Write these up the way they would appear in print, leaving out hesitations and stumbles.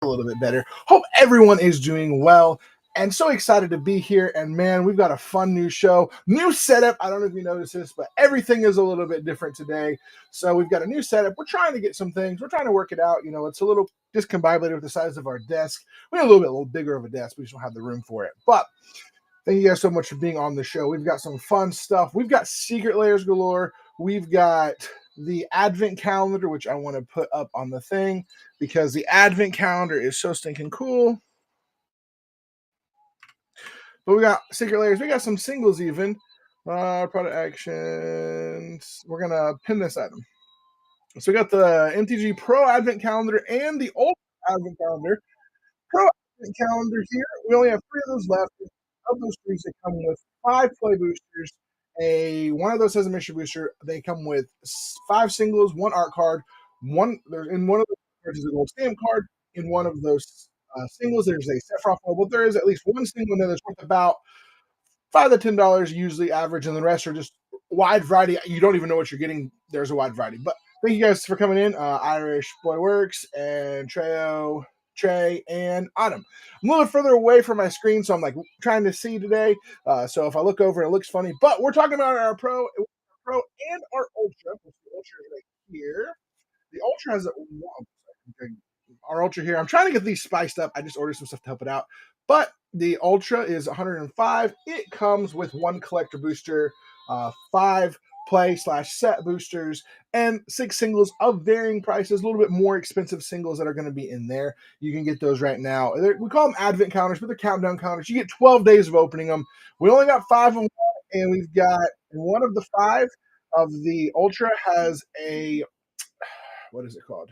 a little bit better. Hope everyone is doing well and so excited to be here. And man, we've got a fun new show, new setup. I don't know if you noticed this, but everything is a little bit different today. So we've got a new setup. We're trying to get some things. We're trying to work it out. You know, it's a little discombobulated with the size of our desk. We need a little bigger of a desk. We just don't have the room for it. But thank you guys so much for being on the show. We've got some fun stuff. We've got secret layers galore. We've got the advent calendar, which I want to put up on the thing because the advent calendar is so stinking cool. But we got secret layers. We got some singles even. Product actions. We're going to pin this item. So we got the MTG Pro Advent Calendar and the Ultra Advent Calendar. Pro Advent Calendar here. We only have 3 of those left. Of those 3, they come with 5 play boosters. One of those has a mission booster. They come with 5 singles, 1 art card. In one of those cards is a gold stamp card. In one of those singles, there's a Sephiroth foil. But there is at least one single in there that's worth about $5 to $10 usually average, and the rest are just wide variety. You don't even know what you're getting. There's a wide variety. But thank you guys for coming in. Irish Boy Works and Trey, and Autumn. I'm a little further away from my screen, so I'm like trying to see today. So if I look over, it looks funny. But we're talking about our Pro and our Ultra. The Ultra is right here. The Ultra has our Ultra here. I'm trying to get these spiced up. I just ordered some stuff to help it out. But the Ultra is 105. It comes with 1 collector booster, 5 play/set boosters, and 6 singles of varying prices, a little bit more expensive singles that are going to be in there. You can get those right now. We call them advent counters, but they're countdown counters. You get 12 days of opening them. We only got 5 of them, and we've got one of the 5 of the Ultra has a, what is it called?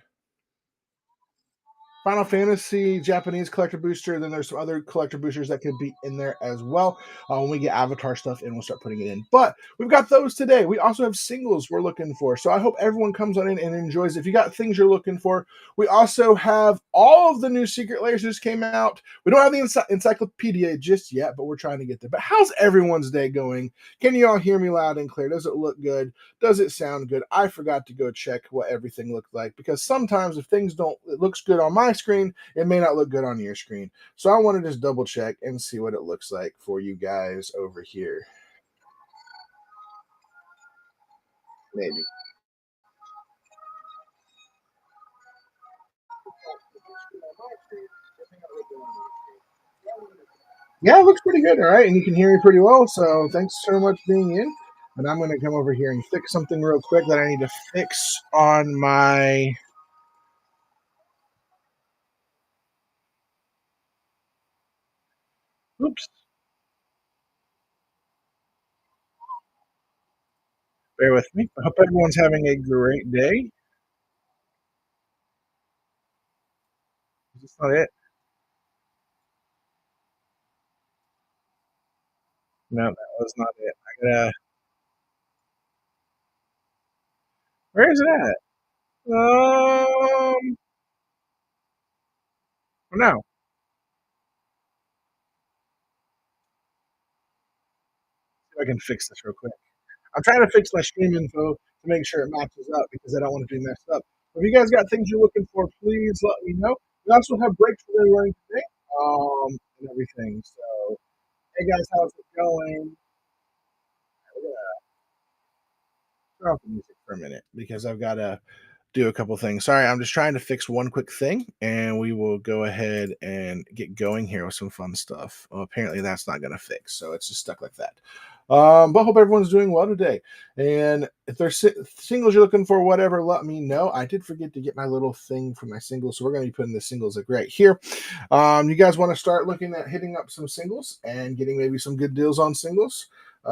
Final Fantasy Japanese collector booster. Then there's some other collector boosters that could be in there as well. When we get Avatar stuff in, we'll start putting it in. But we've got those today. We also have singles we're looking for. So I hope everyone comes on in and enjoys. If you got things you're looking for, we also have all of the new secret layers that just came out. We don't have the encyclopedia just yet, but we're trying to get there. But how's everyone's day going? Can you all hear me loud and clear? Does it look good? Does it sound good? I forgot to go check what everything looked like because sometimes if things don't, it looks good on my screen, it may not look good on your screen. So I want to just double check and see what it looks like for you guys over here. Maybe. Yeah, it looks pretty good. All right. And you can hear me pretty well. So thanks so much for being in. And I'm going to come over here and fix something real quick that I need to fix on my. Oops. Bear with me. I hope everyone's having a great day. Is this not it? No, that was not it. I gotta. Where is it at? No. I can fix this real quick. I'm trying to fix my stream info to make sure it matches up because I don't want it to be messed up. If you guys got things you're looking for, please let me know. We also have breaks we're running today, and everything. So, hey guys, how's it going? We're gonna turn off the music for a minute because I've got to do a couple things. Sorry, I'm just trying to fix one quick thing, and we will go ahead and get going here with some fun stuff. Well, apparently that's not going to fix, so it's just stuck like that. But hope everyone's doing well today. And if there's singles you're looking for, whatever, let me know. I did forget to get my little thing for my singles, so we're going to be putting the singles like right here. You guys want to start looking at hitting up some singles and getting maybe some good deals on singles? We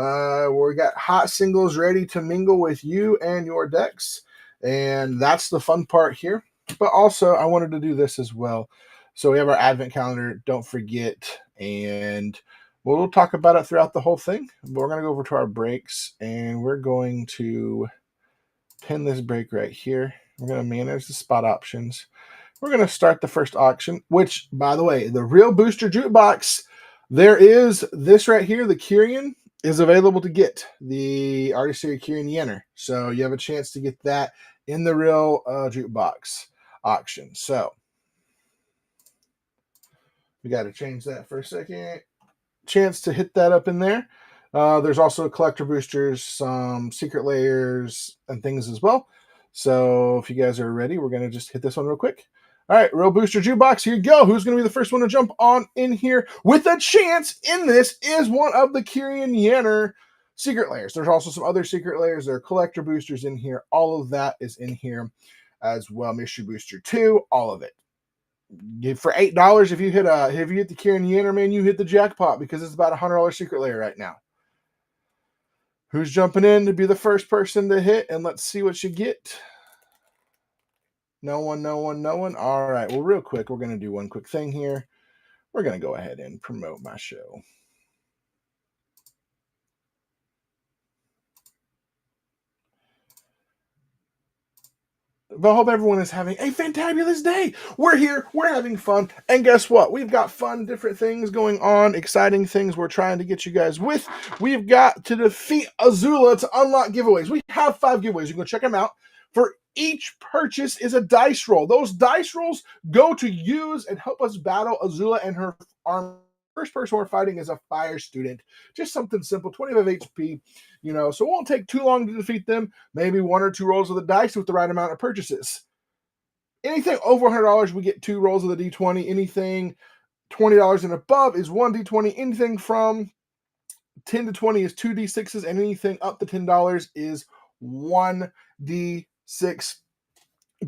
got hot singles ready to mingle with you and your decks. And that's the fun part here. But also, I wanted to do this as well. So we have our advent calendar. Don't forget. And we'll talk about it throughout the whole thing. But we're going to go over to our breaks. And we're going to pin this break right here. We're going to manage the spot options. We're going to start the first auction, which, by the way, the real booster jukebox, there is this right here, the Kyrian, is available to get, the Artist Series Kyrian Yenner. So you have a chance to get that in the real jukebox auction. So We got to change that for a second. Chance to hit that up in there. There's also collector boosters, some secret layers, and things as well. So if you guys are ready, we're going to just hit this one real quick. All right, Real Booster Jukebox, here you go. Who's going to be the first one to jump on in here with a chance in this is one of the Kyrian Yanner secret layers. There's also some other secret layers. There are collector boosters in here. All of that is in here as well. Mystery Booster 2, all of it. For $8, if you hit the Kyrian Yanner, man, you hit the jackpot because it's about $100 secret layer right now. Who's jumping in to be the first person to hit? And let's see what you get. No one, no one, no one. All right. Well, real quick, we're going to do one quick thing here. We're going to go ahead and promote my show. But I hope everyone is having a fantabulous day. We're here, we're having fun, and guess what? We've got fun, different things going on, exciting things we're trying to get you guys with. We've got to defeat Azula to unlock giveaways. We have 5 giveaways. You can go check them out. For each purchase is a dice roll. Those dice rolls go to use and help us battle Azula and her army. First person we're fighting is a fire student. Just something simple, 25 HP, so it won't take too long to defeat them. Maybe 1 or 2 rolls of the dice with the right amount of purchases. Anything over $100, we get 2 rolls of the D20. Anything $20 and above is 1 D20. Anything from 10 to 20 is 2 D6s, and anything up to $10 is 1 D6.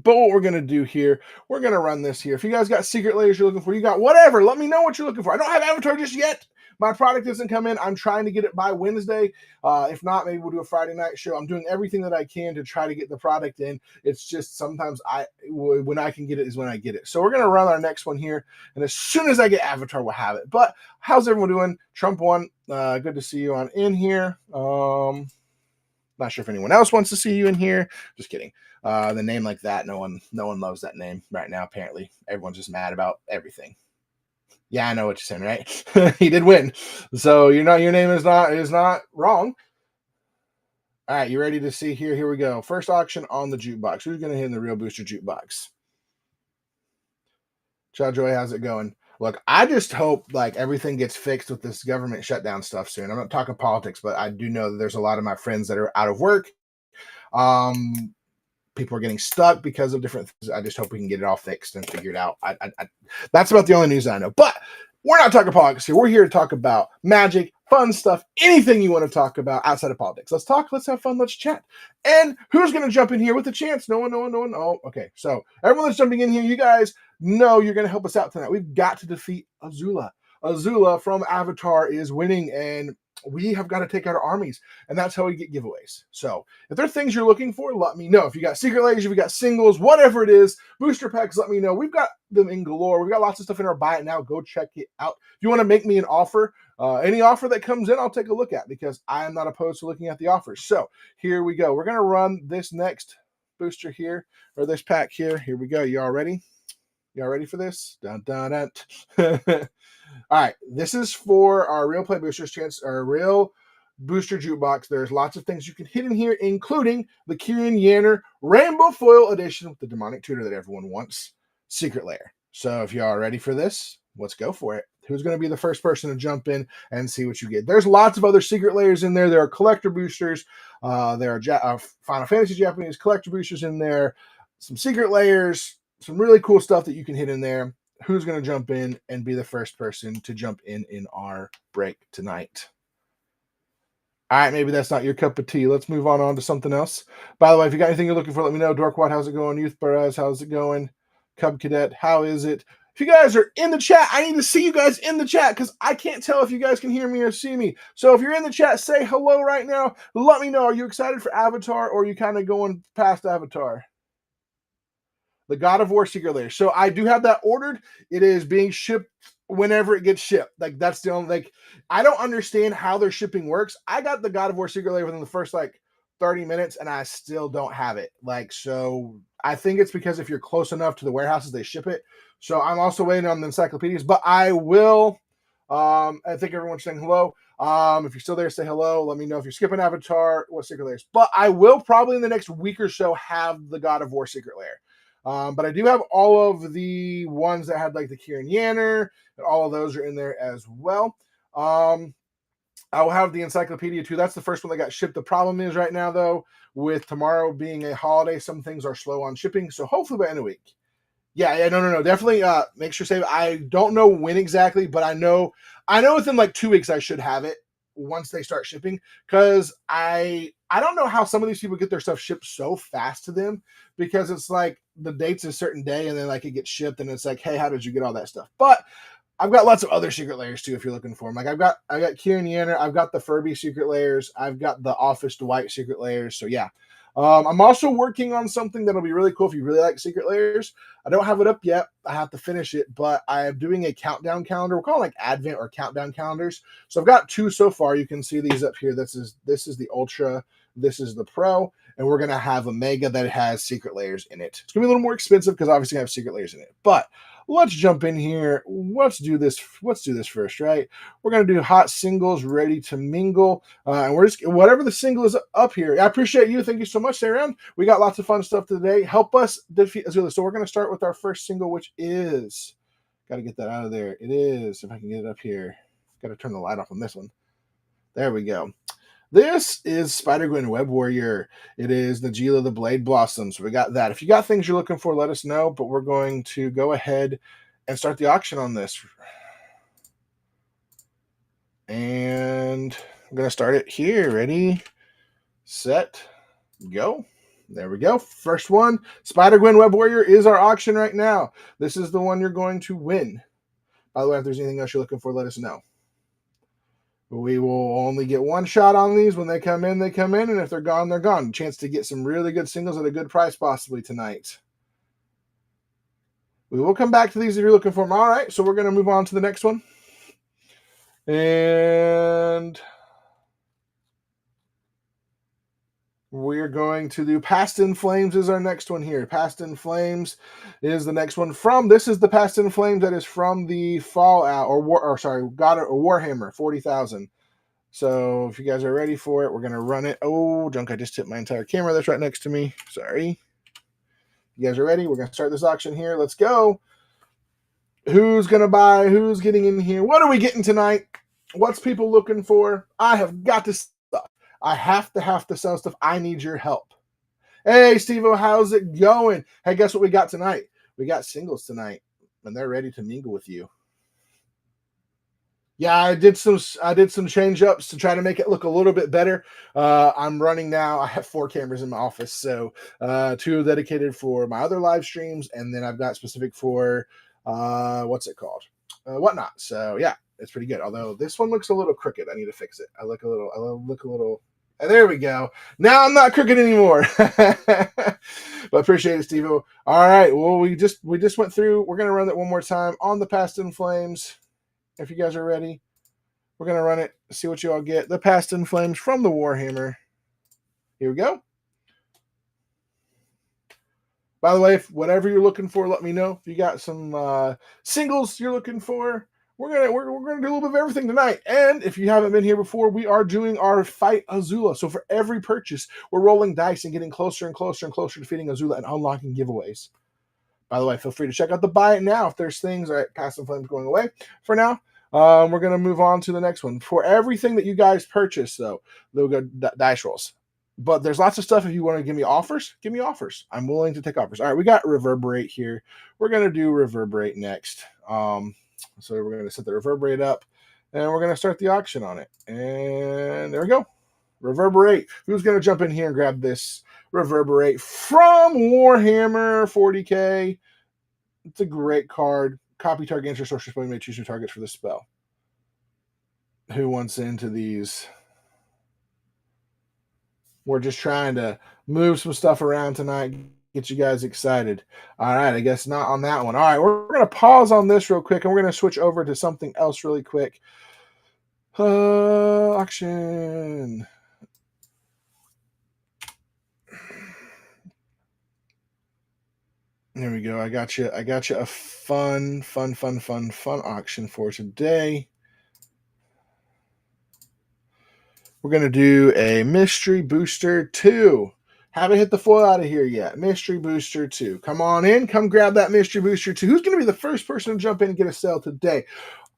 But what we're going to do here, we're going to run this here. If you guys got secret layers you're looking for, you got whatever, let me know what you're looking for. I don't have Avatar just yet. My product doesn't come in. I'm trying to get it by Wednesday. If not, maybe we'll do a Friday night show. I'm doing everything that I can to try to get the product in. It's just sometimes when I can get it is when I get it. So we're going to run our next one here. And as soon as I get Avatar, we'll have it. But how's everyone doing? Trump won. Good to see you on in here. Not sure if anyone else wants to see you in here. Just kidding. The name like that, no one loves that name right now. Apparently, everyone's just mad about everything. Yeah, I know what you're saying, right? He did win, so your name is not wrong. All right, you ready to see here? Here we go. First auction on the jukebox. Who's going to hit in the Real Booster jukebox? Chow Joy, how's it going? Look, I just hope everything gets fixed with this government shutdown stuff soon. I'm not talking politics, but I do know that there's a lot of my friends that are out of work. People are getting stuck because of different things. I just hope we can get it all fixed and figured out. That's about the only news I know. But we're not talking politics here. We're here to talk about magic, fun stuff, anything you want to talk about outside of politics. Let's talk. Let's have fun. Let's chat. And who's going to jump in here with a chance? No one. Oh, okay. So everyone that's jumping in here, you guys know you're going to help us out tonight. We've got to defeat Azula. Azula from Avatar is winning, and we have got to take out our armies, and that's how we get giveaways. So if there are things you're looking for, let me know. If you got secret layers, if you got singles, whatever it is, booster packs, let me know. We've got them in galore. We've got lots of stuff in our buy it now. Go check it out. If you want to make me an offer, any offer that comes in, I'll take a look at, because I am not opposed to looking at the offers. So here we go. We're going to run this next booster here, or this pack here. Here we go. Y'all ready? Y'all ready for this? Dun, dun, dun. All right, this is for our Real Play Boosters chance, our Real Booster Jukebox. There's lots of things you can hit in here, including the Kyrian Yanner Rainbow Foil Edition with the Demonic Tutor that everyone wants, Secret Lair. So if y'all are ready for this, let's go for it. Who's going to be the first person to jump in and see what you get? There's lots of other secret layers in there. There are collector boosters. There are Final Fantasy Japanese collector boosters in there, some secret layers, some really cool stuff that you can hit in there. Who's going to jump in and be the first person to jump in our break tonight? All right, maybe that's not your cup of tea. Let's move on to something else. By the way, if you got anything you're looking for, let me know. Dorkwad, how's it going? Youth Perez, how's it going? Cub Cadet, how is it? If you guys are in the chat, I need to see you guys in the chat, because I can't tell if you guys can hear me or see me. So if you're in the chat, say hello right now. Let me know. Are you excited for Avatar, or are you kind of going past Avatar? The God of War Secret Lair. So I do have that ordered. It is being shipped whenever it gets shipped. That's the only, I don't understand how their shipping works. I got the God of War Secret Lair within the first 30 minutes, and I still don't have it. So I think it's because if you're close enough to the warehouses, they ship it. So I'm also waiting on the encyclopedias, but I will. I think everyone's saying hello. If you're still there, say hello. Let me know if you're skipping Avatar, what Secret Lairs. But I will probably in the next week or so have the God of War Secret Lair. But I do have all of the ones that had like the Kieran Yanner, and all of those are in there as well. I'll have the encyclopedia too. That's the first one that got shipped. The problem is right now, though, with tomorrow being a holiday, some things are slow on shipping. So hopefully by the end of the week. Yeah, no. Definitely make sure save. I don't know when exactly, but I know within like 2 weeks I should have it once they start shipping. Because I don't know how some of these people get their stuff shipped so fast to them, because it's like the date's a certain day and then like it gets shipped and it's like, hey, how did you get all that stuff? But I've got lots of other secret layers too if you're looking for them. Like I got Kieran Yanner, I've got the Furby secret layers, I've got the Office Dwight secret layers. So yeah. I'm also working on something that'll be really cool if you really like secret layers. I don't have it up yet. I have to finish it, but I am doing a countdown calendar. We're calling like Advent or countdown calendars. So I've got 2 so far. You can see these up here. This is the Ultra. This is the Pro, and we're gonna have a Mega that has secret layers in it. It's gonna be a little more expensive because obviously I have secret layers in it. But let's jump in here. Let's do this first, right? We're gonna do hot singles, ready to mingle, and we're just whatever the single is up here. I appreciate you. Thank you so much, Sarah. We got lots of fun stuff today. Help us defeat Azula. So we're gonna start with our first single, which is, got to get that out of there. It is, if I can get it up here. Got to turn the light off on this one. There we go. This is Spider-Gwen Web Warrior. It is Najila the Blade Blossom. So we got that. If you got things you're looking for, let us know. But we're going to go ahead and start the auction on this. And I'm going to start it here. Ready, set, go. There we go. First one, Spider-Gwen Web Warrior is our auction right now. This is the one you're going to win. By the way, if there's anything else you're looking for, let us know. We will only get one shot on these. When they come in, they come in. And if they're gone, they're gone. Chance to get some really good singles at a good price possibly tonight. We will come back to these if you're looking for them. All right, so we're going to move on to the next one. And we're going to do Past in Flames is our next one here. Past in Flames is the next one from, this is the Past in Flames that is from the Fallout, Warhammer 40,000. So if you guys are ready for it, we're going to run it. Oh, junk, I just hit my entire camera that's right next to me. Sorry. You guys are ready? We're going to start this auction here. Let's go. Who's going to buy? Who's getting in here? What are we getting tonight? What's people looking for? I have got to stuff. I have to sell stuff. I need your help. Hey, Steve-O, how's it going? Hey, guess what we got tonight? We got singles tonight, and they're ready to mingle with you. Yeah, I did some change ups to try to make it look a little bit better. I'm running now. I have 4 cameras in my office, so 2 dedicated for my other live streams, and then I've got specific for what's it called, Whatnot. So yeah, it's pretty good. Although this one looks a little crooked. I need to fix it. I look a little. There we go. Now I'm not crooked anymore. But appreciate it, Steve-O. All right. Well, we just went through. We're gonna run that one more time on the Past in Flames. If you guys are ready, we're going to run it, see what you all get. The Past in Flames from the Warhammer. Here we go. By the way, if whatever you're looking for, let me know. If you got some singles you're looking for, we're gonna do a little bit of everything tonight. And if you haven't been here before, we are doing our Fight Azula. So for every purchase, we're rolling dice and getting closer and closer and closer to defeating Azula and unlocking giveaways. By the way, feel free to check out the Buy It Now if there's things. All right, Past in Flames going away for now. We're going to move on to the next one. For everything that you guys purchase, though, they'll go dice rolls. But there's lots of stuff. If you want to give me offers, give me offers. I'm willing to take offers. All right, we got Reverberate here. We're going to do Reverberate next. So we're going to set the Reverberate up, and we're going to start the auction on it. And there we go. Reverberate. Who's going to jump in here and grab this Reverberate from Warhammer 40K? It's a great card. Copy target enters sorcerer spell. You may choose your targets for this spell. Who wants into these? We're just trying to move some stuff around tonight, get you guys excited. All right, I guess not on that one. All right, we're going to pause on this real quick, and we're going to switch over to something else really quick. Auction. There we go. I got you a fun auction for today. We're going to do a Mystery Booster 2. Haven't hit the foil out of here yet. Mystery Booster 2. Come on in. Come grab that Mystery Booster 2. Who's going to be the first person to jump in and get a sale today?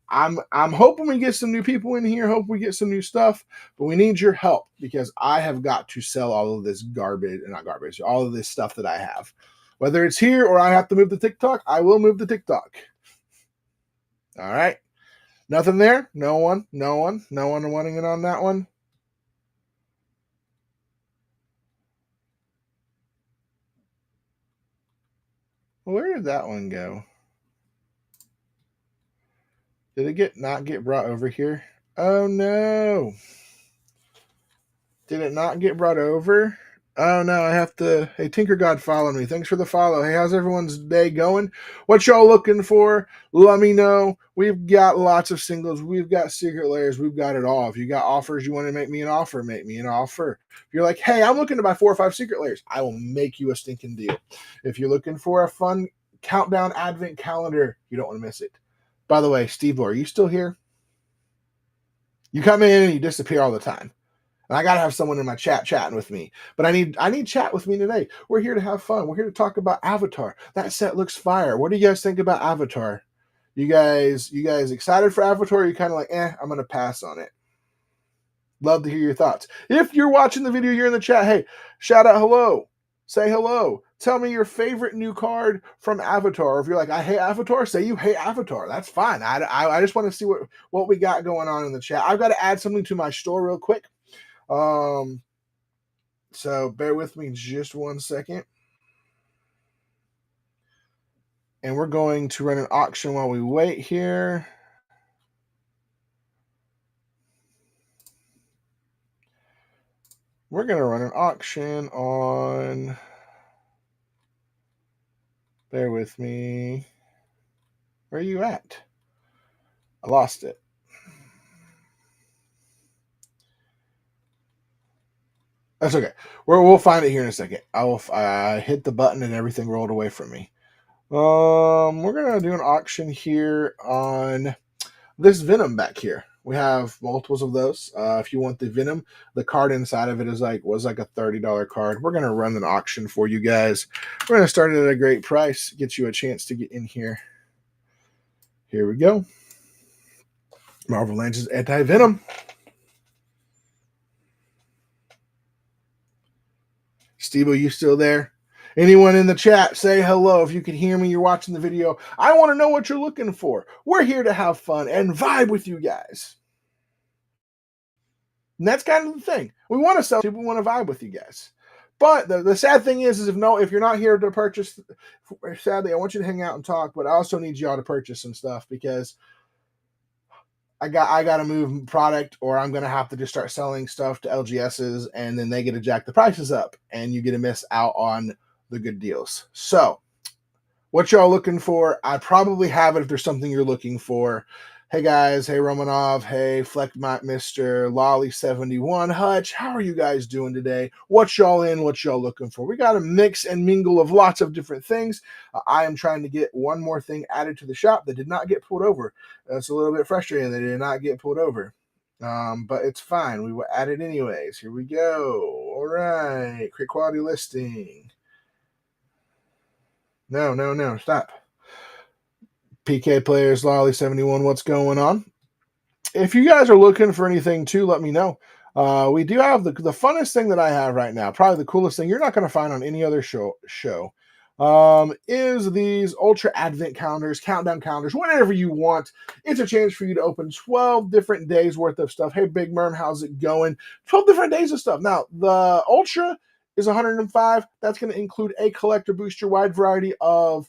I'm hoping we get some new people in here. Hope we get some new stuff, but we need your help because I have got to sell all of this garbage, not garbage, all of this stuff that I have. Whether it's here or I have to move the TikTok, I will move the TikTok. All right. Nothing there? No one wanting it on that one? Where did that one go? Did it not get brought over here? Oh no. Did it not get brought over? Oh no, I have to. Hey, Tinker God, follow me. Thanks for the follow. Hey, how's everyone's day going? What y'all looking for? Let me know. We've got lots of singles. We've got secret layers. We've got it all. If you got offers, you want to make me an offer, make me an offer. If you're like, hey, I'm looking to buy 4 or 5 secret layers, I will make you a stinking deal. If you're looking for a fun countdown advent calendar, you don't want to miss it. By the way, Steve, are you still here? You come in and you disappear all the time. And I gotta have someone in my chat chatting with me. But I need chat with me today. We're here to have fun. We're here to talk about Avatar. That set looks fire. What do you guys think about Avatar? You guys excited for Avatar? Or you kind of like, I'm gonna pass on it. Love to hear your thoughts. If you're watching the video, you're in the chat. Hey, shout out hello. Say hello. Tell me your favorite new card from Avatar. Or if you're like, I hate Avatar, say you hate Avatar. That's fine. I just want to see what we got going on in the chat. I've got to add something to my store real quick. So bear with me just 1 second. And we're going to run an auction while we wait here. We're going to run an auction on, bear with me. Where are you at? I lost it. That's okay. We'll find it here in a second. I hit the button and everything rolled away from me. We're gonna do an auction here on this Venom back here. We have multiples of those. If you want the Venom, the card inside of it was like a $30 card. We're gonna run an auction for you guys. We're gonna start it at a great price, get you a chance to get in here. Here we go. Marvel Legends Anti-Venom. Steve, are you still there? Anyone in the chat, say hello. If you can hear me, you're watching the video. I want to know what you're looking for. We're here to have fun and vibe with you guys. And that's kind of the thing. We want to sell people, we want to vibe with you guys. But the sad thing is if you're not here to purchase, sadly, I want you to hang out and talk, but I also need y'all to purchase some stuff because I got to move product, or I'm going to have to just start selling stuff to LGSs, and then they get to jack the prices up, and you get to miss out on the good deals. So, what y'all looking for? I probably have it if there's something you're looking for. Hey guys, hey Romanov, hey Fleckmont, Mr. Lolly71, Hutch, how are you guys doing today? What y'all in? What y'all looking for? We got a mix and mingle of lots of different things. I am trying to get one more thing added to the shop that did not get pulled over. It's a little bit frustrating that it did not get pulled over. But it's fine. We will add it anyways. Here we go. All right. Create quality listing. No. Stop. PK Players, Lolly71, what's going on? If you guys are looking for anything too, let me know. We do have the funnest thing that I have right now, probably the coolest thing you're not going to find on any other show, is these Ultra Advent calendars, countdown calendars, whatever you want. It's a chance for you to open 12 different days worth of stuff. Hey, Big Merm, how's it going? 12 different days of stuff. Now, the Ultra is 105. That's going to include a collector booster, wide variety of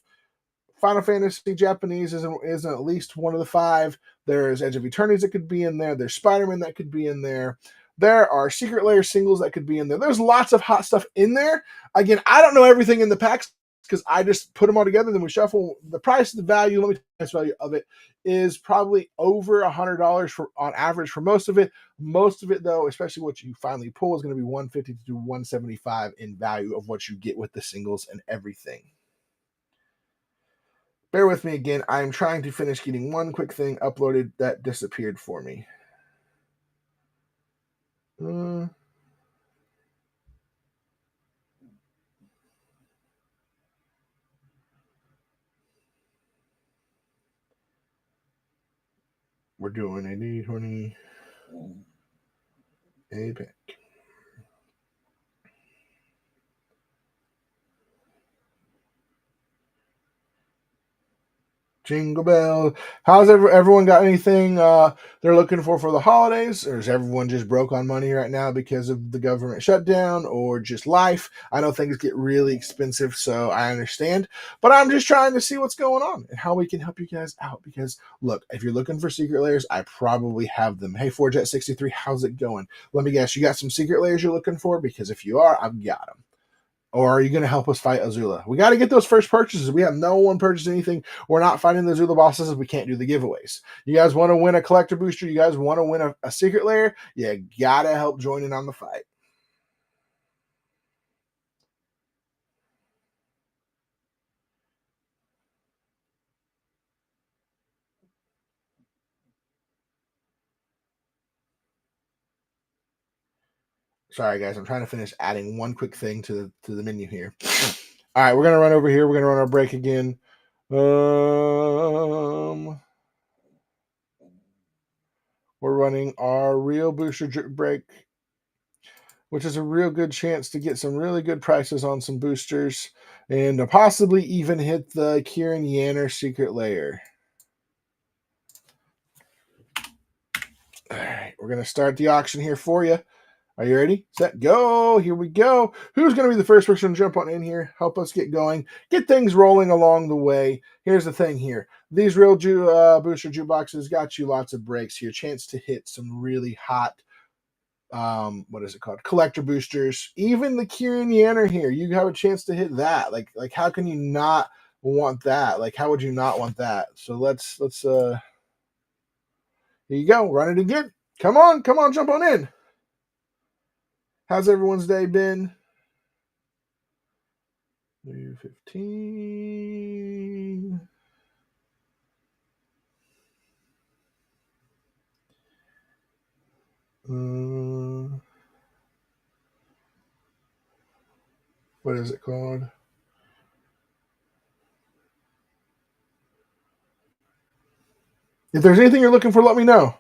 Final Fantasy Japanese isn't at least one of the 5. There's Edge of Eternities that could be in there. There's Spider-Man that could be in there. There are Secret Layer singles that could be in there. There's lots of hot stuff in there. Again, I don't know everything in the packs because I just put them all together, then we shuffle. The price, the value, let me tell you, the price value of it is probably over $100 on average for most of it. Most of it, though, especially what you finally pull, is going to be $150 to $175 in value of what you get with the singles and everything. Bear with me again. I am trying to finish getting one quick thing uploaded that disappeared for me. We're doing a D20 a pack. Jingle bell. How's everyone got anything they're looking for the holidays? Or is everyone just broke on money right now because of the government shutdown or just life? I know things get really expensive, so I understand. But I'm just trying to see what's going on and how we can help you guys out. Because, look, if you're looking for secret layers, I probably have them. Hey, 4Jet63, how's it going? Let me guess, you got some secret layers you're looking for? Because if you are, I've got them. Or are you going to help us fight Azula? We got to get those first purchases. We have no one purchased anything. We're not fighting the Azula bosses. We can't do the giveaways. You guys want to win a collector booster? You guys want to win a secret layer? You got to help join in on the fight. Sorry, guys. I'm trying to finish adding one quick thing to the menu here. All right, we're going to run over here. We're going to run our break again. We're running our real booster break, which is a real good chance to get some really good prices on some boosters and to possibly even hit the Kieran Yanner secret layer. All right, we're going to start the auction here for you. Are you ready? Set, go. Here we go. Who's going to be the first person to jump on in here? Help us get going. Get things rolling along the way. Here's the thing here. These real booster jukeboxes got you lots of breaks here. Chance to hit some really hot what is it called? Collector boosters. Even the Kieran Yanner here, you have a chance to hit that. Like how can you not want that? Like how would you not want that? So let's here you go. Run it again. Come on, jump on in. How's everyone's day been? 3:15. What is it called? If there's anything you're looking for, let me know.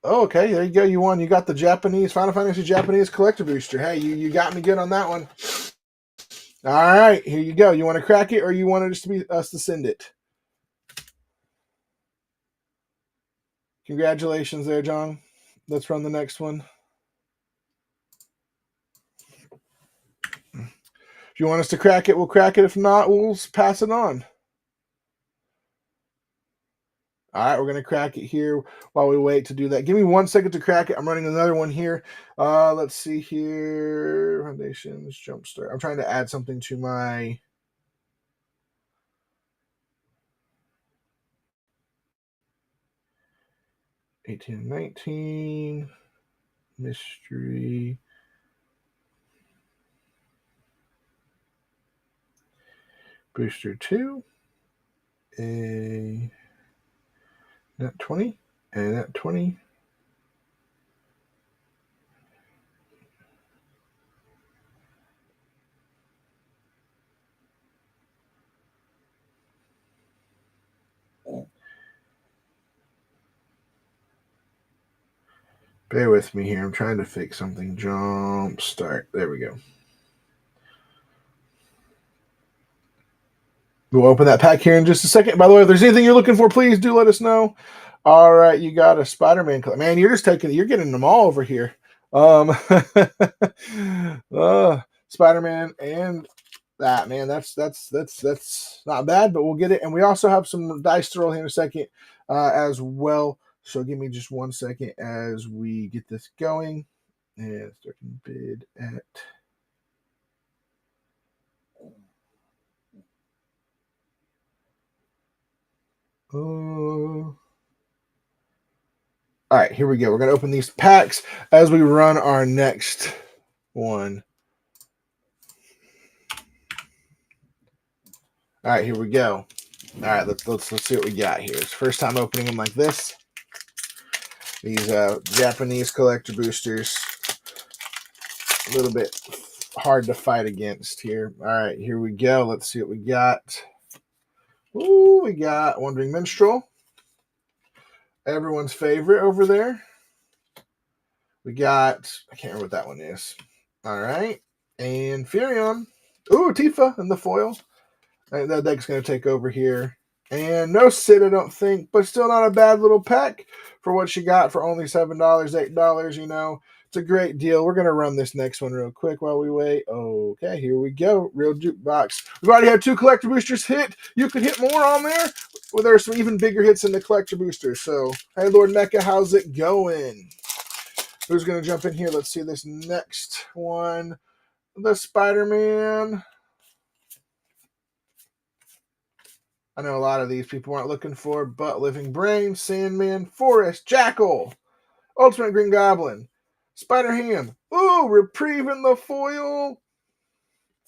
Oh, okay, there you go. You won. You got the Japanese Final Fantasy Japanese collector booster. Hey, you got me good on that one. All right, here you go. You want to crack it, or you want us to send it? Congratulations, there, John. Let's run the next one. If you want us to crack it, we'll crack it. If not, we'll pass it on. All right, we're going to crack it here while we wait to do that. Give me 1 second to crack it. I'm running another one here. Let's see here. Foundations, Jumpstart. I'm trying to add something to my... $18, $19. Mystery. Booster 2. A... Net 20. And net 20. Bear with me here. I'm trying to fix something. Jump start. There we go. We'll open that pack here in just a second. By the way, if there's anything you're looking for, please do let us know. All right, you got a Spider-Man. Man, you're getting them all over here. Spider-Man and that, man, that's not bad, but we'll get it. And we also have some dice to roll here in a second as well. So give me just 1 second as we get this going. And starting bid at... all right, here we go. We're going to open these packs as we run our next one. All right, here we go. All right, let's see what we got here. It's first time opening them like this. These Japanese collector boosters, a little bit hard to fight against here. All right, here we go. Let's see what we got. Ooh, we got Wandering Minstrel. Everyone's favorite over there. We got, I can't remember what that one is. All right. And Furion. Ooh, Tifa in the foil. That deck's going to take over here. And no Sid, I don't think, but still not a bad little pack for what she got for only $7, $8, you know. It's a great deal. We're going to run this next one real quick while we wait. Okay, here we go. Real Jukebox. We've already had 2 collector boosters hit. You could hit more on there. Well, there are some even bigger hits in the collector boosters. So, hey, Lord Mecha, how's it going? Who's going to jump in here? Let's see this next one. The Spider-Man. I know a lot of these people aren't looking for, but Living Brain, Sandman, Forest, Jackal, Ultimate Green Goblin, Spider-Ham, ooh, Reprieve in the foil,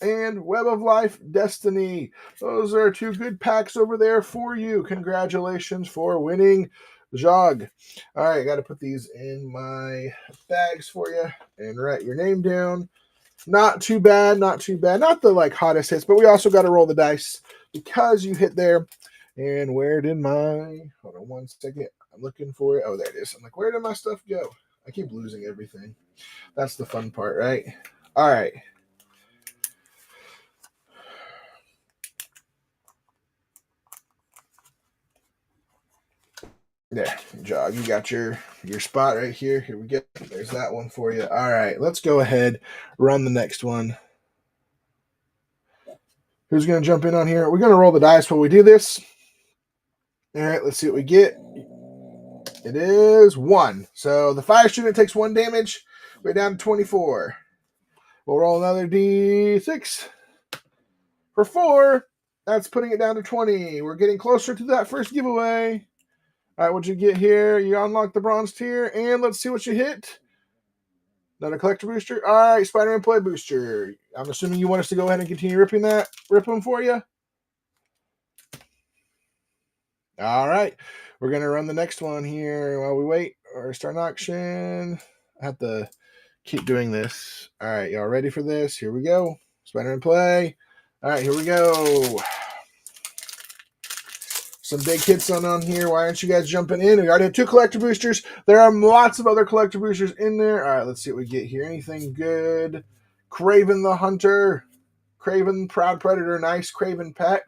and Web of Life, Destiny. Those are 2 good packs over there for you. Congratulations for winning, Jog. All right, got to put these in my bags for you and write your name down. Not too bad, not too bad. Not the like hottest hits, but we also got to roll the dice because you hit there. And where did my, hold on one second. I'm looking for it. Oh, there it is. I'm like, where did my stuff go? I keep losing everything. That's the fun part, right? All right. There, Jog, you got your spot right here. Here we go. There's that one for you. All right, let's go ahead, run the next one. Who's going to jump in on here? We're going to roll the dice while we do this. All right, let's see what we get. It is 1. So the fire student takes 1 damage. We're down to 24. We'll roll another D6 for 4. That's putting it down to 20. We're getting closer to that first giveaway. All right, what'd you get here? You unlock the bronze tier, and let's see what you hit. Another collector booster. All right, Spider-Man Play booster. I'm assuming you want us to go ahead and continue ripping them for you. All right, we're going to run the next one here while we wait or start an auction. I have to keep doing this. All right, y'all ready for this? Here we go. Spider-Man Play. All right, here we go. Some big hits on here. Why aren't you guys jumping in? We already have 2 collector boosters. There are lots of other collector boosters in there. All right, let's see what we get here. Anything good? Craven the Hunter. Craven Proud Predator. Nice Craven pack.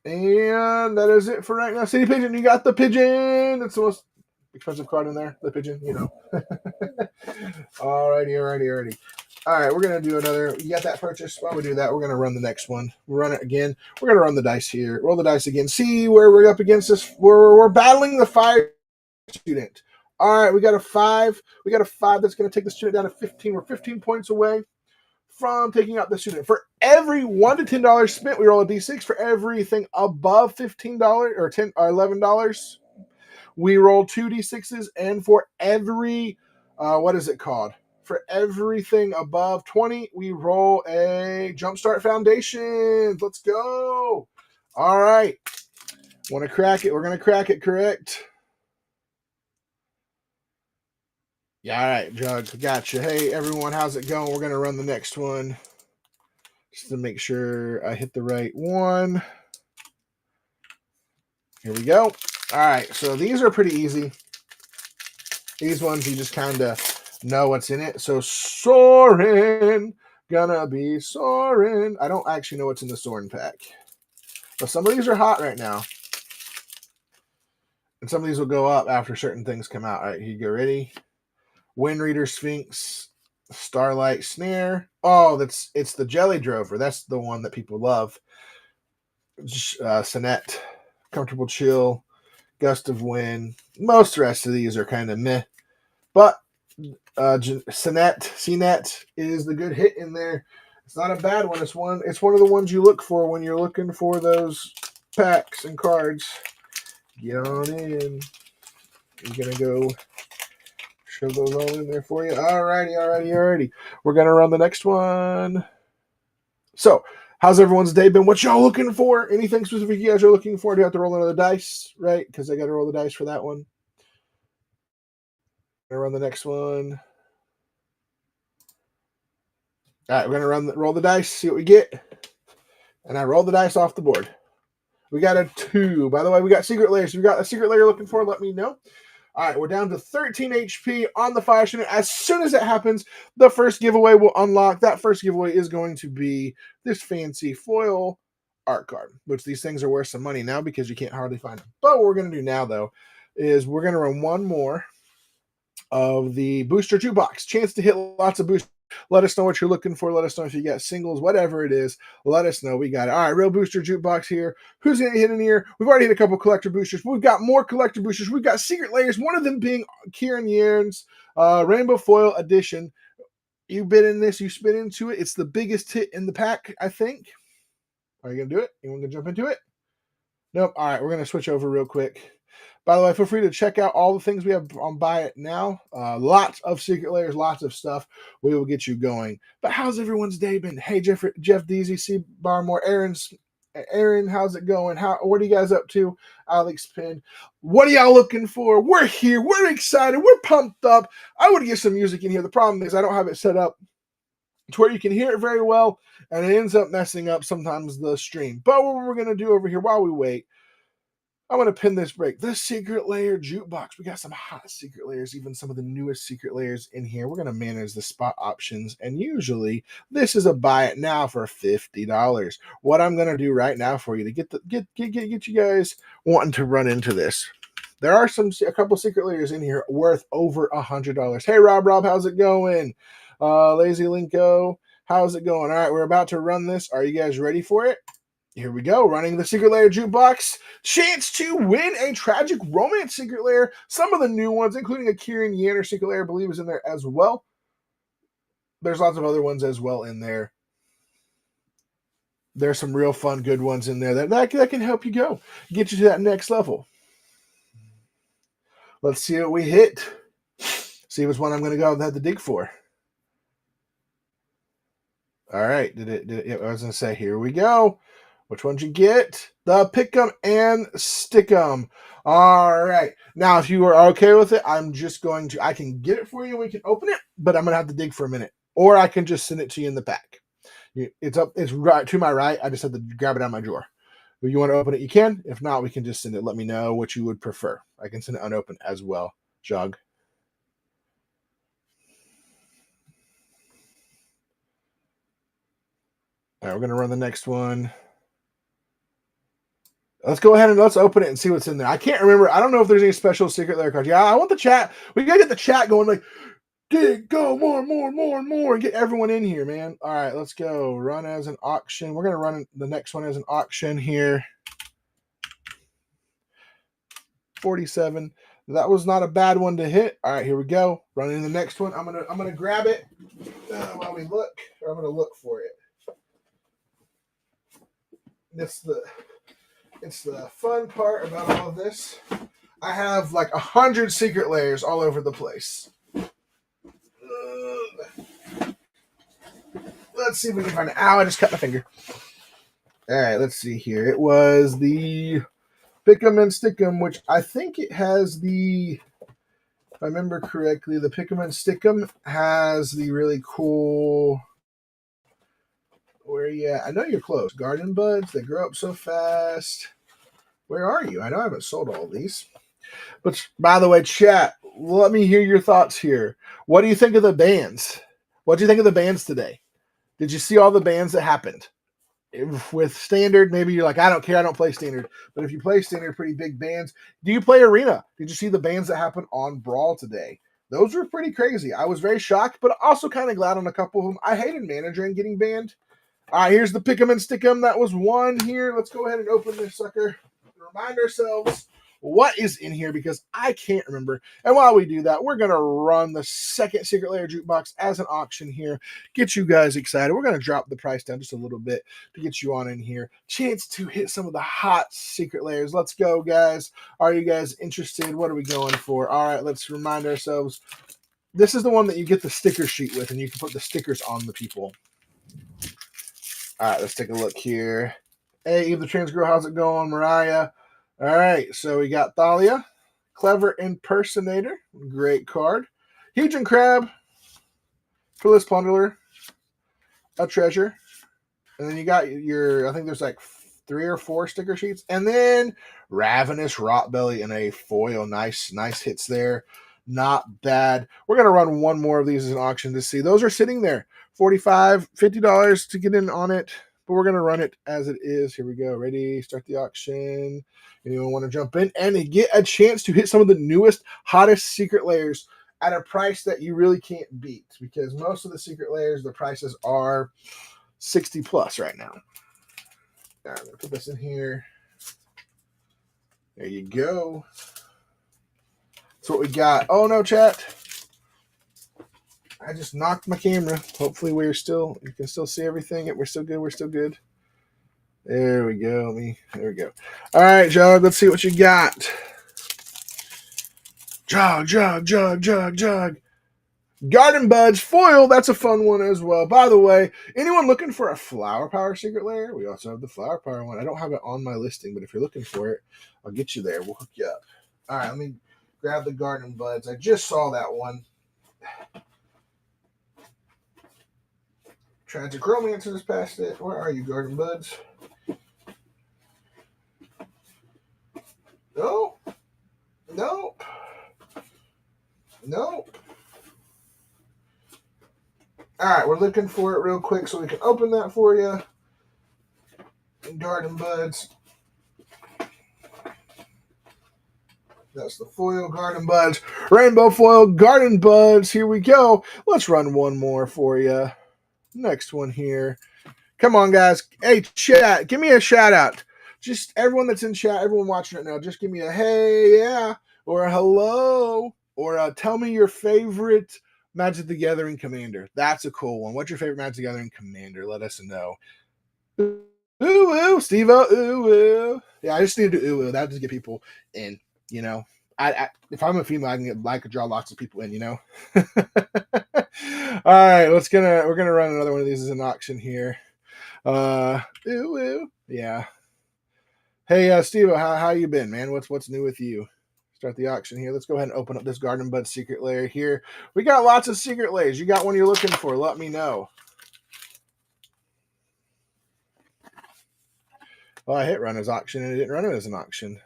And that is it for right now. City Pigeon, you got the Pigeon. It's the most expensive card in there. The Pigeon, you know. Alrighty. All right, we're going to do another. You got that purchase? While we do that, we're going to run the next one. We'll run it again. We're going to run the dice here. Roll the dice again. See where we're up against this. We're battling the fire student. All right, we got a 5. We got a 5 that's going to take the student down to 15. We're 15 points away from taking out the student. For every $1 to $10 spent, we roll a D6. For everything above $15 or $10 or $11, we roll 2 D6s. And for every, what is it called? For everything above 20, we roll a Jumpstart Foundations. Let's go. All right. Want to crack it? We're going to crack it, correct? Yeah, all right, Jug. Gotcha. Hey, everyone, how's it going? We're going to run the next one just to make sure I hit the right one. Here we go. All right, so these are pretty easy. These ones, you just kind of know what's in it. So Soren, gonna be Soren. I don't actually know what's in the Soren pack. But some of these are hot right now. And some of these will go up after certain things come out. All right, here you go. Ready? Wind Reader Sphinx, Starlight Snare. Oh, it's the Jelly Drover. That's the one that people love. Sonnet, Comfortable Chill, Gust of Wind. Most of the rest of these are kind of meh. But CNET is the good hit in there. It's not a bad one. It's one of the ones you look for when you're looking for those packs and cards. Get on in. I'm gonna go show those all in there for you. Alrighty. We're gonna run the next one. So, how's everyone's day been? What y'all looking for? Anything specific you guys are looking for? Do you have to roll another dice, right? Because I got to roll the dice for that one. Gonna run the next one. All right, we're gonna roll the dice, see what we get, and I roll the dice off the board. We got a 2. By the way, we got secret layers. If you got a secret layer looking for, let me know. All right, we're down to 13 HP on the fire student. As soon as it happens, the first giveaway will unlock. That first giveaway is going to be this fancy foil art card, which these things are worth some money now because you can't hardly find them. But what we're going to do now, though, is we're going to run one more of the booster jukebox. Chance to hit lots of boosters. Let us know what you're looking for. Let us know if you got singles, whatever it is. Let us know. We got it. All right, real booster jukebox here. Who's going to hit in here? We've already hit a couple collector boosters. We've got more collector boosters. We've got secret layers, one of them being Kieran Yearn's Rainbow Foil Edition. You bid in this, you spin into it. It's the biggest hit in the pack, I think. Are you going to do it? You want to jump into it? Nope. All right, we're going to switch over real quick. By the way, feel free to check out all the things we have on Buy It Now. Lots of secret layers, lots of stuff. We will get you going. But how's everyone's day been? Hey, Jeff Deasy, C. Barmore, Aaron, how's it going? What are you guys up to? Alex Penn, what are y'all looking for? We're here. We're excited. We're pumped up. I would get some music in here. The problem is I don't have it set up to where you can hear it very well, and it ends up messing up sometimes the stream. But what we're going to do over here while we wait, I'm going to pin this break. The secret layer jukebox. We got some hot secret layers, even some of the newest secret layers in here. We're going to manage the spot options, and usually this is a buy it now for $50. What I'm going to do right now for you to get you guys wanting to run into this. There are a couple secret layers in here worth over $100. Hey, Rob, how's it going? Lazy Linko, how's it going? All right, we're about to run this. Are you guys ready for it? Here we go, running the secret layer jukebox. Chance to win a tragic romance secret layer. Some of the new ones, including a Kieran Yanner secret layer, I believe is in there as well. There's lots of other ones as well in there. There's some real fun, good ones in there that can help you get you to that next level. Let's see what we hit. See which one I'm going to go and have to dig for. All right, I was going to say, here we go. Which one'd you get? The Pick'em and Stick'em. All right. Now, if you are okay with it, I can get it for you. We can open it, but I'm going to have to dig for a minute. Or I can just send it to you in the pack. It's right to my right. I just have to grab it out of my drawer. If you want to open it, you can. If not, we can just send it. Let me know what you would prefer. I can send it unopened as well. Jog. All right, we're going to run the next one. Let's go ahead and let's open it and see what's in there. I can't remember. I don't know if there's any special secret layer cards. Yeah, I want the chat. We got to get the chat going. Like, go more, and get everyone in here, man. All right, let's go. Run as an auction. We're going to run the next one as an auction here. 47. That was not a bad one to hit. All right, here we go. Running the next one. I'm gonna grab it while we look. Or I'm gonna look for it. It's the fun part about all of this. I have like 100 secret layers all over the place. Let's see if we can find it. Ow, I just cut my finger. All right, let's see here. It was the Pick'em and Stick'em, which I think it has if I remember correctly, the Pick'em and Stick'em has the really cool, I know you're close. Garden buds, they grow up so fast. Where are you? I know I haven't sold all these. But by the way, chat, let me hear your thoughts here. What do you think of the bands? What do you think of the bands today? Did you see all the bands that happened? With standard, maybe you're like, I don't care, I don't play standard. But if you play standard, pretty big bands. Do you play arena? Did you see the bands that happened on Brawl today? Those were pretty crazy. I was very shocked, but also kind of glad on a couple of them. I hated manager and getting banned. All right, here's the Pick'em and Stick'em. That was one here. Let's go ahead and open this sucker. Remind ourselves what is in here because I can't remember. And while we do that, we're going to run the second secret layer jukebox as an auction here. Get you guys excited. We're going to drop the price down just a little bit to get you on in here. Chance to hit some of the hot secret layers. Let's go, guys. Are you guys interested? What are we going for? All right, let's remind ourselves. This is the one that you get the sticker sheet with, and you can put the stickers on the people. All right, let's take a look here. Hey, Eve the Trans Girl, how's it going? Mariah. All right, so we got Thalia, Clever Impersonator, great card. Huge and Crab, Phyllis Plunderer, a Treasure. And then you got I think there's like 3 or 4 sticker sheets, and then Ravenous Rotbelly in a foil. Nice hits there. Not bad. We're gonna run one more of these as an auction to see. Those are sitting there, $45, $50 to get in on it, but we're gonna run it as it is. Here we go. Ready? Start the auction. Anyone want to jump in and get a chance to hit some of the newest, hottest secret layers at a price that you really can't beat? Because most of the secret layers, the prices are 60 plus right now. All right, I'm gonna put this in here. There you go. That's what we got. Oh no, chat. I just knocked my camera. Hopefully you can still see everything. We're still good. There we go. There we go. All right, Jog, let's see what you got. Jog. Garden Buds foil, that's a fun one as well. By the way, anyone looking for a Flower Power secret layer? We also have the Flower Power one. I don't have it on my listing, but if you're looking for it, I'll get you there. We'll hook you up. All right, let me grab the Garden Buds. I just saw that one. Tragic Romancer just passed it. Where are you, Garden Buds? Nope. All right, we're looking for it real quick so we can open that for you. Garden Buds. That's the foil Garden Buds. Rainbow foil Garden Buds. Here we go. Let's run one more for you. Next one here. Come on, guys. Hey, chat, give me a shout out. Just everyone that's in chat, everyone watching it now, just give me a hey, yeah, or a hello, or tell me your favorite Magic the Gathering commander. That's a cool one. What's your favorite Magic the Gathering commander? Let us know. Ooh, Steve-O, ooh. Yeah, I just need to do ooh. That just get people in, you know. If I'm a female, I could draw lots of people in, you know. All right, we're gonna run another one of these as an auction here. Yeah. Hey, Steve, how you been, man? What's new with you? Start the auction here. Let's go ahead and open up this Garden Bud secret layer here. We got lots of secret layers. You got one you're looking for? Let me know. Well, I hit run as auction and it didn't run it as an auction.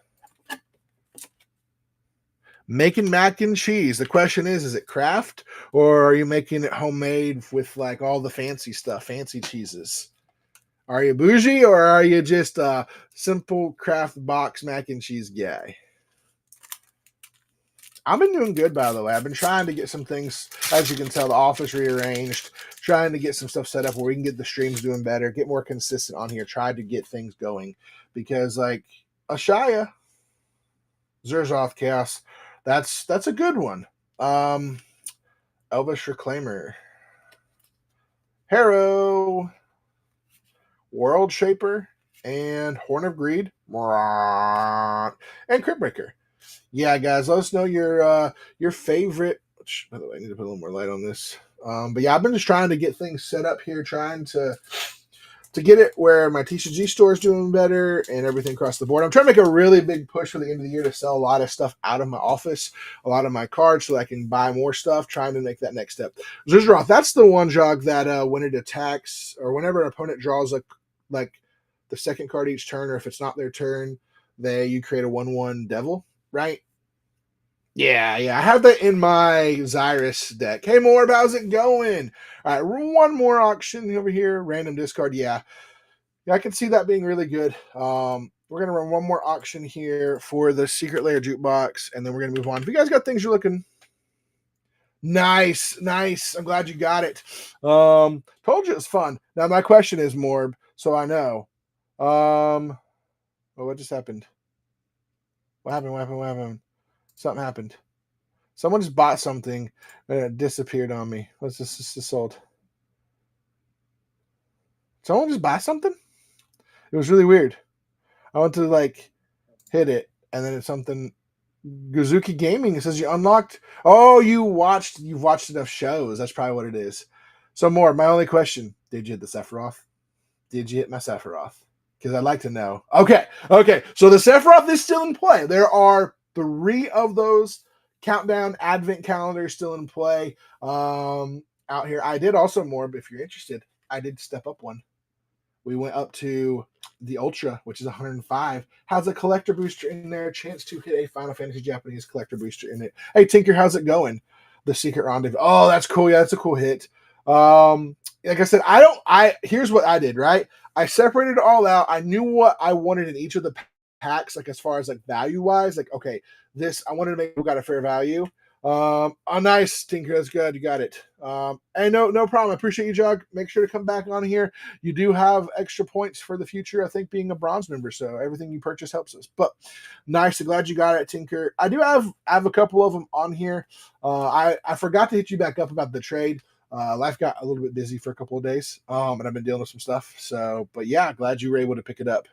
Making mac and cheese. The question is it craft or are you making it homemade with like all the fancy stuff, fancy cheeses? Are you bougie or are you just a simple craft box mac and cheese guy? I've been doing good, by the way. I've been trying to get some things, as you can tell, the office rearranged, trying to get some stuff set up where we can get the streams doing better, get more consistent on here, try to get things going. Because, like, Ashaya, Zerzoth Chaos, that's a good one. Elvish Reclaimer, Harrow, World Shaper, and Horn of Greed, and Crypt Breaker. Yeah, guys, let us know your favorite. Which, by the way, I need to put a little more light on this. But yeah, I've been just trying to get things set up here, trying to get it where my TCG store is doing better and everything across the board. I'm trying to make a really big push for the end of the year to sell a lot of stuff out of my office, a lot of my cards, so I can buy more stuff, trying to make that next step. Zuzroth, that's the one, Jog, that when it attacks or whenever an opponent draws like the second card each turn, or if it's not their turn, you create a 1/1 devil, right? Yeah, I have that in my Xyrus deck. Hey, Morb, how's it going? All right, one more auction over here. Random discard. Yeah, I can see that being really good. We're going to run one more auction here for the Secret Layer Jukebox, and then we're going to move on. If you guys got things you're looking... Nice. I'm glad you got it. Told you it was fun. Now, my question is, Morb, so I know. What just happened? What happened? Something happened. Someone just bought something and it disappeared on me. What's this? This is sold. Someone just buy something? It was really weird. I went to like hit it and then it's something. Guzuki Gaming. It says you unlocked. Oh, you've watched enough shows. That's probably what it is. So more. My only question: did you hit the Sephiroth? Did you hit my Sephiroth? Because I'd like to know. Okay. So the Sephiroth is still in play. There are 3 of those countdown advent calendars still in play out here. I did also more, but if you're interested, I did step up one we went up to the Ultra, which is 105, has a collector booster in there, chance to hit a Final Fantasy Japanese collector booster in it. Hey, Tinker, how's it going? The Secret Rendezvous. Oh, that's cool. Yeah, that's a cool hit. Like I said, here's what I did, right? I separated it all out. I knew what I wanted in each of the packs, like as far as like value wise, like, okay, this, I wanted to make people got a fair value. Oh, nice, Tinker. That's good. You got it. And no problem. I appreciate you, Jug. Make sure to come back on here. You do have extra points for the future, I think, being a bronze member. So everything you purchase helps us. But nice. I'm glad you got it, Tinker. I do have a couple of them on here. I forgot to hit you back up about the trade. Life got a little bit busy for a couple of days. And I've been dealing with some stuff. So, but yeah, glad you were able to pick it up.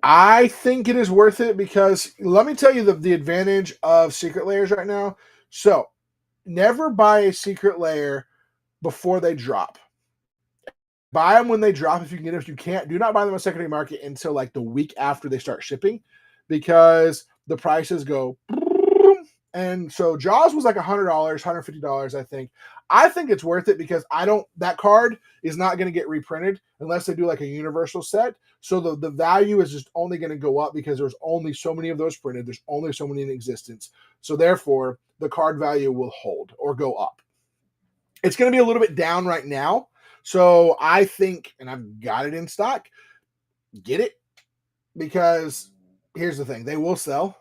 I think it is worth it because let me tell you the advantage of secret layers right now. So never buy a secret layer before they drop. Buy them when they drop if you can get them. If you can't, do not buy them on secondary market until like the week after they start shipping because the prices go. And so Jaws was like $100, $150, I think. I think it's worth it because that card is not going to get reprinted unless they do like a universal set. So the value is just only going to go up because there's only so many of those printed. There's only so many in existence. So therefore, the card value will hold or go up. It's going to be a little bit down right now. So I think, and I've got it in stock, get it because here's the thing. They will sell.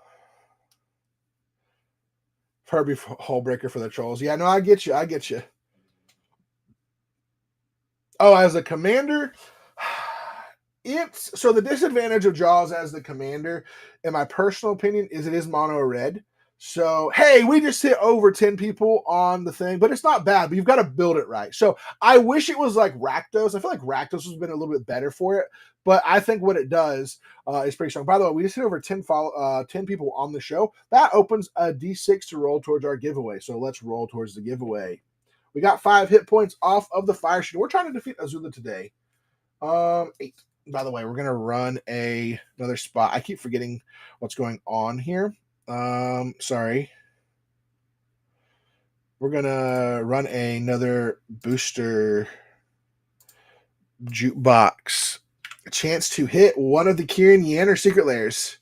Herbie Hullbreaker for the trolls. Yeah, no, I get you. Oh, as a commander, so the disadvantage of Jaws as the commander, in my personal opinion, is it is mono red. So, hey, we just hit over 10 people on the thing, but it's not bad, but you've got to build it right. So I wish it was like Rakdos. I feel like Rakdos has been a little bit better for it, but I think what it does is pretty strong. By the way, we just hit over 10 people on the show. That opens a D6 to roll towards our giveaway. So let's roll towards the giveaway. We got 5 hit points off of the fire shield. We're trying to defeat Azula today. 8. By the way, we're gonna run another spot. I keep forgetting what's going on here. Sorry. We're gonna run another booster jukebox. A chance to hit one of the Kieran Yanner secret layers.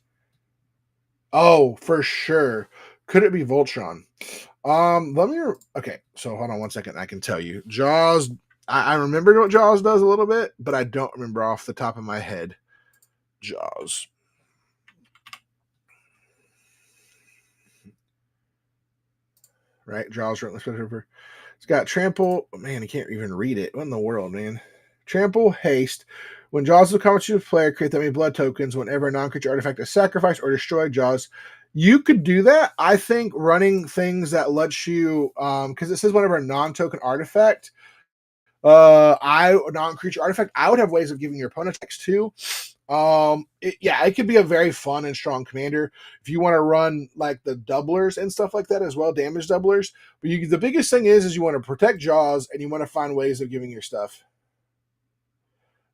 Oh, for sure. Could it be Voltron? Okay, so hold on one second. I can tell you. Jaws. I remember what Jaws does a little bit, but I don't remember off the top of my head. Jaws. Right? Jaws. It's got trample. Oh, man, I can't even read it. What in the world, man? Trample, haste. When Jaws is a competitive player, create that many blood tokens. Whenever a non-creature artifact is sacrificed or destroyed, Jaws. You could do that. I think running things that lets you, because it says whenever a non-token artifact, non-creature artifact, I would have ways of giving your opponent attacks too. It could be a very fun and strong commander if you want to run like the doublers and stuff like that as well, damage doublers. But the biggest thing is you want to protect Jaws and you want to find ways of giving your stuff.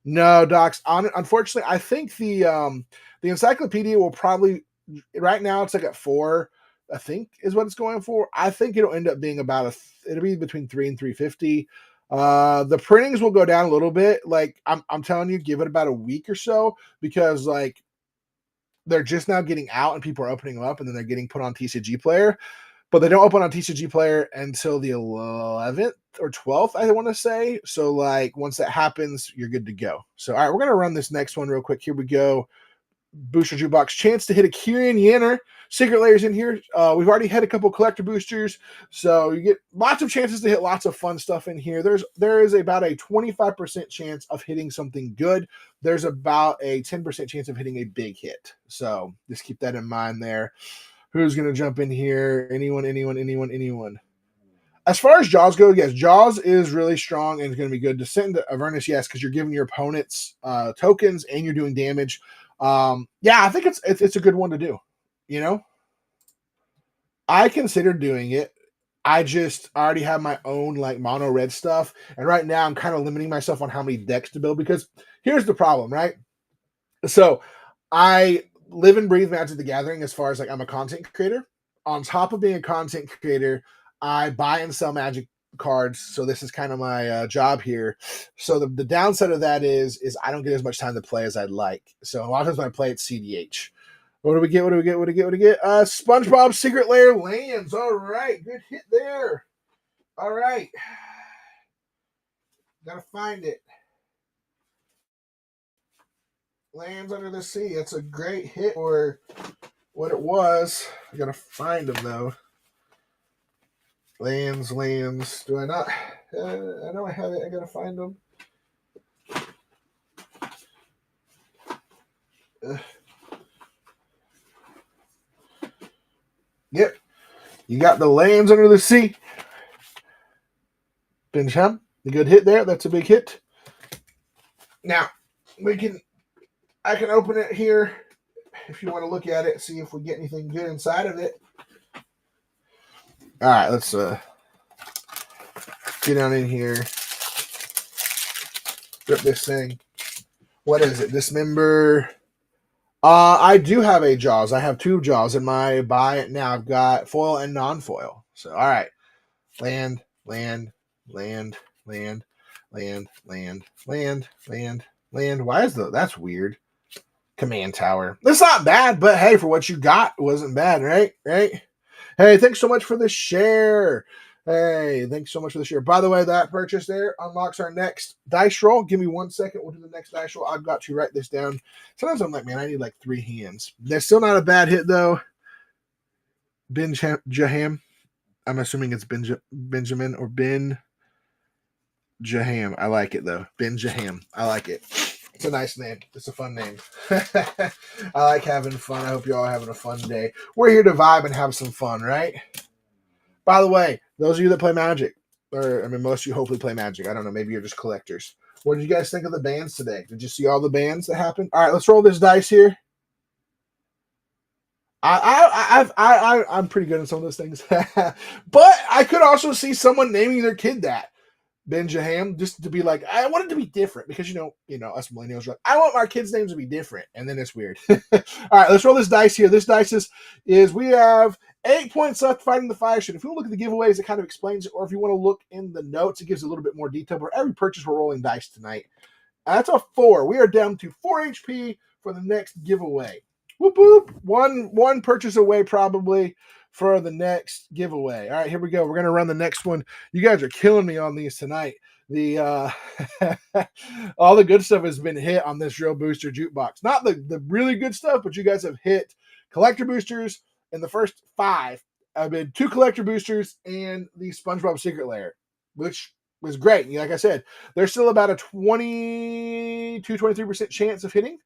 No, Docs. Unfortunately, I think the encyclopedia will probably right now it's like at 4. I think is what it's going for. I think it'll end up being about it'll be between 3 and 350. The printings will go down a little bit. Like I'm telling you, give it about a week or so because like they're just now getting out and people are opening them up and then they're getting put on TCG Player, but they don't open on TCG Player until the 11th or 12th, I want to say. So like once that happens, you're good to go. So all right, we're gonna run this next one real quick. Here we go. Booster Jukebox, chance to hit a Kieran Yanner. Secret layers in here. We've already had a couple collector boosters, so you get lots of chances to hit lots of fun stuff in here. There is about a 25% chance of hitting something good. There's about a 10% chance of hitting a big hit. So just keep that in mind there. Who's going to jump in here? Anyone? As far as Jaws go, yes, Jaws is really strong and it's going to be good. Descent into Avernus, yes, because you're giving your opponents tokens and you're doing damage. I think it's a good one to do. You know, I considered doing it. I already have my own like mono red stuff, and right now I'm kind of limiting myself on how many decks to build because here's the problem, right? So I live and breathe Magic the Gathering as far as like I'm a content creator. On top of being a content creator, I buy and sell Magic cards, so this is kind of my job here. So the downside of that is I don't get as much time to play as I'd like. So a lot of times when I play, it's CDH. What do we get? What do we get? What do we get? What do we get? SpongeBob Secret Lair lands. All right, good hit there. All right, gotta find it. Lands Under the Sea. That's a great hit for what it was. I gotta find them though. Lands. Do I not? I know I have it. I gotta find them. Yep. You got the Lands Under the Sea. Bencham, the good hit there. That's a big hit. Now, I can open it here if you want to look at it, see if we get anything good inside of it. All right, let's get on in here. Rip this thing. What is it? Dismember. I do have a Jaws. I have 2 Jaws in my buy it now. I've got foil and non-foil. So, all right. Land. Why is that's weird. Command tower. That's not bad, but hey, for what you got, it wasn't bad, right? Right? Hey, thanks so much for the share. Hey, thanks so much for the share. By the way, that purchase there unlocks our next dice roll. Give me 1 second. We'll do the next dice roll. I've got to write this down. Sometimes I'm like, man, I need like 3 hands. That's still not a bad hit, though. Jaham. I'm assuming it's Benjamin or Ben Jaham. I like it, though. Ben Jaham. I like it. It's a nice name. It's a fun name. I like having fun. I hope you all are having a fun day. We're here to vibe and have some fun, right? By the way, those of you that play Magic, or I mean, most of you hopefully play Magic. I don't know. Maybe you're just collectors. What did you guys think of the bands today? Did you see all the bands that happened? All right, let's roll this dice here. I'm pretty good at some of those things, but I could also see someone naming their kid that. Ben Jaham, just to be like, I want it to be different because you know, us millennials are like, I want our kids' names to be different, and then it's weird. All right, let's roll this dice here. This dice is we have 8 points left fighting the fire shit. If you look at the giveaways, it kind of explains it, or if you want to look in the notes, it gives a little bit more detail. But every purchase, we're rolling dice tonight. That's a 4. We are down to 4 HP for the next giveaway. Whoop whoop. One purchase away probably for the next giveaway. All right, here we go. We're gonna run the next one. You guys are killing me on these tonight. The all the good stuff has been hit on this Real Booster Jukebox. Not the really good stuff, but you guys have hit collector boosters in the first 5. I've been 2 collector boosters and the SpongeBob Secret Lair, which was great. Like I said, there's still about a 23% chance of hitting.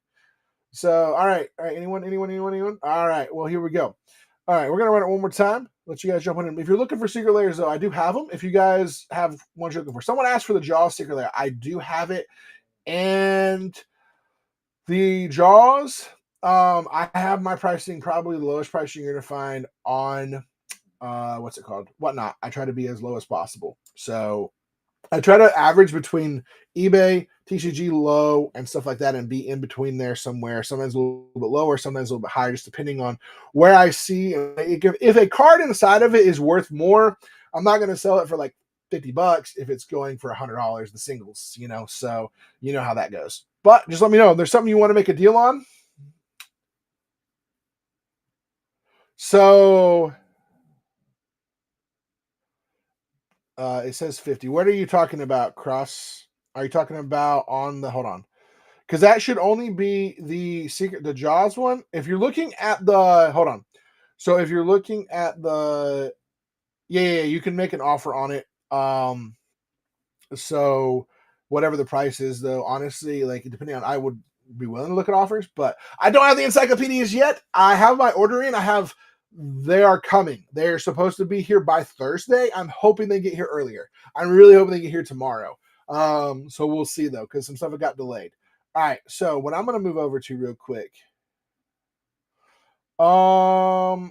So, all right. Anyone? All right. Well, here we go. All right, we're going to run it one more time. Let you guys jump on in. If you're looking for Secret Lairs, though, I do have them. If you guys have ones you're looking for. Someone asked for the Jaws Secret Lair. I do have it. And the Jaws, I have my pricing, probably the lowest pricing you're going to find on, what's it called? Whatnot. I try to be as low as possible. So I try to average between eBay, TCG low, and stuff like that, and be in between there somewhere. Sometimes a little bit lower, sometimes a little bit higher, just depending on where I see. If a card inside of it is worth more, I'm not going to sell it for like $50 if it's going for $100, the singles, so you know how that goes. But just let me know if there's something you want to make a deal on. So it says 50. What are you talking about, Cross? Are you talking about on the, hold on. Because that should only be the Jaws one. If you're looking at the, hold on. So if you're looking at the, yeah, you can make an offer on it. So whatever the price is, though, honestly, like depending on, I would be willing to look at offers, but I don't have the encyclopedias yet. I have my order in. They are coming. They're supposed to be here by Thursday. I'm hoping they get here earlier. I'm really hoping they get here tomorrow. So we'll see though, because some stuff got delayed. All right, so what I'm going to move over to real quick. Hold on.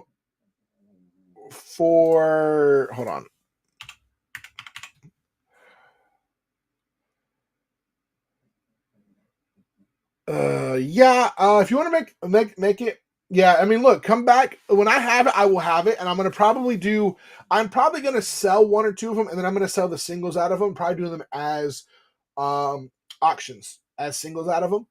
If you want to make it Yeah, I mean, look, come back when I have it. I will have it, and I'm probably gonna sell one or two of them, and then I'm gonna sell the singles out of them. Probably doing them as auctions, as singles out of them.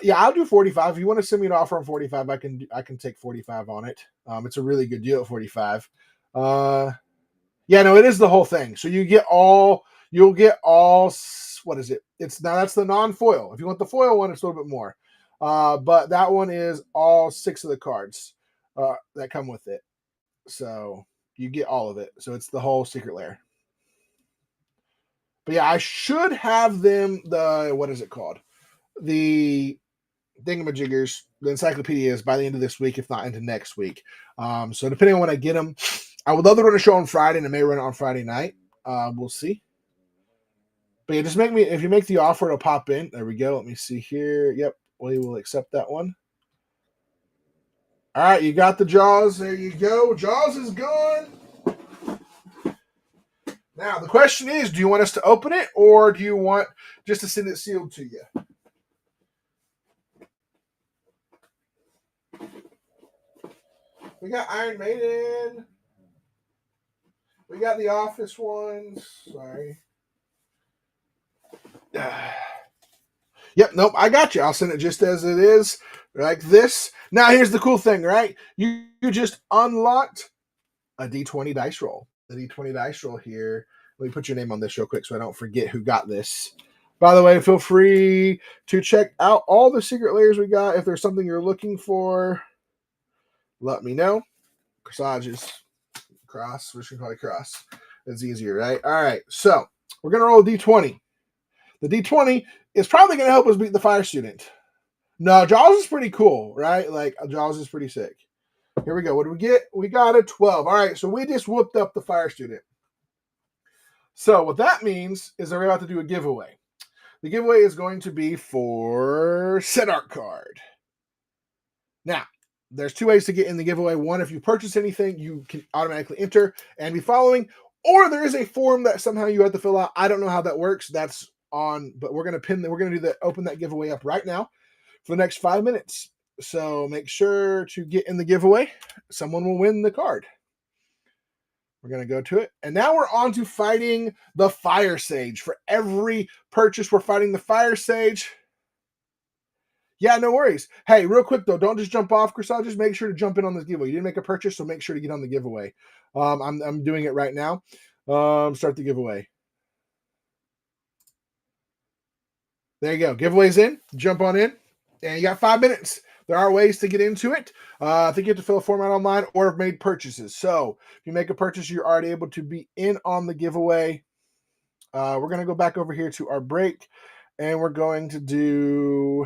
Yeah, I'll do 45. If you want to send me an offer on 45, I can take 45 on it. It's a really good deal at 45. Yeah, no, it is the whole thing. So you'll get all. What is it? It's now that's the non-foil. If you want the foil one, it's a little bit more. But that one is all 6 of the cards that come with it. So you get all of it. So it's the whole secret lair. But yeah, I should have them what is it called? The thingamajiggers, the encyclopedias by the end of this week, if not into next week. So depending on when I get them, I would love to run a show on Friday, and I may run it on Friday night. We'll see. But yeah, just if you make the offer, it'll pop in. There we go. Let me see here. Yep, we will accept that one. All right, you got the Jaws. There you go. Jaws is gone. Now, the question is, do you want us to open it, or do you want just to send it sealed to you? We got Iron Maiden. We got the Office ones. Sorry. Yep, nope, I got you. I'll send it just as it is, like this. Now, here's the cool thing, right? You just unlocked a D20 dice roll. The D20 dice roll here. Let me put your name on this real quick so I don't forget who got this. By the way, feel free to check out all the secret layers we got. If there's something you're looking for, let me know. Corsages. Cross. We're just going to call it cross. It's easier, right? All right, so we're going to roll a D20. The D20 is probably going to help us beat the fire student. No, Jaws is pretty cool, right? Like, Jaws is pretty sick. Here we go. What do we get? We got a 12. All right, so we just whooped up the fire student. So what that means is that we're about to do a giveaway. The giveaway is going to be for set art card. Now, there's 2 ways to get in the giveaway. One, if you purchase anything, you can automatically enter and be following. Or there is a form that somehow you have to fill out. I don't know how that works. That's on, but we're gonna open that giveaway up right now for the next 5 minutes. So make sure to get in the giveaway. Someone will win the card. We're going to go to it. And now we're on to fighting the Fire Sage. For every purchase, we're fighting the Fire Sage. Yeah, no worries. Hey, real quick, though, don't just jump off, Chris. I'll just make sure to jump in on this giveaway. You didn't make a purchase, so make sure to get on the giveaway. I'm doing it right now. Start the giveaway. There you go. Giveaway's in. Jump on in. And you got 5 minutes. There are ways to get into it. I think you have to fill a form out online or have made purchases. So if you make a purchase, you're already able to be in on the giveaway. We're going to go back over here to our break, and we're going to do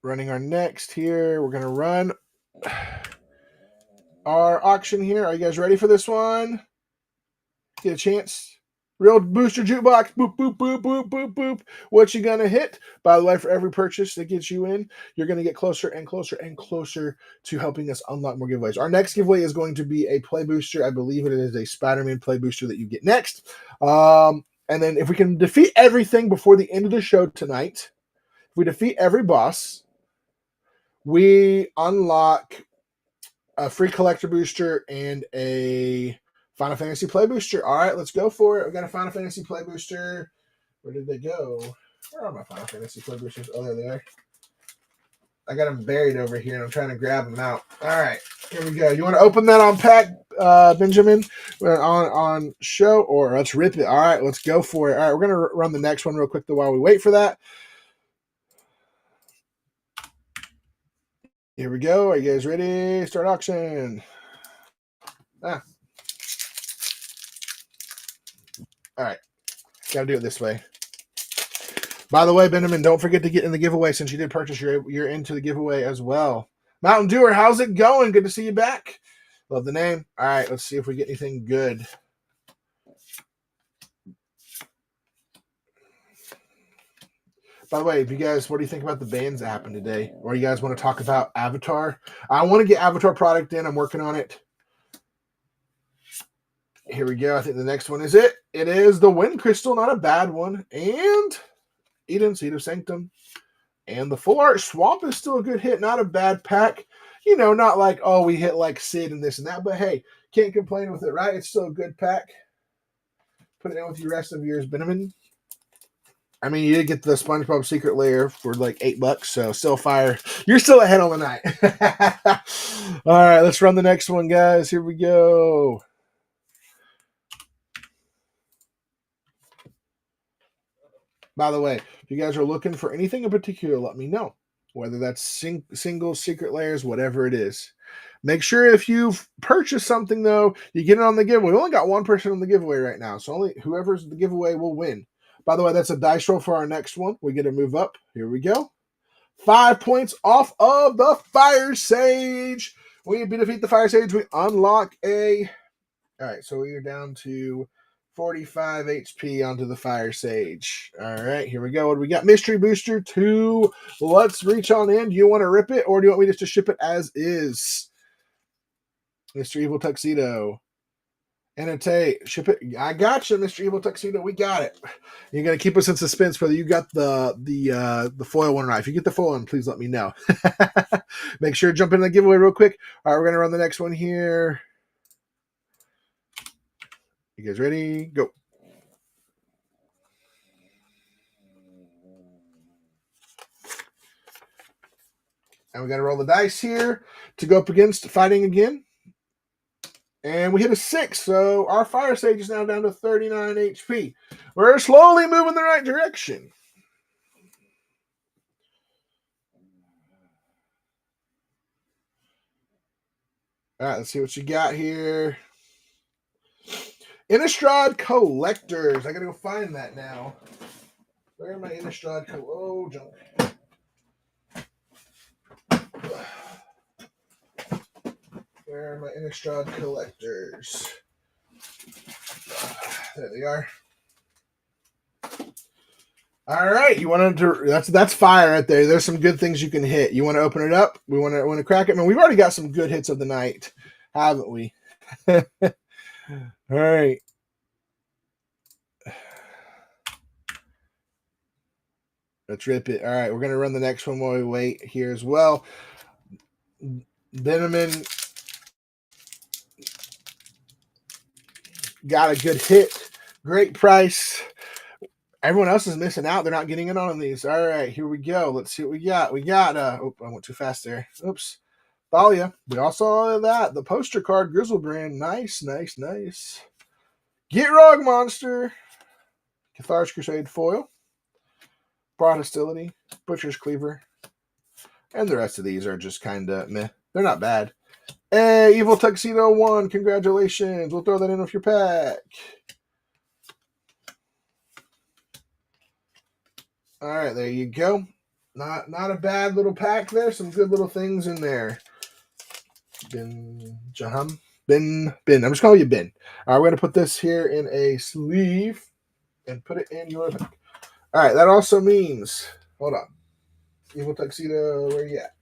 running our next here. We're going to run our auction here. Are you guys ready for this one? Get a chance. Real booster jukebox. Boop, boop, boop, boop, boop, boop. What you gonna hit? By the way, for every purchase that gets you in, you're gonna get closer and closer and closer to helping us unlock more giveaways. Our next giveaway is going to be a play booster. I believe it is a Spider-Man play booster that you get next. And then if we can defeat everything before the end of the show tonight, if we defeat every boss, we unlock a free collector booster and a Final Fantasy Play Booster. All right, let's go for it. We got a Final Fantasy Play Booster. Where did they go? Where are my Final Fantasy Play Boosters? Oh, there they are. I got them buried over here, and I'm trying to grab them out. All right, here we go. You want to open that on pack, Benjamin, on show, or let's rip it? All right, let's go for it. All right, we're going to run the next one real quick, though, while we wait for that. Here we go. Are you guys ready? Start auction. All right. Got to do it this way. By the way, Benjamin, don't forget to get in the giveaway. Since you did purchase, you're into the giveaway as well. Mountain Dewer, how's it going? Good to see you back. Love the name. All right, let's see if we get anything good. By the way, if you guys, what do you think about the bans that happened today? Or you guys want to talk about Avatar? I want to get Avatar product in. I'm working on it. Here we go. I think the next one is it. It is the Wind Crystal, not a bad one. And Eden, Seed of Sanctum. And the full art swamp is still a good hit. Not a bad pack. You know, not like, oh, we hit like Sid and this and that. But hey, can't complain with it, right? It's still a good pack. Put it in with your rest of yours, Benjamin. I mean, you did get the SpongeBob Secret Lair for like $8, so still fire. You're still ahead on the night. All right, let's run the next one, guys. Here we go. By the way, if you guys are looking for anything in particular, let me know. Whether that's single secret layers, whatever it is. Make sure if you've purchased something, though, you get it on the giveaway. We only got one person on the giveaway right now, so only whoever's the giveaway will win. By the way, that's a dice roll for our next one. We get to move up. Here we go. 5 points off of the Fire Sage. We defeat the Fire Sage. We unlock a... All right, so we are down to 45 HP onto the Fire Sage. All right, here we go. What do we got? Mystery Booster 2. Let's reach on in. Do you want to rip it, or do you want me just to ship it as is? Mr. Evil Tuxedo. Annotate. Ship it. I got you, Mr. Evil Tuxedo. We got it. You're going to keep us in suspense whether you got the foil one or not. If you get the foil one, please let me know. Make sure to jump in the giveaway real quick. All right, we're going to run the next one here. You guys ready? Go. And we got to roll the dice here to go up against fighting again. And we hit a 6, so our Fire Sage is now down to 39 HP. We're slowly moving the right direction. All right, let's see what you got here. Innistrad Collectors. I got to go find that now. Where are my Innistrad Collectors? Oh, junk. Where are my Innistrad Collectors? There they are. All right, you wanted to? That's fire right there. There's some good things you can hit. You want to open it up? We want to crack it. Man, we've already got some good hits of the night, haven't we? All right. Let's rip it. All right, we're gonna run the next one while we wait here as well. Benjamin got a good hit. Great price. Everyone else is missing out. They're not getting in on these. All right, here we go. Let's see what we got. We got, oh, I went too fast there. Oops. Thalia. We all saw that. The poster card, Grizzlebrand. Nice, nice, nice. Gitrog Monster. Cathar's Crusade Foil. Broad Hostility. Butcher's Cleaver. And the rest of these are just kind of meh. They're not bad. Hey, Evil Tuxedo 1. Congratulations. We'll throw that in with your pack. All right, there you go. Not a bad little pack there. Some good little things in there. Ben. I'm just calling you Ben. All right, we're going to put this here in a sleeve and put it in your pack. All right, that also means, hold on. Evil Tuxedo, where you at?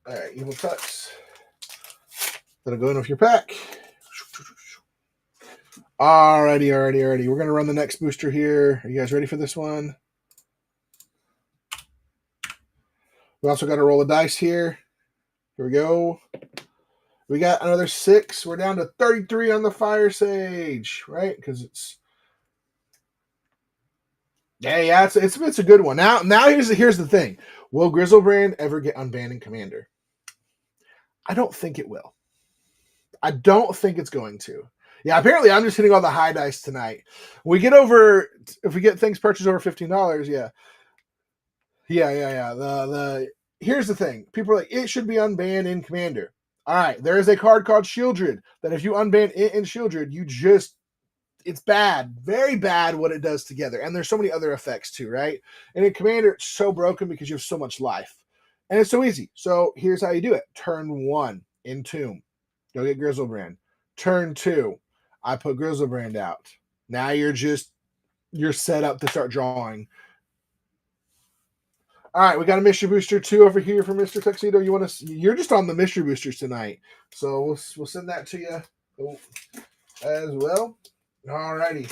All right, Evil Tux. That'll go in with your pack. Alrighty. We're going to run the next booster here. Are you guys ready for this one? We also got to roll a dice here. Here we go. We got another 6. We're down to 33 on the Fire Sage, right? Because it's... Yeah, it's a good one. Now here's the thing. Will Grizzlebrand ever get unbanned in Commander? I don't think it will. I don't think it's going to. Yeah, apparently I'm just hitting all the high dice tonight. If we get things purchased over $15, yeah. Here's the thing. People are like, it should be unbanned in Commander. All right, there is a card called Shieldred that if you unban it in Shieldred, it's bad, very bad what it does together. And there's so many other effects too, right? And in Commander, it's so broken because you have so much life. And it's so easy. So here's how you do it. Turn 1, Entomb. Go get Grizzlebrand. Turn 2, I put Grizzlebrand out. Now you're set up to start drawing. All right, we got a Mystery Booster 2 over here for Mr. Tuxedo. You're just on the Mystery Boosters tonight. So we'll send that to you as well. All righty.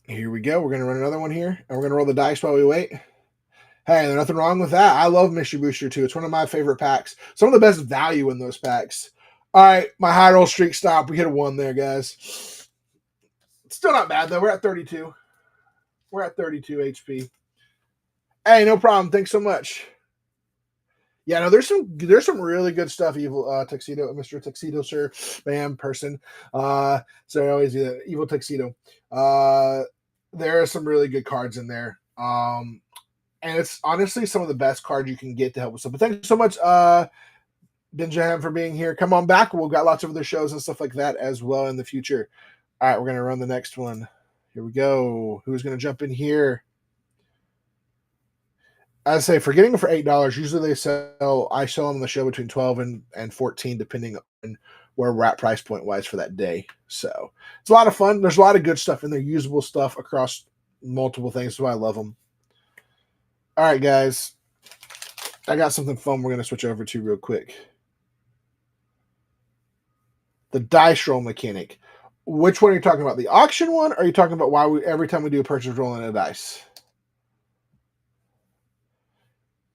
Here we go. We're going to run another one here, and we're going to roll the dice while we wait. Hey, there's nothing wrong with that. I love Mystery Booster too. It's one of my favorite packs. Some of the best value in those packs. All right, my high roll streak stopped. We hit a 1 there, guys. Still not bad though. We're at 32. We're at 32 HP. Hey, no problem. Thanks so much. Yeah, no, there's some really good stuff. Evil Tuxedo, Mr. Tuxedo, sir, man, person. So I always do that. Evil Tuxedo. There are some really good cards in there. And it's honestly some of the best cards you can get to help us. But thanks so much, Benjamin, for being here. Come on back. We've got lots of other shows and stuff like that as well in the future. All right, we're gonna run the next one. Here we go. Who's gonna jump in here? I say for getting them for $8. Usually I sell them on the show between 12 and 14, depending on where we're at price point wise for that day. So it's a lot of fun. There's a lot of good stuff in there, usable stuff across multiple things. So I love them. All right, guys. I got something fun we're going to switch over to real quick. The dice roll mechanic. Which one are you talking about? The auction one? Or are you talking about why every time we do a purchase, rolling a dice?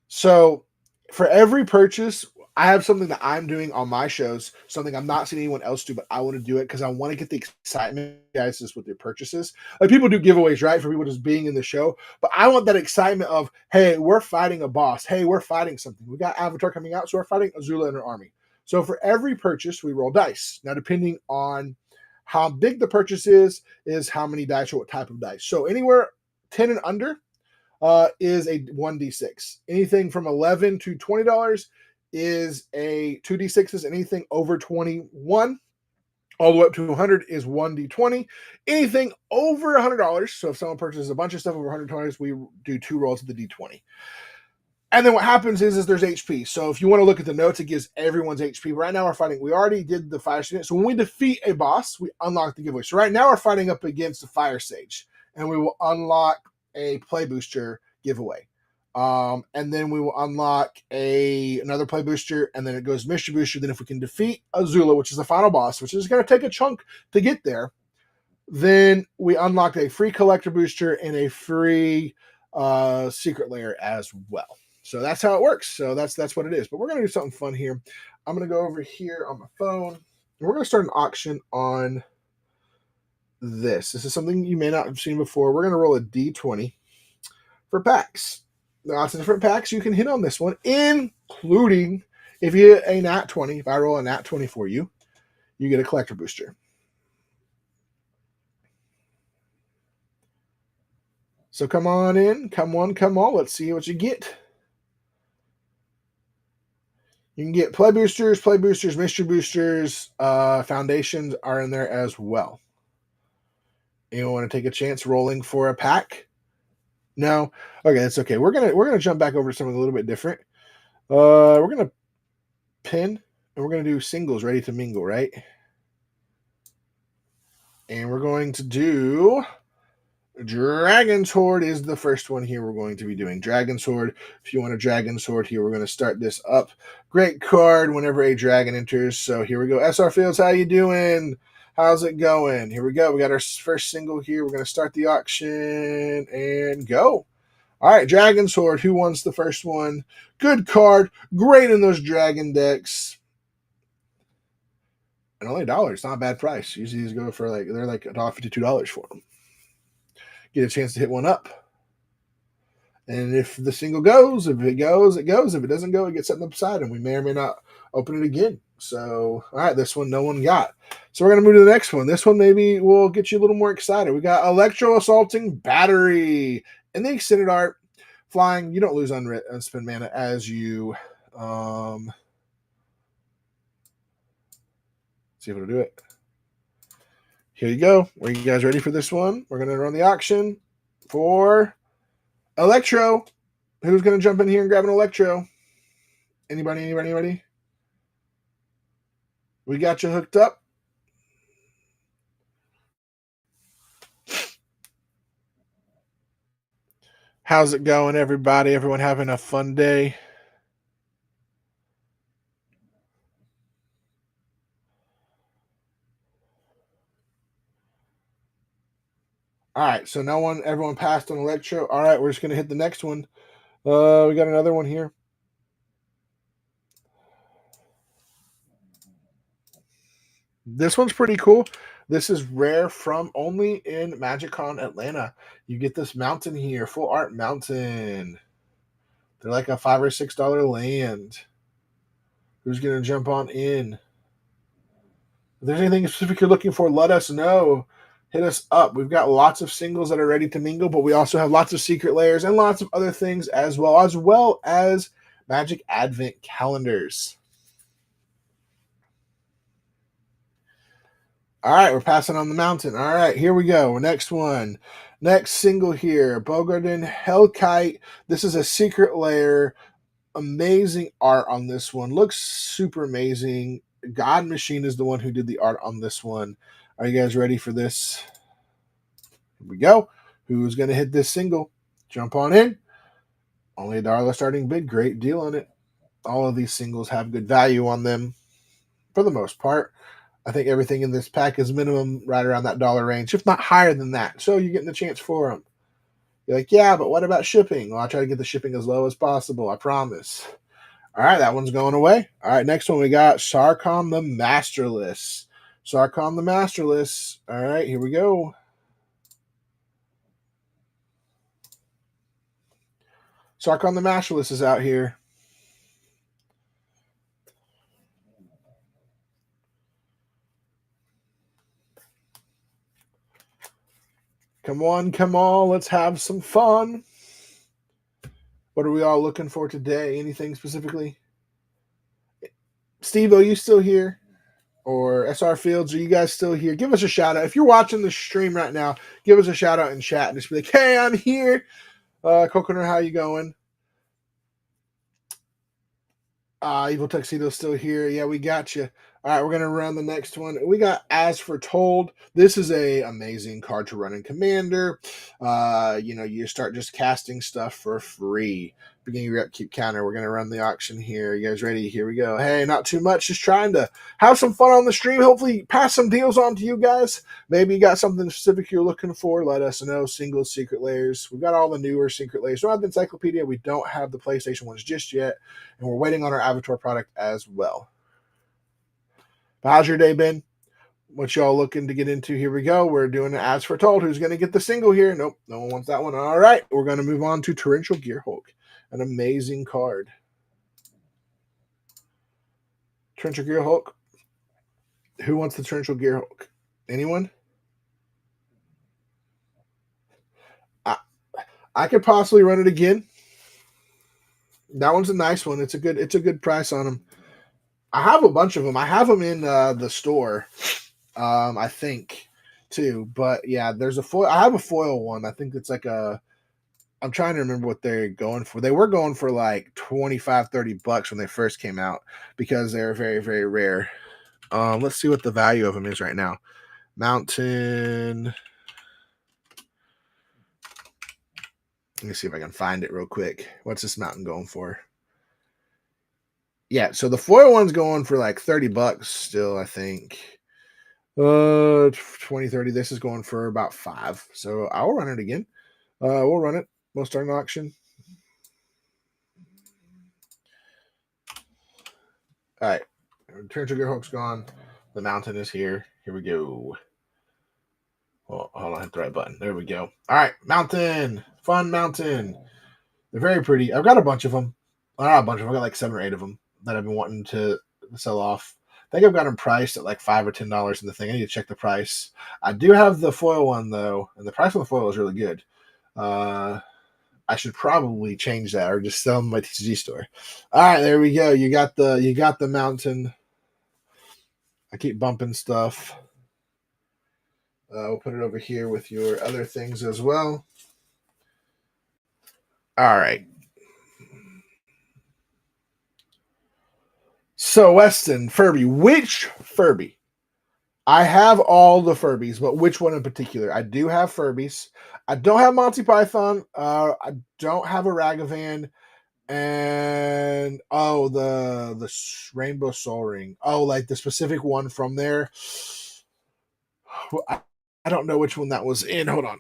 So for every purchase, I have something that I'm doing on my shows, something I'm not seeing anyone else do, but I want to do it because I want to get the excitement, guys, just with their purchases. Like people do giveaways, right? For people just being in the show. But I want that excitement of, hey, we're fighting a boss. Hey, we're fighting something. We got Avatar coming out, so we're fighting Azula and her army. So for every purchase, we roll dice. Now, depending on how big the purchase is how many dice or what type of dice. So anywhere 10 and under, is a 1d6. Anything from $11 to $20 is a 2d6s. Anything over 21 all the way up to 100 is 1d20. Anything over $100, so if someone purchases a bunch of stuff over $100, we do 2 rolls of the d20. And then what happens is there's HP. So if you want to look at the notes, it gives everyone's HP. Right now we're fighting. We already did the fire student. So when we defeat a boss, we unlock the giveaway. So right now we're fighting up against the fire sage, and we will unlock a play booster giveaway. And then we will unlock another play booster, and then it goes mystery booster. Then if we can defeat Azula, which is the final boss, which is going to take a chunk to get there, then we unlock a free collector booster and a free secret layer as well. So that's how it works. So that's what it is. But we're going to do something fun here. I'm going to go over here on my phone, and we're going to start an auction on this. This is something you may not have seen before. We're going to roll a D20 for packs. Lots of different packs you can hit on this one, including if you hit a nat 20. If I roll a nat 20 for you, you get a collector booster. So come on in. Come on, come on. Let's see what you get. You can get play boosters, mystery boosters, foundations are in there as well. You want to take a chance rolling for a pack? No? Okay, that's okay. We're gonna jump back over to something a little bit different. We're gonna pin and we're gonna do singles ready to mingle, right? And we're going to do Dragon's Horde is the first one here we're going to be doing. Dragon's Horde. If you want a Dragon's Horde here, we're going to start this up. Great card whenever a dragon enters. So here we go. SR Fields, how you doing? How's it going? Here we go. We got our first single here. We're going to start the auction and go. All right, Dragon's Horde. Who wants the first one? Good card. Great in those dragon decks. And only $1. It's not a bad price. Usually these go for they're like $1.52 for them. Get a chance to hit one up. And if the single goes, if it goes, it goes. If it doesn't go, it gets set upside, and we may or may not open it again. So, all right, this one no one got. So we're going to move to the next one. This one maybe will get you a little more excited. We got Electro Assaulting Battery. In the extended art, flying, you don't lose unspent mana as you see if it'll do it. Here you go. Are you guys ready for this one? We're going to run the auction for Electro. Who's going to jump in here and grab an Electro? Anybody? We got you hooked up. How's it going, everybody? Everyone having a fun day? All right, so everyone passed on Electro. All right, we're just gonna hit the next one. We got another one here. This one's pretty cool. This is rare from only in MagicCon Atlanta. You get this mountain here, full art mountain. They're like a $5 or $6 land. Who's gonna jump on in? If there's anything specific you're looking for, let us know. Hit us up. We've got lots of singles that are ready to mingle, but we also have lots of secret layers and lots of other things as well as Magic Advent calendars. All right, we're passing on the mountain. All right, here we go. Next one. Next single here. Bogarden Hellkite. This is a secret layer. Amazing art on this one. Looks super amazing. God Machine is the one who did the art on this one. Are you guys ready for this? Here we go. Who's going to hit this single? Jump on in. Only $1 starting bid. Great deal on it. All of these singles have good value on them for the most part. I think everything in this pack is minimum right around that dollar range, if not higher than that. So you're getting the chance for them. You're like, yeah, but what about shipping? Well, I'll try to get the shipping as low as possible. I promise. All right, that one's going away. All right, next one we got Sarkon the Masterless. Sarkon the Masterless. All right, here we go. Sarkon the Masterless is out here. Come on, let's have some fun. What are we all looking for today? Anything specifically? Steve, are you still here? Or SR Fields, are you guys still here? Give us a shout out. If you're watching the stream right now, give us a shout out in chat and just be like, hey, I'm here. Coconut, how you going? Evil Tuxedo still here. Yeah, we got you. All right, we're gonna run the next one. We got As Foretold. This is a amazing card to run in Commander. You start just casting stuff for free. Beginning your upkeep counter. We're gonna run the auction here. You guys ready? Here we go. Hey, not too much. Just trying to have some fun on the stream. Hopefully, pass some deals on to you guys. Maybe you got something specific you're looking for. Let us know. Single secret layers. We've got all the newer secret layers. We don't have the encyclopedia. We don't have the PlayStation ones just yet, and we're waiting on our Avatar product as well. But how's your day been? What y'all looking to get into? Here we go. We're doing As Foretold. Who's going to get the single here? Nope, no one wants that one. All right, we're going to move on to Torrential Gearhulk, an amazing card. Torrential Gearhulk. Who wants the Torrential Gearhulk? Anyone? I could possibly run it again. That one's a nice one. It's a good price on them. I have a bunch of them. I have them in the store, I think, too. But yeah, there's a foil. I have a foil one. I think it's like a. I'm trying to remember what they're going for. They were going for like 25, $30 when they first came out because they're very, very rare. Let's see what the value of them is right now. Mountain. Let me see if I can find it real quick. What's this mountain going for? Yeah, so the foil one's going for like $30 still, I think. 20, 30. This is going for about 5. So I'll run it again. We'll run it. We'll start an auction. All right. Torrential Gearhulk's gone. The mountain is here. Here we go. Oh, hold on, hit the right button. There we go. All right, mountain. Fun mountain. They're very pretty. I've got a bunch of them. Not a bunch of them. I've got like 7 or 8 of them that I've been wanting to sell off. I think I've got them priced at like $5 or $10 in the thing. I need to check the price. I do have the foil one though, and the price on the foil is really good. I should probably change that or just sell them in my TCG store. All right, there we go. You got the mountain. I keep bumping stuff. We'll put it over here with your other things as well. All right. So Weston, Furby, which Furby? I have all the Furbies, but which one in particular? I do have Furbies. I don't have Monty Python. I don't have a Ragavan, and the Rainbow Soul Ring. Oh, like the specific one from there. I don't know which one that was in. Hold on.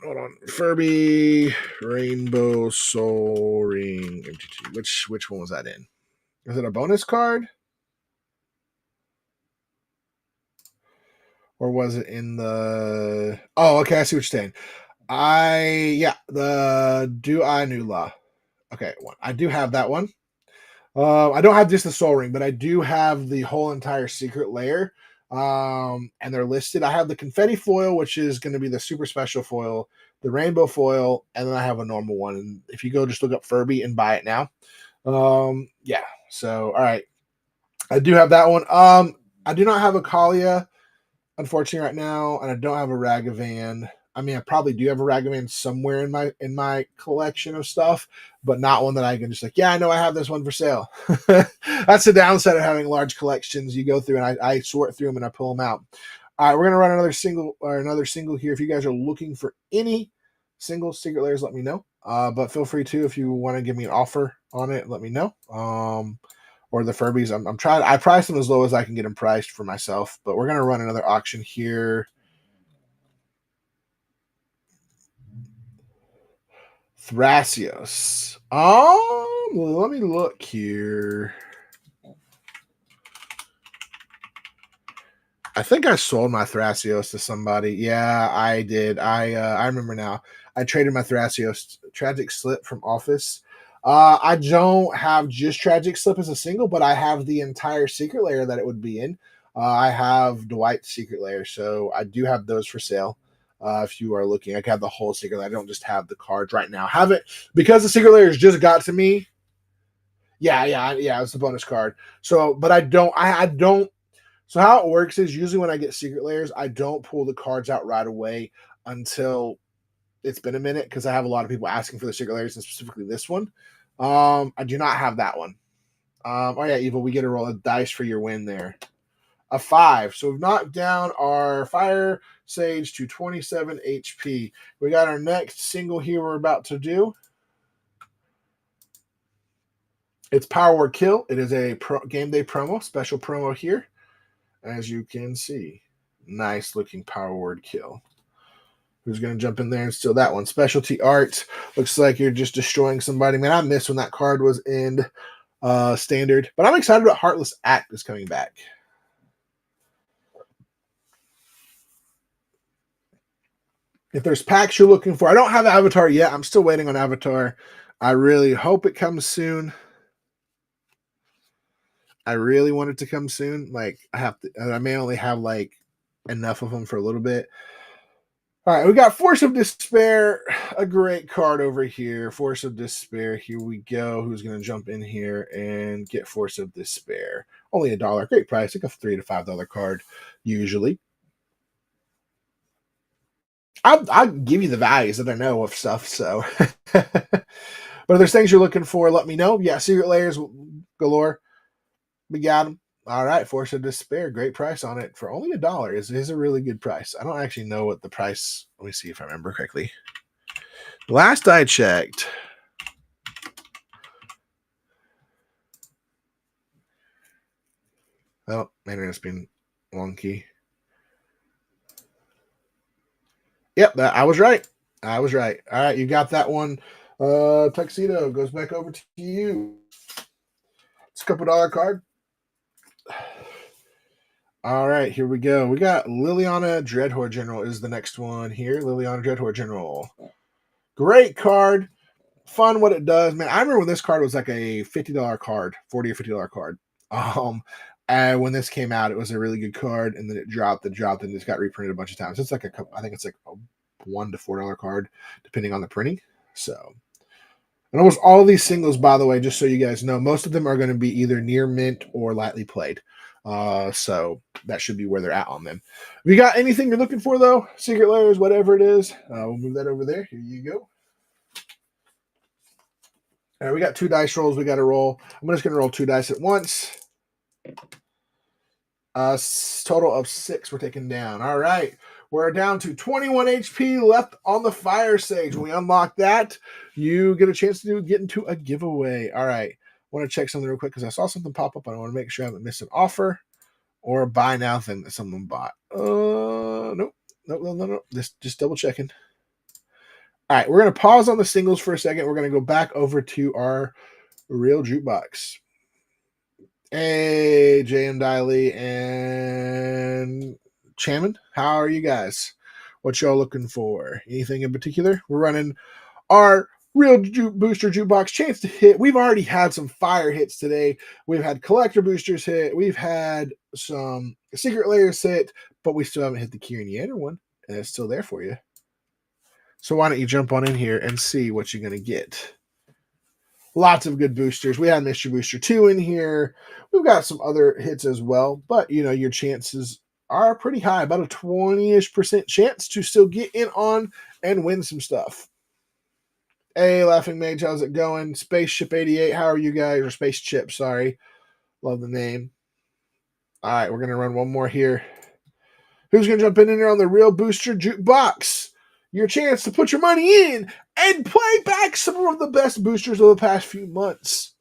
Furby Rainbow Soul Ring MTG. Which one was that in? Is it a bonus card? Or was it in the? Oh, okay. I see what you're saying. The Do I New Law. Okay, one. I do have that one. I don't have just the Soul Ring, but I do have the whole entire secret layer. And they're listed. I have the confetti foil, which is going to be the super special foil, the rainbow foil, and then I have a normal one. And if you go just look up Furby and buy it now. Yeah. So all right. I do have that one. I do not have a Kalia, unfortunately, right now, and I don't have a Ragavan. I mean, I probably do have a Ragavan somewhere in my collection of stuff, but not one that I can just like, yeah, I know I have this one for sale. That's the downside of having large collections. You go through and I sort through them and I pull them out. All right, we're gonna run another single here. If you guys are looking for any single secret layers, let me know. But feel free to, if you want to give me an offer on it, let me know. Or the Furbies. I'm trying. I price them as low as I can get them priced for myself. But we're gonna run another auction here. Thrasios. Let me look here. I think I sold my Thrasios to somebody. Yeah, I did. I remember now. I traded my Thrasios Tragic Slip from Office. I don't have just Tragic Slip as a single, but I have the entire secret layer that it would be in. I have Dwight's secret layer, so I do have those for sale. If you are looking, I have the whole secret layer. I don't just have the cards right now. Have it because the secret layers just got to me. Yeah. It's a bonus card. So, but I don't. So how it works is usually when I get secret layers, I don't pull the cards out right away until it's been a minute because I have a lot of people asking for the secret layers and specifically this one. I do not have that one. Oh yeah, Evil, we get to roll a dice for your win there. A 5. So we've knocked down our Fire Sage to 27 HP. We got our next single here we're about to do. It's Power Word Kill. It is a game day promo, special promo here. As you can see, nice looking Power Word Kill. Who's going to jump in there and steal that one? Specialty art. Looks like you're just destroying somebody. Man, I missed when that card was in standard. But I'm excited about Heartless Act is coming back. If there's packs you're looking for, I don't have Avatar yet. I'm still waiting on Avatar. I really hope it comes soon. I really want it to come soon. Like I may only have like enough of them for a little bit. All right, we got Force of Despair, a great card over here. Force of Despair, here we go. Who's going to jump in here and get Force of Despair? Only $1, great price, like a $3 to $5 card usually. I'll give you the values that I know of stuff, so. But if there's things you're looking for, let me know. Yeah, secret layers galore. We got them. All right, Force of Despair, great price on it for only $1. Is a really good price. I don't actually know what the price. Let me see if I remember correctly. Last I checked, oh, man, it's been wonky. Yep, I was right. All right, you got that one. Tuxedo goes back over to you. It's a couple dollar card. All right, here we go. We got Liliana Dreadhorde General is the next one here. Liliana Dreadhorde General. Great card. Fun what it does. Man, I remember when this card was like a $50 card, $40 or $50 card. And when this came out, it was a really good card, and then it dropped, and it's got reprinted a bunch of times. It's like I think it's like a $1 to $4 card, depending on the printing. So, and almost all these singles, by the way, just so you guys know, most of them are going to be either near mint or lightly played. So that should be where they're at on them. If you got anything you're looking for, though, secret layers, whatever it is, we'll move that over there. Here you go. All right, we got 2 dice rolls we got to roll. I'm just going to roll 2 dice at once. Total of 6 we're taking down. All right. We're down to 21 HP left on the Fire Sage. When we unlock that, you get a chance to get into a giveaway. All right. I want to check something real quick because I saw something pop up and I want to make sure I haven't missed an offer or a buy now thing that someone bought. Nope. No. Just double checking. All right, we're going to pause on the singles for a second. We're going to go back over to our real jukebox. Hey, JM Diley and Chairman, how are you guys? What y'all looking for? Anything in particular? We're running our real booster jukebox chance to hit. We've already had some fire hits today. We've had collector boosters hit. We've had some secret layers hit, but we still haven't hit the Kieran Yander one, and it's still there for you. So why don't you jump on in here and see what you're going to get? Lots of good boosters. We had Mystery Booster 2 in here. We've got some other hits as well, but your chances are pretty high, about a 20-ish% chance to still get in on and win some stuff. Hey, Laughing Mage, how's it going? Spaceship 88, how are you guys? Or Spaceship, sorry. Love the name. All right, we're going to run one more here. Who's going to jump in there on the Real Booster Jukebox? Your chance to put your money in and play back some of the best boosters of the past few months.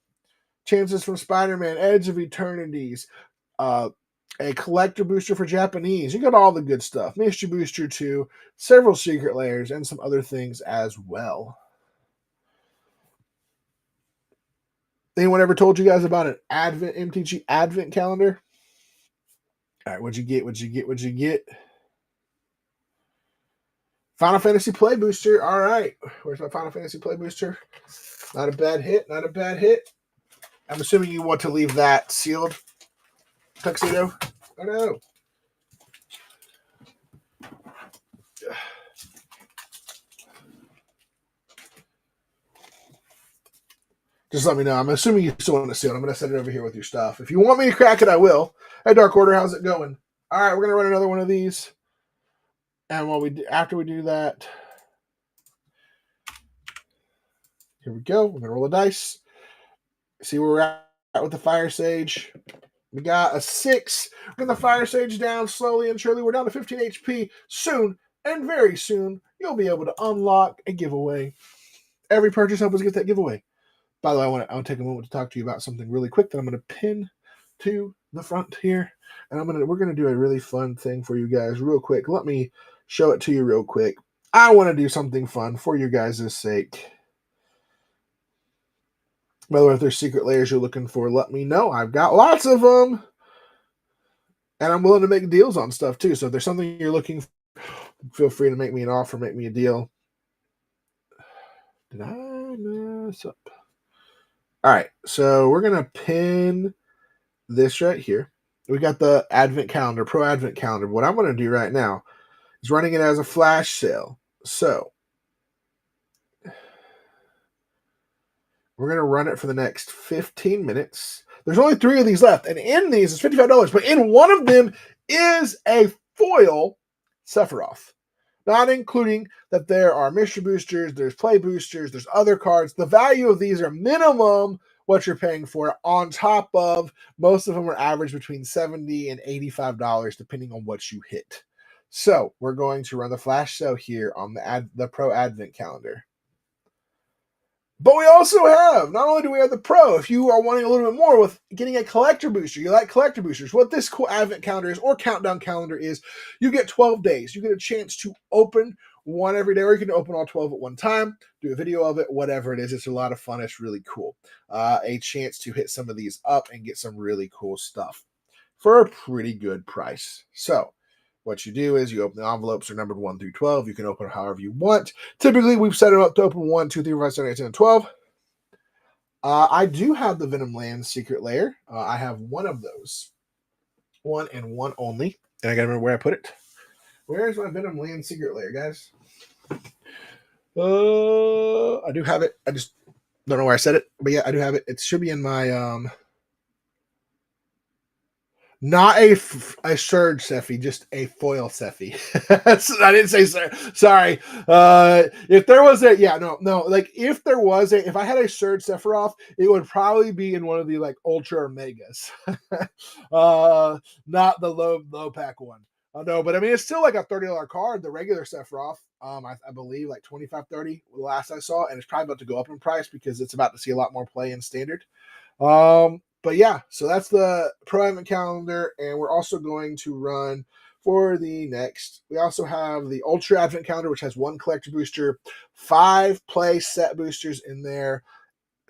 Chances from Spider-Man, Edge of Eternities, a collector booster for Japanese. You got all the good stuff. Mystery Booster 2, several secret layers, and some other things as well. Anyone ever told you guys about an MTG Advent calendar? All right, what'd you get? Final Fantasy Play Booster. All right. Where's my Final Fantasy Play Booster? Not a bad hit. I'm assuming you want to leave that sealed, Tuxedo? Oh, no. Just let me know. I'm assuming you still want to sealed. I'm going to set it over here with your stuff. If you want me to crack it, I will. Hey, Dark Order, how's it going? All right, we're going to run another one of these. And after we do that, here we go. We're going to roll the dice. See where we're at with the Fire Sage. We got a 6. We're going to Fire Sage down slowly and surely. We're down to 15 HP. Soon, and very soon, you'll be able to unlock a giveaway. Every purchase helps us get that giveaway. By the way, I want to take a moment to talk to you about something really quick that I'm going to pin to the front here. And we're going to do a really fun thing for you guys real quick. Let me show it to you real quick. I want to do something fun for you guys' sake. By the way, if there's secret layers you're looking for, let me know. I've got lots of them. And I'm willing to make deals on stuff too. So if there's something you're looking for, feel free to make me an offer, make me a deal. Did I mess up? All right, so we're going to pin this right here. We got the Advent Calendar, Pro Advent Calendar. What I'm going to do right now is running it as a flash sale. So we're going to run it for the next 15 minutes. There's only 3 of these left, and in these, it's $55, but in one of them is a foil Sephiroth. Not including that there are mystery boosters, there's play boosters, there's other cards. The value of these are minimum what you're paying for, on top of most of them are average between $70 and $85, depending on what you hit. So we're going to run the flash sale here on the Pro Advent Calendar. But we also have, not only do we have the Pro, if you are wanting a little bit more with getting a collector booster, you like collector boosters, what this cool Advent calendar is, or countdown calendar is, you get 12 days. You get a chance to open one every day, or you can open all 12 at one time, do a video of it, whatever it is. It's a lot of fun. It's really cool. A chance to hit some of these up and get some really cool stuff for a pretty good price. So what you do is you open the envelopes are numbered 1 through 12. You can open however you want. Typically, we've set it up to open 1, 2, 3, 4, 5, 6, 7, 8, 10, and 12. I do have the Venom Land secret layer. I have one of those. One and one only. And I gotta remember where I put it. Where's my Venom Land secret layer, guys? I do have it. I just don't know where I set it. But yeah, I do have it. It should be in my not a surge Sephi, just a foil Sephi. I didn't say sorry. If there was if I had a surge Sephiroth, it would probably be in one of the like ultra megas. Not the low pack one. No, but I mean it's still like a $30 card, the regular Sephiroth. I believe like 25, 30 the last I saw, and it's probably about to go up in price because it's about to see a lot more play in standard. But yeah, so that's the Pro Advent calendar, and we're also going to run for the next. We also have the Ultra Advent Calendar, which has 1 collector booster, 5 play set boosters in there,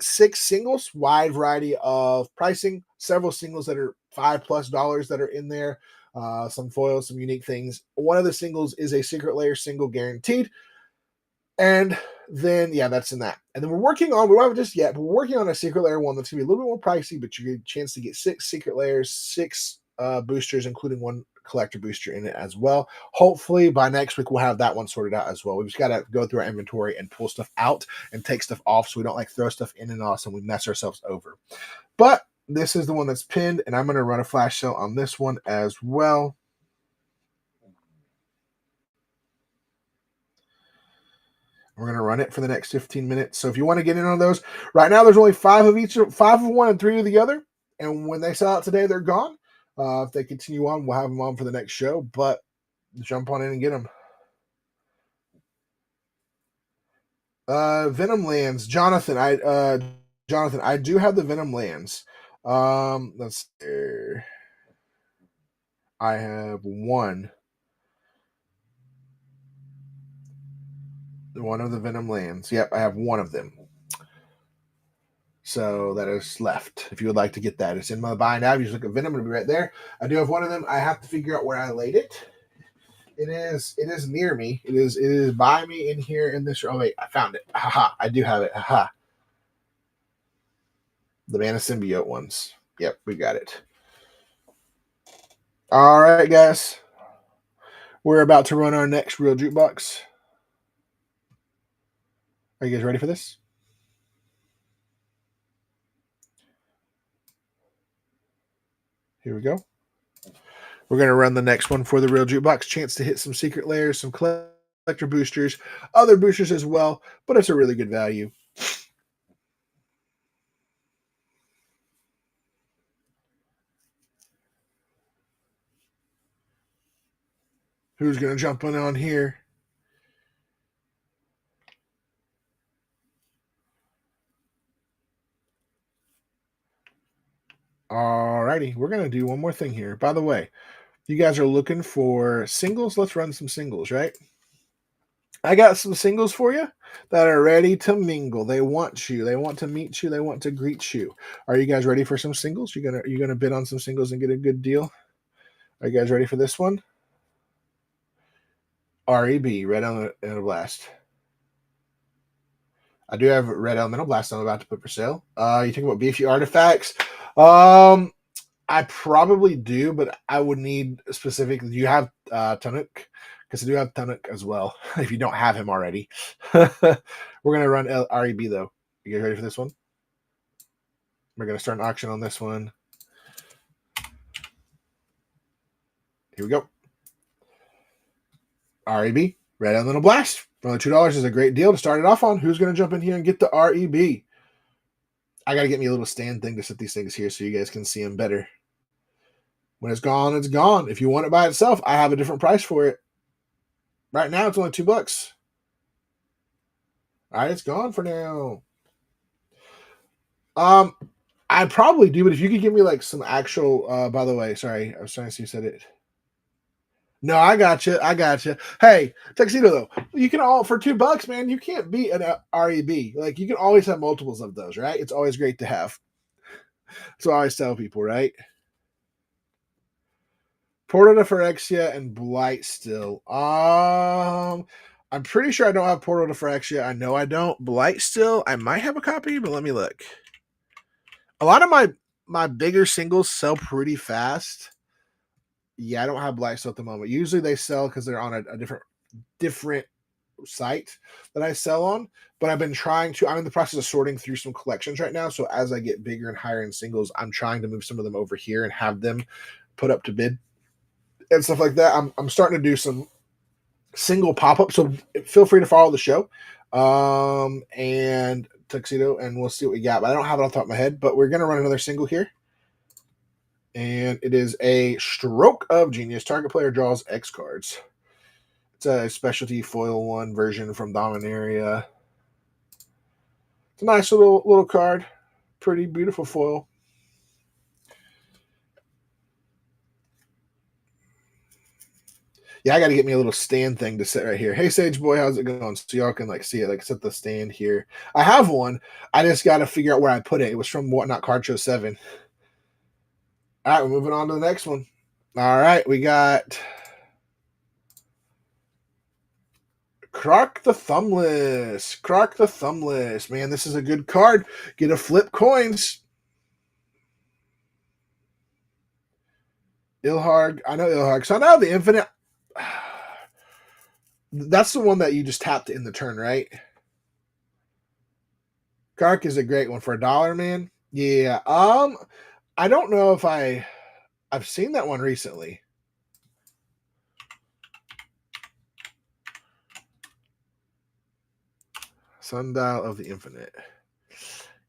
6 singles, wide variety of pricing, several singles that are $5+ that are in there, some foils, some unique things. One of the singles is a Secret Lair single guaranteed. And then, yeah, that's in that. And then we don't have it just yet, but we're working on a Secret Lair one that's going to be a little bit more pricey, but you get a chance to get 6 Secret Lairs, 6 boosters, including 1 collector booster in it as well. Hopefully by next week, we'll have that one sorted out as well. We've just got to go through our inventory and pull stuff out and take stuff off so we don't like throw stuff in and out and we mess ourselves over. But this is the one that's pinned, and I'm going to run a flash sale on this one as well. We're going to run it for the next 15 minutes. So if you want to get in on those, right now there's only 5 of each, 5 of one and 3 of the other. And when they sell out today, they're gone. If they continue on, we'll have them on for the next show. But jump on in and get them. Venom Lands, Jonathan. I do have the Venom Lands. Let's see. I have one of the Venom Lands. Yep, I have one of them. So that is left. If you would like to get that, it's in my buy now. You just look at Venom, it'll be right there. I do have one of them. I have to figure out where I laid it. It is near me. It is by me in here in this. Oh wait, I found it. Haha, I do have it. Haha. The Mana Symbiote ones. Yep, we got it. All right, guys. We're about to run our next real jukebox. Are you guys ready for this? Here we go. We're going to run the next one for the real jukebox. Chance to hit some Secret Lairs, some collector boosters, other boosters as well, but it's a really good value. Who's going to jump in on here? Alrighty, we're going to do one more thing here. By the way, you guys are looking for singles? Let's run some singles, right? I got some singles for you that are ready to mingle. They want you. They want to meet you. They want to greet you. Are you guys ready for some singles? You gonna bid on some singles and get a good deal? Are you guys ready for this one? REB, Red Elemental Blast. I do have Red Elemental Blast I'm about to put for sale. You talking about beefy artifacts? I probably do, but I would need specific. Do you have Tunuk? Because I do have Tunuk as well, if you don't have him already. We're going to run REB, though. You guys ready for this one? We're going to start an auction on this one. Here we go. REB, Red Elemental Blast. For only $2 is a great deal to start it off on. Who's going to jump in here and get the REB? I got to get me a little stand thing to set these things here so you guys can see them better. When it's gone, it's gone. If you want it by itself, I have a different price for it. Right now, it's only $2. All right, it's gone for now. I probably do, but if you could give me like some actual. By the way, sorry, I was trying to see who said it. No, I got you. Hey, Tuxedo though, you can all for $2, man. You can't beat an REB. Like you can always have multiples of those, right? It's always great to have. So I always tell people, right? Portal to Phyrexia and Blight still. I'm pretty sure I don't have Portal to Phyrexia. I know I don't. Blight still. I might have a copy, but let me look. A lot of my bigger singles sell pretty fast. Yeah, I don't have Blight still at the moment. Usually they sell because they're on a different site that I sell on. But I've been trying to. I'm in the process of sorting through some collections right now. So as I get bigger and higher in singles, I'm trying to move some of them over here and have them put up to bid and stuff like that. I'm starting to do some single pop-up, so feel free to follow the show and Tuxedo, and we'll see what we got. But I don't have it off the top of my head, but we're going to run another single here. And it is a Stroke of Genius. Target player draws X cards. It's a specialty foil one version from Dominaria. It's a nice little card. Pretty beautiful foil. Yeah, I got to get me a little stand thing to sit right here. Hey, Sage Boy, how's it going? So y'all can like see it, like set the stand here. I have one. I just got to figure out where I put it. It was from Whatnot Card Show 7. All right, we're moving on to the next one. All right, we got Croc the Thumbless. Croc the Thumbless. Man, this is a good card. Get a flip coins. Ilharg. I know Ilharg. So now the Infinite. That's the one that you just tapped in the turn, right? Kark is a great one for $1, man. Yeah. I don't know if I've seen that one recently. Sundial of the Infinite.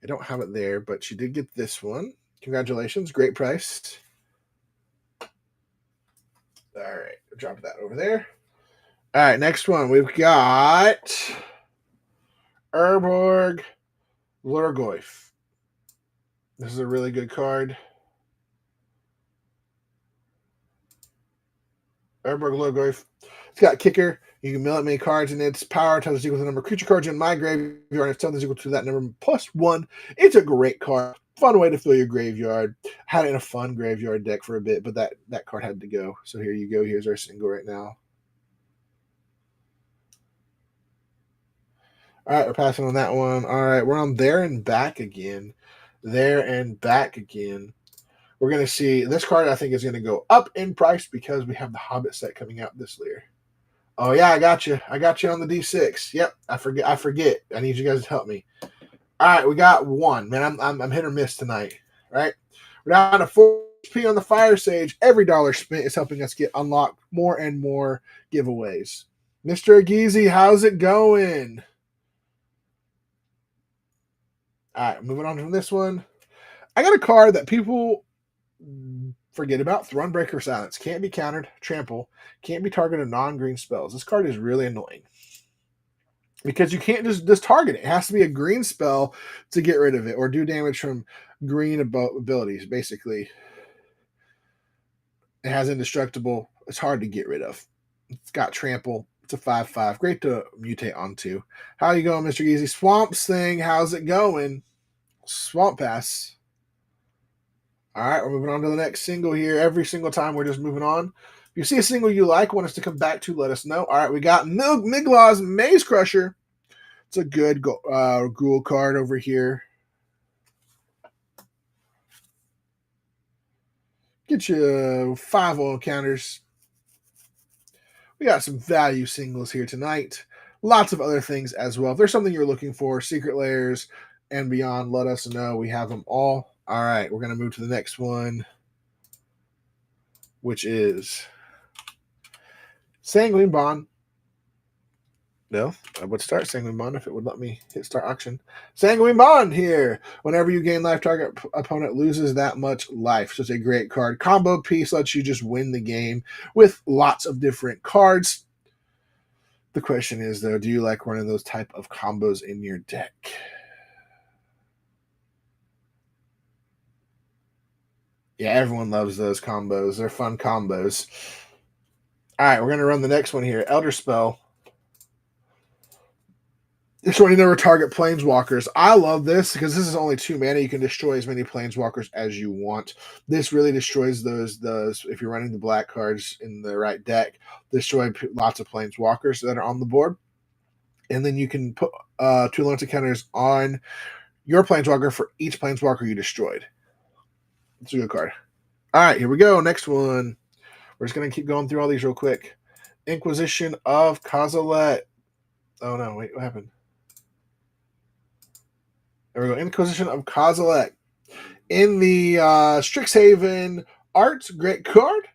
I don't have it there, but she did get this one. Congratulations. Great price. All right. Drop that over there. All right. Next one. We've got Urborg Lurgoyf. This is a really good card. Urborg Lurgoyf. It's got kicker. You can mill out many cards, and its power times equal to the number of creature cards in my graveyard. If something's equal to that number +1, it's a great card. Fun way to fill your graveyard. Had it in a fun graveyard deck for a bit, but that card had to go. So here you go. Here's our single right now. All right, we're passing on that one. All right, we're on there and back again. There and back again. We're going to see this card, I think, is going to go up in price because we have the Hobbit set coming out this year. Oh yeah, I got you. I got you on the D6. Yep, I forget. I need you guys to help me. All right, we got one. Man, I'm hit or miss tonight. Right, we're down to 4 HP on the Fire Sage. Every dollar spent is helping us get unlocked more and more giveaways. Mr. Agizi, how's it going? All right, moving on from this one. I got a card that people forget about. Thronebreaker Silence. Can't be countered. Trample. Can't be targeted non-green spells. This card is really annoying. Because you can't just target it. It has to be a green spell to get rid of it or do damage from green abilities, basically. It has indestructible. It's hard to get rid of. It's got trample. It's a 5/5. Great to mutate onto. How you going, Mr. Easy? Swamps thing. How's it going? Swamp Pass. All right, we're moving on to the next single here. Every single time we're just moving on. If you see a single you like, want us to come back to, let us know. All right, we got Miglaw's Maze Crusher. It's a good Ghoul card over here. Get you 5 oil counters. We got some value singles here tonight. Lots of other things as well. If there's something you're looking for, Secret Layers and beyond, let us know. We have them all. All right, we're going to move to the next one, which is Sanguine Bond. No, I would start Sanguine Bond if it would let me hit start auction. Sanguine Bond here. Whenever you gain life, target opponent loses that much life. So it's a great card. Combo piece lets you just win the game with lots of different cards. The question is, though, do you like running those type of combos in your deck? Yeah, everyone loves those combos. They're fun combos. All right, we're going to run the next one here. Elder Spell. Destroy never target planeswalkers. I love this because this is only 2 mana. You can destroy as many planeswalkers as you want. This really destroys those if you're running the black cards in the right deck, destroy lots of planeswalkers that are on the board. And then you can put 2 loyalty counters on your planeswalker for each planeswalker you destroyed. It's a good card. All right, here we go. Next one. We're just going to keep going through all these real quick. Inquisition of Kazalet. Oh, no. Wait, what happened? There we go. Inquisition of Kazalet. In the Strixhaven art, great card.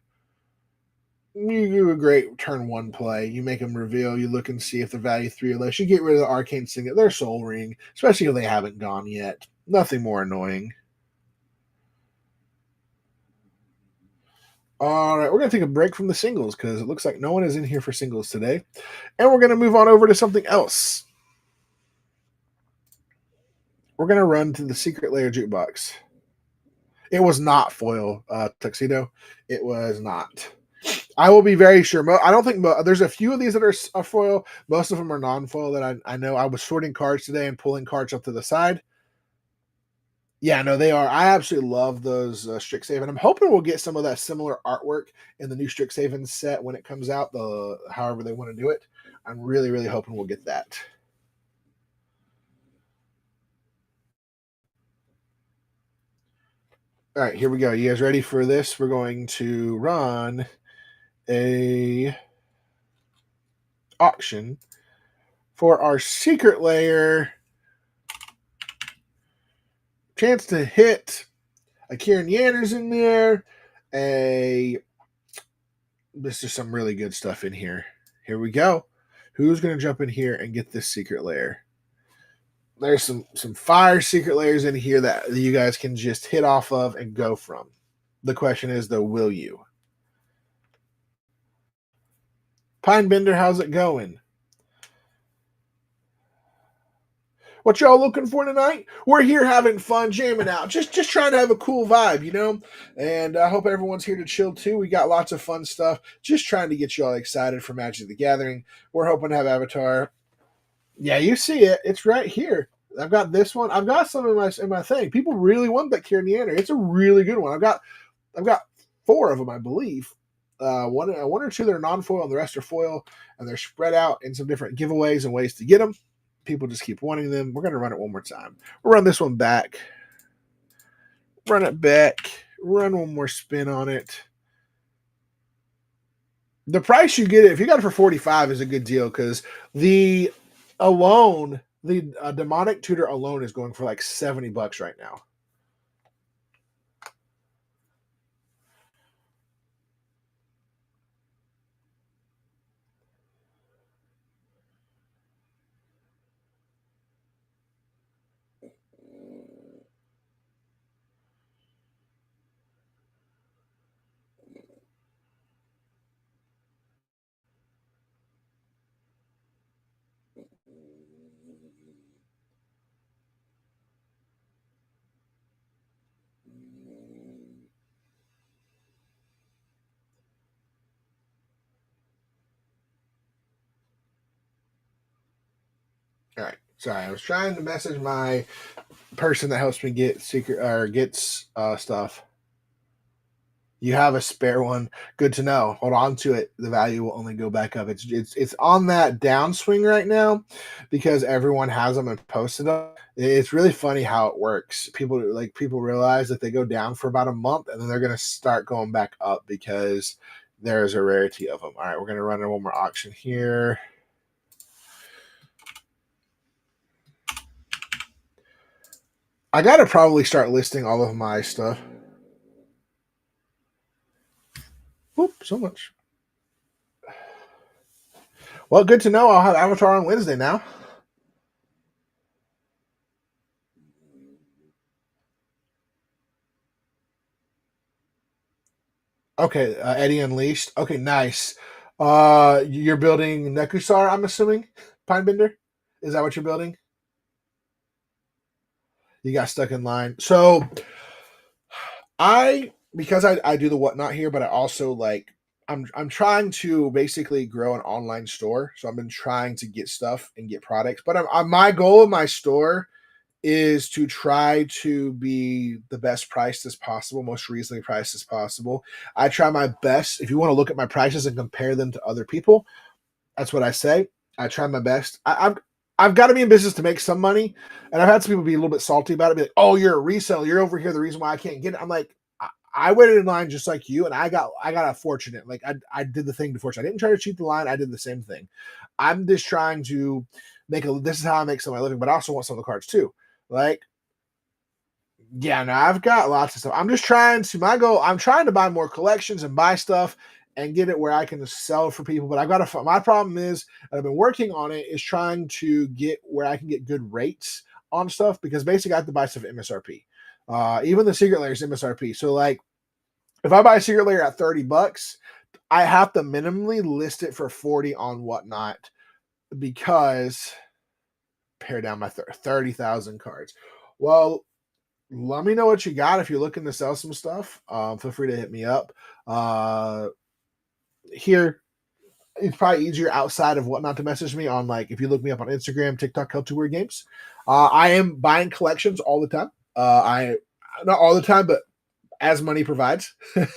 You do a great turn 1 play. You make them reveal. You look and see if the value 3 or less. You get rid of the Arcane Signet, their Soul Ring, especially if they haven't gone yet. Nothing more annoying. All right, we're going to take a break from the singles because it looks like no one is in here for singles today. And we're going to move on over to something else. We're going to run to the Secret Layer Jukebox. It was not foil tuxedo. It was not. I will be very sure. I don't think there's a few of these that are foil. Most of them are non-foil that I know. I was sorting cards today and pulling cards up to the side. Yeah, no, they are. I absolutely love those Strixhaven. I'm hoping we'll get some of that similar artwork in the new Strixhaven set when it comes out. However they want to do it. I'm really, really hoping we'll get that. All right, here we go. You guys ready for this? We're going to run a auction for our secret layer. Chance to hit a Kieran Yanners in there. This is some really good stuff in here. Here we go. Who's going to jump in here and get this secret layer? There's some fire secret layers in here that you guys can just hit off of and go from. The question is, though, will you? Pinebender, how's it going? What y'all looking for tonight? We're here having fun, jamming out, just trying to have a cool vibe, you know. And I hope everyone's here to chill too. We got lots of fun stuff. Just trying to get you all excited for Magic the Gathering. We're hoping to have Avatar. Yeah, you see it. It's right here. I've got this one. I've got some in my thing. People really want that Kieran Yanner. It's a really good one. I've got 4 of them, I believe. One or two that are non-foil, and the rest are foil, and they're spread out in some different giveaways and ways to get them. People just keep wanting them. We're going to run it one more time. We'll run this one back. Run it back. Run one more spin on it. The price you get it, if you got it for 45, is a good deal because the demonic tutor alone is going for like $70 right now. All right. Sorry, I was trying to message my person that helps me get gets stuff. You have a spare one. Good to know. Hold on to it. The value will only go back up. It's on that downswing right now because everyone has them and posted them. It's really funny how it works. People realize that they go down for about a month and then they're going to start going back up because there's a rarity of them. All right, we're going to run one more auction here. I got to probably start listing all of my stuff. Whoop, so much. Well, good to know. I'll have Avatar on Wednesday now. Okay, Eddie Unleashed. Okay, nice. You're building Nekusar, I'm assuming? Pinebender? Is that what you're building? You got stuck in line. So because I do the whatnot here, but I also I'm trying to basically grow an online store. So I've been trying to get stuff and get products. But my goal of my store is to try to be the best priced as possible, most reasonably priced as possible. I try my best. If you want to look at my prices and compare them to other people, that's what I say. I try my best. I've got to be in business to make some money, and I've had some people be a little bit salty about it. Be like, "Oh, you're a reseller. You're over here. The reason why I can't get it." I'm like, I waited in line just like you, and I got a fortunate. Like I did the thing before. So I didn't try to cheat the line. I did the same thing. I'm just trying to this is how I make some of my living, but I also want some of the cards too. Like, yeah, no, I've got lots of stuff. I'm trying to buy more collections and buy stuff and get it where I can sell for people. But my problem is, and I've been working on it, is trying to get where I can get good rates on stuff because basically I have to buy stuff at MSRP. Even the secret layer is MSRP. So like, if I buy a secret layer at $30, I have to minimally list it for 40 on whatnot because pare down my 30,000 cards. Well, let me know what you got if you're looking to sell some stuff. Feel free to hit me up. here it's probably easier outside of Whatnot to message me on, like, if you look me up on Instagram, TikTok, Hell 2 Weird Games. I am buying collections all the time. I not all the time, but as money provides. And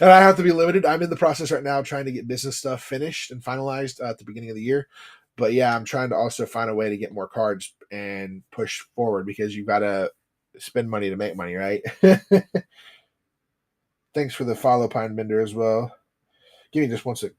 I have to be limited. I'm in the process right now trying to get business stuff finished and finalized at the beginning of the year. But yeah, I'm trying to also find a way to get more cards and push forward because you've got to spend money to make money, right? Thanks for the follow, Pine Bender, as well. Give me just one sec.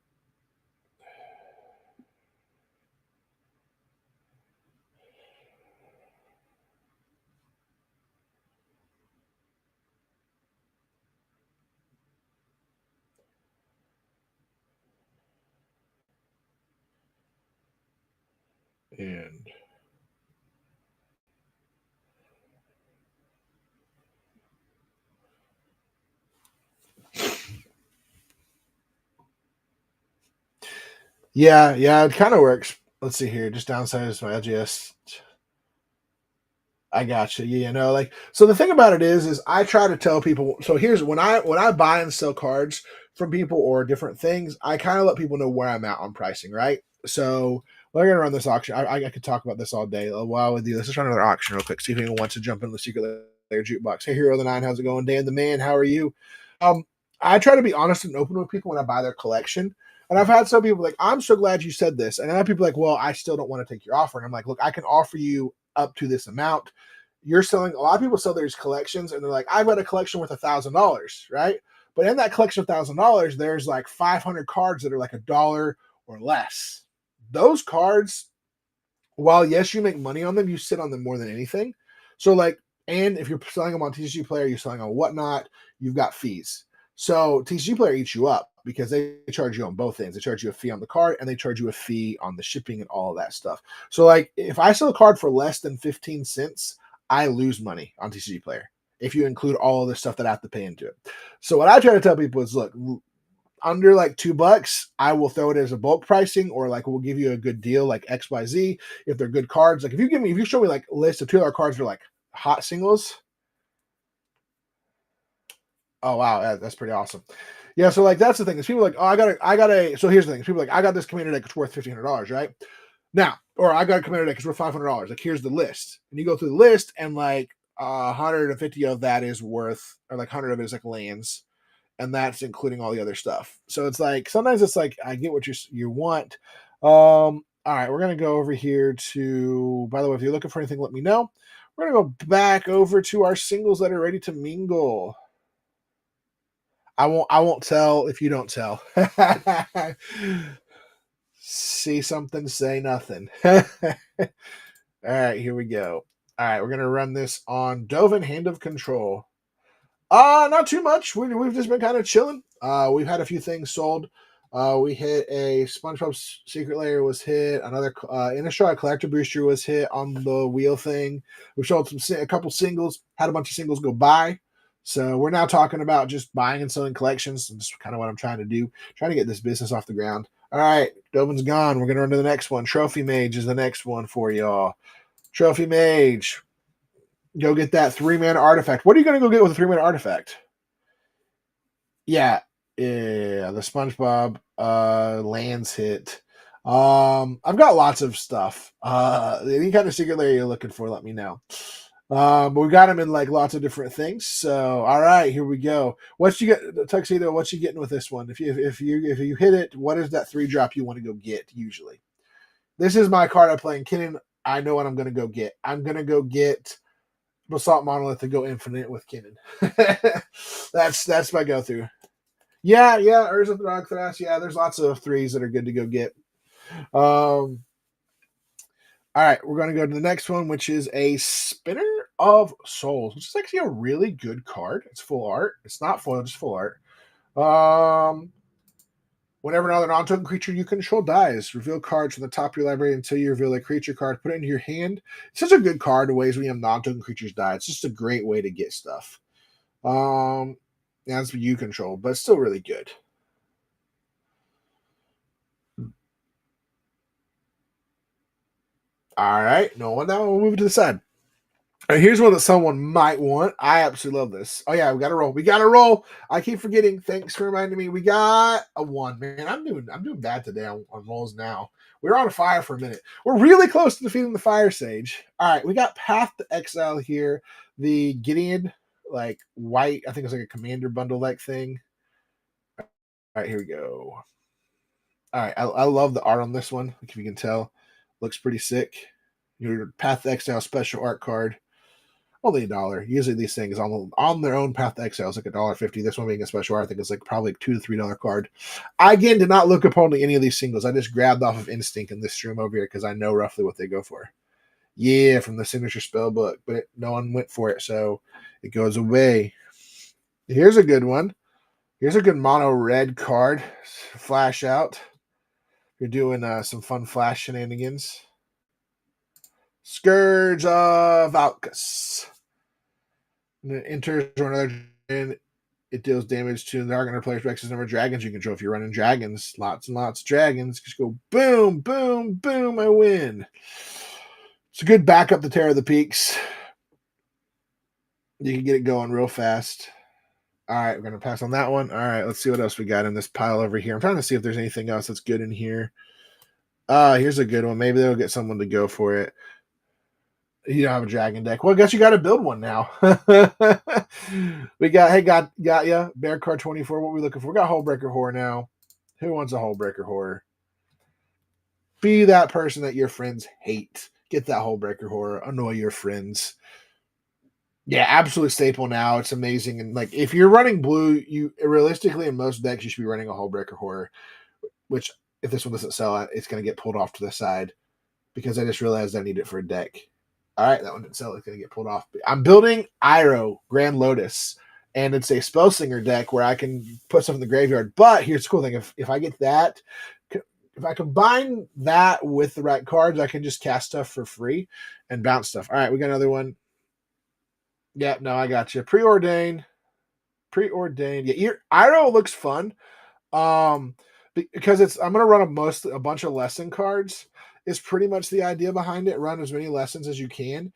And yeah, it kind of works. Let's see here. Just downsize my LGS. I got you. You know, like, so the thing about it is I try to tell people. So here's when I buy and sell cards from people or different things, I kind of let people know where I'm at on pricing, right? So we're gonna run this auction. I could talk about this all day. While with you, let's just run another auction real quick. See if anyone wants to jump into the secret layer jukebox. Hey, Hero the Nine, how's it going? Dan the Man, how are you? Um, I try to be honest and open with people when I buy their collection. And I've had some people like, I'm so glad you said this. And I have people like, well, I still don't want to take your offer. And I'm like, look, I can offer you up to this amount. You're selling, a lot of people sell these collections and they're like, I've got a collection worth $1,000, right? But in that collection of $1,000, there's like 500 cards that are like $1 or less. Those cards, while yes, you make money on them, you sit on them more than anything. So like, and if you're selling them on TCG Player, you're selling on Whatnot, you've got fees. So TCG Player eats you up because they charge you on both things. They charge you a fee on the card and they charge you a fee on the shipping and all of that stuff. So like, if I sell a card for less than 15 cents, I lose money on TCG Player if you include all of the stuff that I have to pay into it. So what I try to tell people is, look, under like $2, I will throw it as a bulk pricing, or like we'll give you a good deal like XYZ if they're good cards. Like if you show me like a list of $2 cards that are like hot singles. Oh wow, that's pretty awesome. Yeah, so like that's the thing is people are like, oh, I got a. So here's the thing: people are like, I got this commander deck. It's worth $1,500, right? Now, or I got a commander deck. It's worth $500. Like here's the list, and you go through the list, and like 150 of that is worth, or like 100 of it is like lands, and that's including all the other stuff. So it's like sometimes it's like I get what you want. All right, we're gonna go over here to. By the way, if you're looking for anything, let me know. We're gonna go back over to our singles that are ready to mingle. I won't tell if you don't tell. See something, say nothing. All right, here we go. All right, we're gonna run this on Dovin Hand of Control. Not too much. We've just been kind of chilling. We've had a few things sold. We hit a SpongeBob Secret Layer was hit. Another Innistrad Collector Booster was hit on the wheel thing. We sold a couple singles. Had a bunch of singles go by. So we're now talking about just buying and selling collections. And that's kind of what I'm trying to do. Trying to get this business off the ground. All right, Dovin's gone. We're gonna run to the next one. Trophy Mage is the next one for y'all. Trophy Mage. Go get that 3-mana artifact. What are you going to go get with a 3-mana artifact? Yeah, the SpongeBob lands hit. I've got lots of stuff. Any kind of secret layer you're looking for, let me know. But we got them in like lots of different things. So, all right, here we go. What you get, Tuxedo? What you getting with this one? If you hit it, what is that 3-drop you want to go get? Usually, this is my card I play in Kinnan. I know what I'm going to go get. I'm going to go get Basalt Monolith to go infinite with Kinnan. That's my go-through. Yeah, Urza Thragthras. Yeah, there's lots of 3s that are good to go get. All right, we're going to go to the next one, which is a Spinner of Souls, which is actually a really good card. It's full art. It's not foil, just full art. Whenever another non-token creature you control dies, reveal cards from the top of your library until you reveal a creature card. Put it into your hand. It's such a good card in ways when you have non-token creatures die. It's just a great way to get stuff. Yeah, that's what you control, but it's still really good. All right, no one. Now we'll move to the side. Here's one that someone might want. I absolutely love this. Oh yeah, we got to roll. We got to roll. I keep forgetting. Thanks for reminding me. We got a 1. Man, I'm doing bad today on rolls now. We were on fire for a minute. We're really close to defeating the Fire Sage. All right, we got Path to Exile here. The Gideon, like white. I think it's like a commander bundle like thing. All right, here we go. All right, I love the art on this one. If you can tell, looks pretty sick. Your Path to Exile special art card. Only $1. Usually these things on their own Path to Exile is like $1.50. This one being a special art, I think it's like probably $2 to $3 card. I again did not look upon any of these singles. I just grabbed off of instinct in this stream over here because I know roughly what they go for. Yeah, from the signature spell book, but no one went for it, so it goes away. Here's a good one. Here's a good mono red card. Flash out. You're doing some fun flash shenanigans. Scourge of Valkus. When it enters or another dragon, it deals damage to the target player's Rex's number of dragons you control. If you're running dragons, lots and lots of dragons, just go boom, boom, boom, I win. It's a good backup to Terror of the Peaks. You can get it going real fast. All right, we're going to pass on that one. All right, let's see what else we got in this pile over here. I'm trying to see if there's anything else that's good in here. Here's a good one. Maybe they'll get someone to go for it. You don't have a dragon deck. Well, I guess you got to build one now. We got ya. Bear card 24. What are we looking for? We got Hullbreaker Horror now. Who wants a Hullbreaker Horror? Be that person that your friends hate. Get that Hullbreaker Horror. Annoy your friends. Yeah, absolute staple now. It's amazing. And like if you're running blue, you realistically in most decks you should be running a Hullbreaker Horror, which if this one doesn't sell, it's going to get pulled off to the side because I just realized I need it for a deck. All right, that one didn't sell. It's going to get pulled off. I'm building Iroh, Grand Lotus, and it's a Spellslinger deck where I can put stuff in the graveyard. But here's the cool thing. If I get that, if I combine that with the right cards, I can just cast stuff for free and bounce stuff. All right, we got another one. Yeah, no, I got you. Preordained. Yeah, Iroh looks fun. Because I'm gonna run a bunch of lesson cards. Is pretty much the idea behind it. Run as many lessons as you can,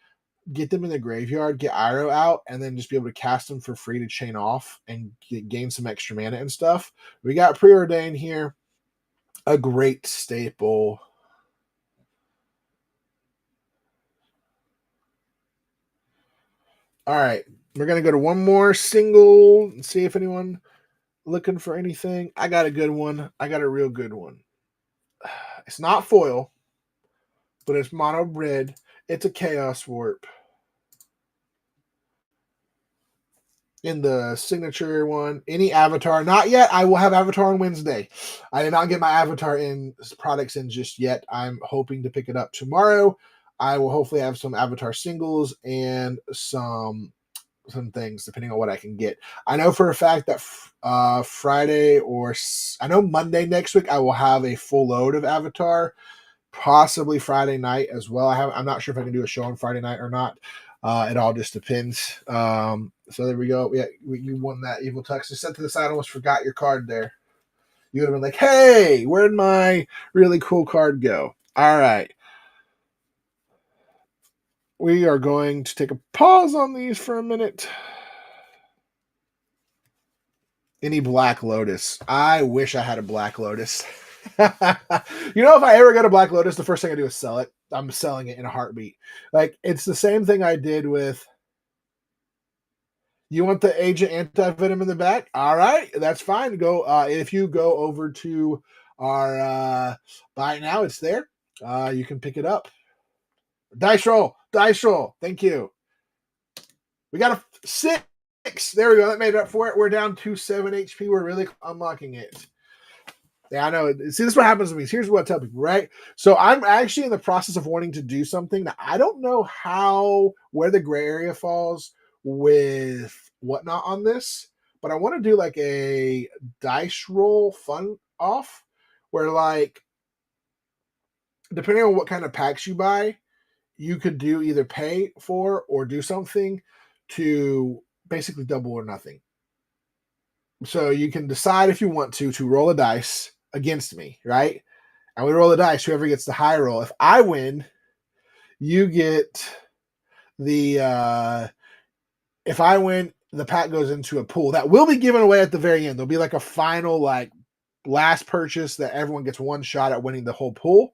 get them in the graveyard, get Iroh out, and then just be able to cast them for free to chain off and gain some extra mana and stuff. We got Preordained here, a great staple. All right, we're gonna go to one more single and see if anyone looking for anything. I got a good one. I got a real good one. It's not foil, but it's mono red. It's a Chaos Warp. In the signature one, any avatar, not yet. I will have avatar on Wednesday. I did not get my avatar in products in just yet. I'm hoping to pick it up tomorrow. I will hopefully have some avatar singles and some things depending on what I can get. I know for a fact that Friday or I know Monday next week I will have a full load of avatar. Possibly Friday night as well. I'm not sure if I can do a show on Friday night or not. It all just depends. So there we go. Yeah, you won that Evil Tux. Just set to the side. I almost forgot your card there. You would have been like, "Hey, where'd my really cool card go?" All right. We are going to take a pause on these for a minute. Any Black Lotus? I wish I had a Black Lotus. You know, if I ever get a Black Lotus, the first thing I do is sell it. I'm selling it in a heartbeat. Like, it's the same thing I did with. You want the Agent Anti-Venom in the back? All right, that's fine. Go if you go over to our buy now, it's there. You can pick it up. Dice roll. Thank you. We got a 6. There we go. That made up for it. We're down to 7 HP. We're really unlocking it. Yeah, I know. See, this is what happens to me. Here's what I tell people, right? So I'm actually in the process of wanting to do something that I don't know where the gray area falls with whatnot on this, but I want to do like a dice roll fun off where, like, depending on what kind of packs you buy, you could do either pay for or do something to basically double or nothing. So you can decide if you want to roll a dice against me, right? And we roll the dice. Whoever gets the high roll. If I win, you get the if I win, the pack goes into a pool that will be given away at the very end. There'll be like a final, like last purchase that everyone gets one shot at winning the whole pool.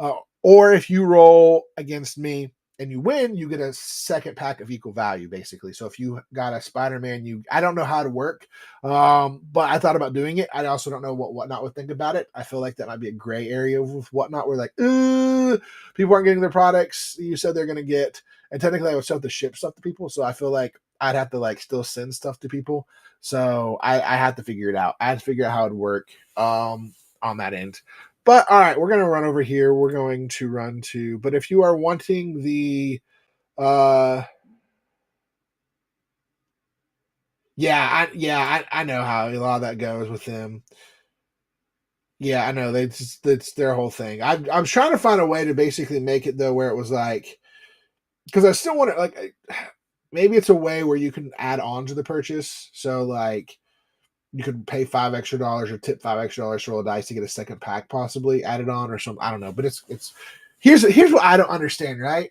Uh, or if you roll against me and you win, you get a second pack of equal value, basically. So if you got a Spider-Man, I don't know how to work, but I thought about doing it. I also don't know what Whatnot would think about it. I feel like that might be a gray area with Whatnot. We're like, people aren't getting their products you said they're going to get, and technically I would still have to ship stuff to people. So I feel like I'd have to like still send stuff to people. So I had to figure it out. I had to figure out how it'd work on that end. But all right, we're going to run over here. We're going to run to, but if you are wanting the, I know how a lot of that goes with them. Yeah, I know that's their whole thing. I'm trying to find a way to basically make it though where it was like, because I still want to like, maybe it's a way where you can add on to the purchase. So like, you could pay $5 extra or tip $5 extra to roll a dice to get a second pack possibly added on or something. I don't know, but it's here's what I don't understand, right?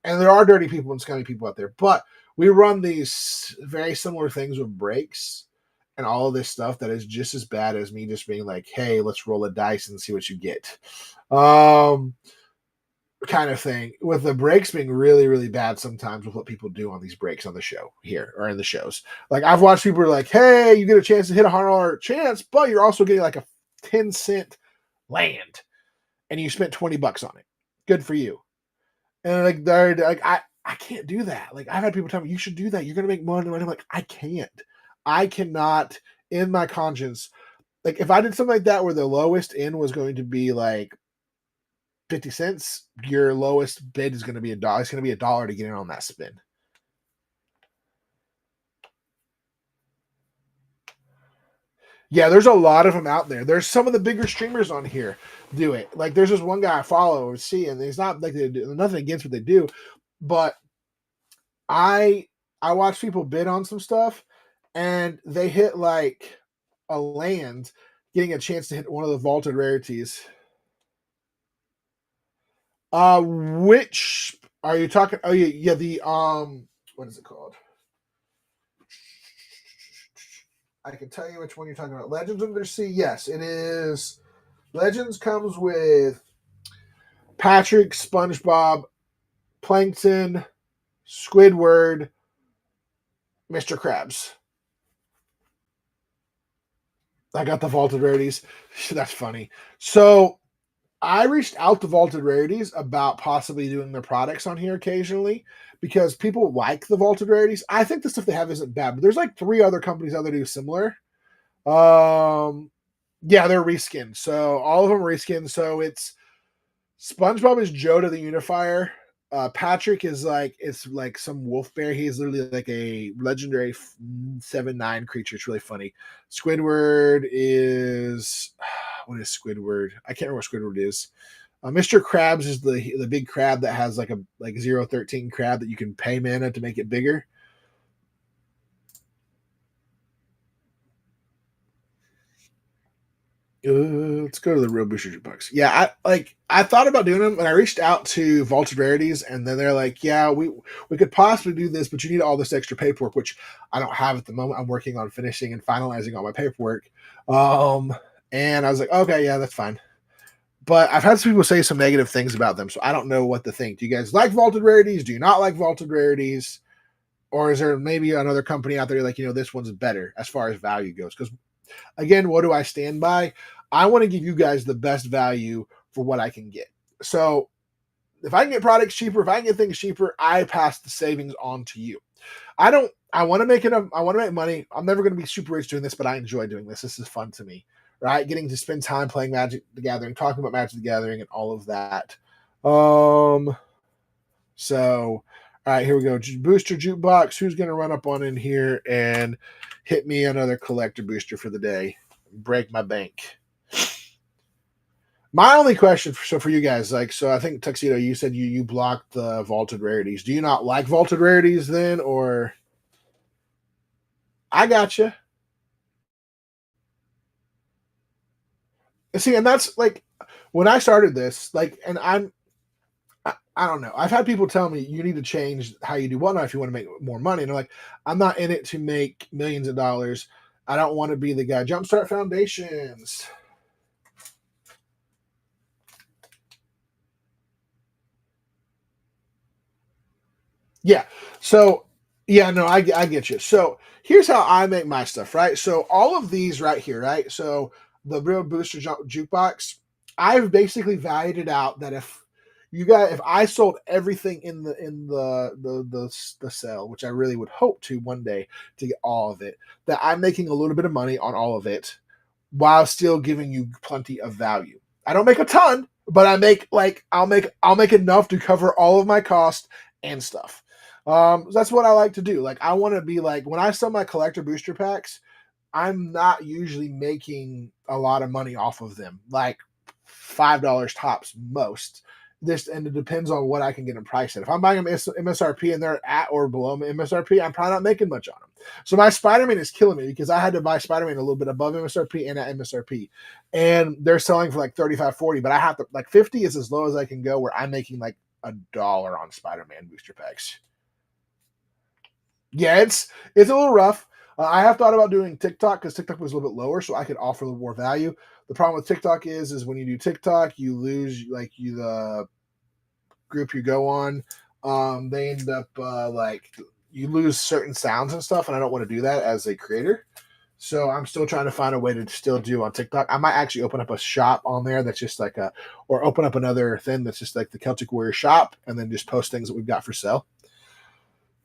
And there are dirty people and scummy people out there, but we run these very similar things with breaks and all of this stuff that is just as bad as me just being like, hey, let's roll a dice and see what you get. Kind of thing, with the breaks being really, really bad sometimes with what people do on these breaks on the show here or in the shows. Like I've watched people are like, hey, you get a chance to hit $100 chance, but you're also getting like a 10-cent land and you spent $20 on it. Good for you. And like they're like, I can't do that. Like I've had people tell me you should do that. You're gonna make money. I'm like, I can't. I cannot in my conscience. Like if I did something like that where the lowest end was going to be like 50 cents, your lowest bid is going to be $1. It's going to be $1 to get in on that spin. Yeah, there's a lot of them out there. There's some of the bigger streamers on here do it. Like there's this one guy I follow and see, and it's not like they do nothing against what they do, but I watch people bid on some stuff and they hit like a land, getting a chance to hit one of the vaulted rarities. Which are you talking? Oh yeah, the what is it called? I can tell you which one you're talking about. Legends Undersea. Yes, it is. Legends comes with Patrick, SpongeBob, Plankton, Squidward, Mr. Krabs. I got the vaulted rarities. That's funny. So I reached out to Vaulted Rarities about possibly doing their products on here occasionally because people like the Vaulted Rarities. I think the stuff they have isn't bad, but there's like 3 other companies out there do similar. Yeah, they're reskinned. So all of them are reskinned. So it's SpongeBob is Joe the Unifier. Patrick is like it's like some wolf bear. He's literally like a legendary 7/9 creature. It's really funny. Squidward is what is Squidward? I can't remember what Squidward is. Mr. Krabs is the big crab that has like a 013 crab that you can pay mana to make it bigger. Let's go to the real booster jukebox. Yeah, I thought about doing them, and I reached out to Vaulted Rarities, and then they're like, "Yeah, we could possibly do this, but you need all this extra paperwork, which I don't have at the moment. I'm working on finishing and finalizing all my paperwork." And I was like, "Okay, yeah, that's fine." But I've had some people say some negative things about them, so I don't know what to think. Do you guys like Vaulted Rarities? Do you not like Vaulted Rarities? Or is there maybe another company out there like, this one's better as far as value goes? Because again, what do I stand by? I want to give you guys the best value for what I can get. So if I can get products cheaper, if I can get things cheaper, I pass the savings on to you. I want to make it. I want to make money. I'm never going to be super rich doing this, but I enjoy doing this. This is fun to me, right? Getting to spend time playing Magic the Gathering, talking about Magic the Gathering, and all of that. So, all right, here we go. Booster jukebox. Who's going to run up on in here and hit me another collector booster for the day? Break my bank. My only question for you guys, so I think Tuxedo, you said you blocked the vaulted rarities. Do you not like vaulted rarities then, or? I gotcha. See, and that's like when I started this, and I don't know. I've had people tell me you need to change how you do whatnot if you want to make more money. And they're like, I'm not in it to make millions of dollars. I don't want to be the guy. Jumpstart Foundations. Yeah. So, yeah, no, I get you. So, here's how I make my stuff, right? So, all of these right here, right? So, the Real Booster Jukebox, I've basically valued it out that if I sold everything in the sale, which I really would hope to one day to get all of it, that I'm making a little bit of money on all of it while still giving you plenty of value. I don't make a ton, but I make I'll make enough to cover all of my costs and stuff. That's what I like to do. Like I want to be like when I sell my collector booster packs, I'm not usually making a lot of money off of them, like $5 tops most. This and it depends on what I can get in price at. If I'm buying them MSRP and they're at or below MSRP, I'm probably not making much on them. So my Spider-Man is killing me because I had to buy Spider-Man a little bit above MSRP and at MSRP, and they're selling for like 35, 40. But I have to like 50 is as low as I can go, where I'm making like $1 on Spider-Man booster packs. Yeah, it's a little rough. I have thought about doing TikTok because TikTok was a little bit lower, so I could offer a little more value. The problem with TikTok is when you do TikTok, you lose the group you go on. They end up like you lose certain sounds and stuff, and I don't want to do that as a creator. So I'm still trying to find a way to still do on TikTok. I might actually open up a shop on there that's just like or open up another thing that's just like the Celtic Warrior shop, and then just post things that we've got for sale.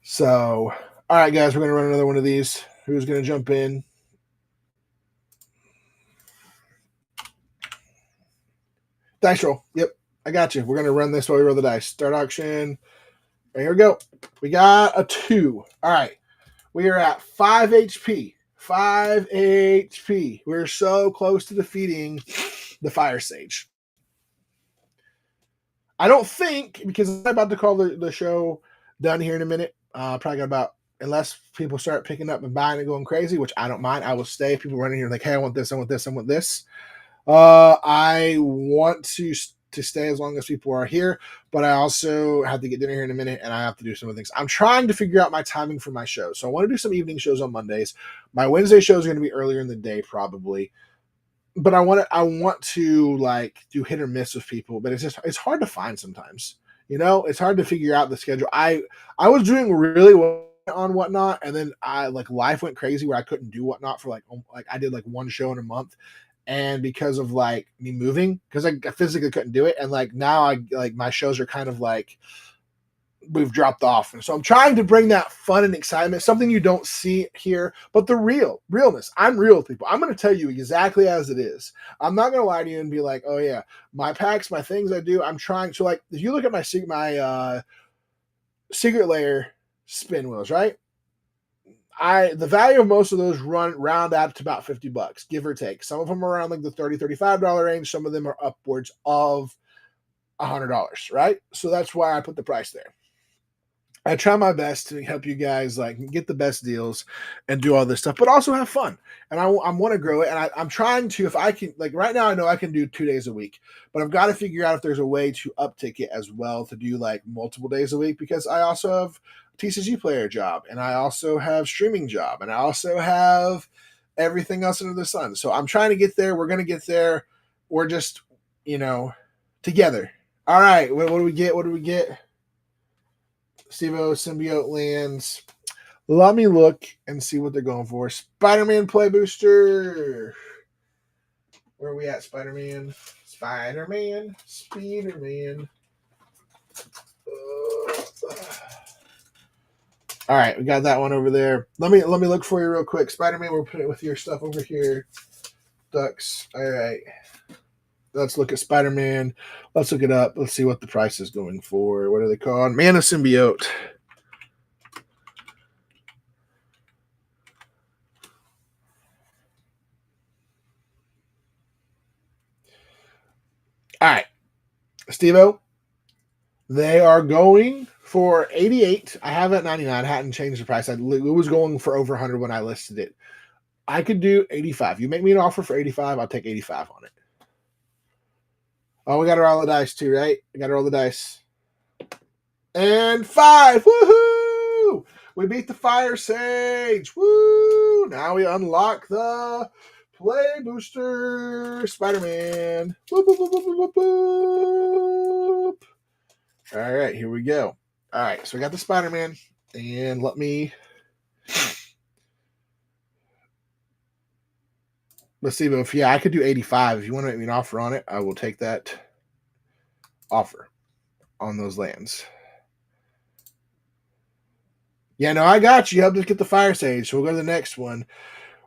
So, all right, guys, we're gonna run another one of these. Who's gonna jump in? Dice roll. Yep, I got you. We're gonna run this while we roll the dice. Start auction. And here we go. We got a 2. All right. We are at 5 HP. 5 HP. We're so close to defeating the Fire Sage. I don't think, because I'm about to call the show done here in a minute. Probably got about, unless people start picking up and buying and going crazy, which I don't mind. I will stay. If people running here like, hey, I want this, I want this, I want this. I want to stay as long as people are here, but I also have to get dinner here in a minute, and I have to do some other things. I'm trying to figure out my timing for my show, so I want to do some evening shows on Mondays. My Wednesday shows are going to be earlier in the day, probably, but I want to like do hit or miss with people, but it's hard to find sometimes. It's hard to figure out the schedule. I was doing really well on whatnot, and then I like life went crazy where I couldn't do whatnot for like I did like one show in a month, and because of like me moving, because I physically couldn't do it, and like now I like my shows are kind of like we've dropped off, and so I'm trying to bring that fun and excitement, something you don't see here, but the realness. I'm real with people. I'm going to tell you exactly as it is. I'm not going to lie to you and be like, oh yeah, my packs, my things I do. I'm trying to like if you look at my secret layer spin wheels, right? The value of most of those round out to about $50, give or take. Some of them are around like the $30, $35 range. Some of them are upwards of $100, right? So that's why I put the price there. I try my best to help you guys like get the best deals and do all this stuff, but also have fun. And I want to grow it. And I'm trying to, if I can, like right now, I know I can do 2 days a week, but I've got to figure out if there's a way to uptick it as well to do like multiple days a week, because I also have a TCG player job, and I also have streaming job, and I also have everything else under the sun. So I'm trying to get there. We're going to get there. We're just, together. All right. What do we get? What do we get? Steve-O symbiote lands. Let me look and see what they're going for. Spider-Man play booster. Where are we at, Spider-Man? Spider-Man. All right, we got that one over there. Let me look for you real quick. Spider-Man, we'll put it with your stuff over here. Ducks. All right. Let's look at Spider-Man. Let's look it up. Let's see what the price is going for. What are they called? Mana Symbiote. All right. Steve-O, they are going for 88. I have it at 99. I hadn't changed the price. It was going for over 100 when I listed it. I could do 85. You make me an offer for 85, I'll take 85 on it. Oh, we got to roll the dice too, right? We got to roll the dice. And 5. Woohoo! We beat the Fire Sage. Woo! Now we unlock the Play Booster Spider-Man. Boop, boop, boop, boop, boop, boop. All right, here we go. All right, so we got the Spider-Man. And let's see, if I could do 85. If you want to make me an offer on it, I will take that offer on those lands. Yeah, no, I got you. You helped us get the Fire Sage. So we'll go to the next one.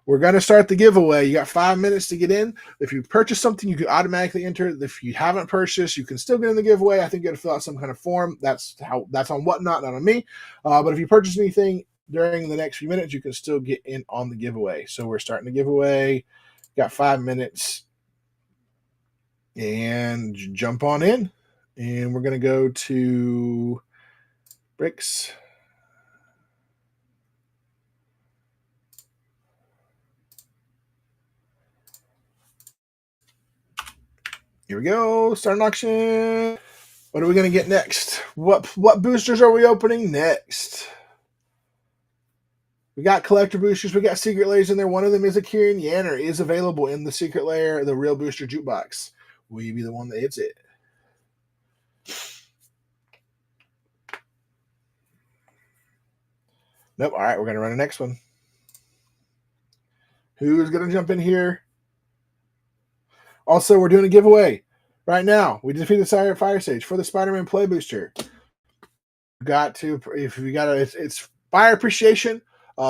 We're going to start the giveaway. You got 5 minutes to get in. If you purchase something, you can automatically enter. If you haven't purchased, you can still get in the giveaway. I think you got to fill out some kind of form. That's on Whatnot, not on me. But if you purchase anything during the next few minutes, you can still get in on the giveaway. So we're starting the giveaway. Got 5 minutes. And jump on in. And we're going to go to bricks. Here we go. Start an auction. What are we going to get next? What boosters are we opening next? We got collector boosters. We got secret layers in there. One of them is a Kieran Yanner. Is available in the secret layer, the real booster jukebox. Will you be the one that hits it? Nope. All right, we're going to run the next one. Who's going to jump in here? Also, we're doing a giveaway right now. We defeated Fire Sage for the Spider-Man Play Booster. It's Fire Appreciation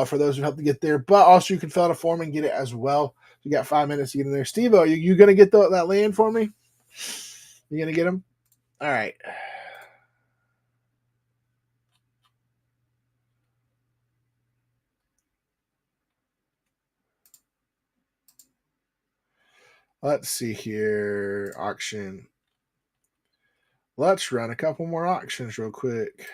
for those who helped to get there, but also you can fill out a form and get it as well. You got 5 minutes to get in there. Steve-O, you going to get that land for me? You going to get them? All right. Let's see here. Auction. Let's run a couple more auctions real quick.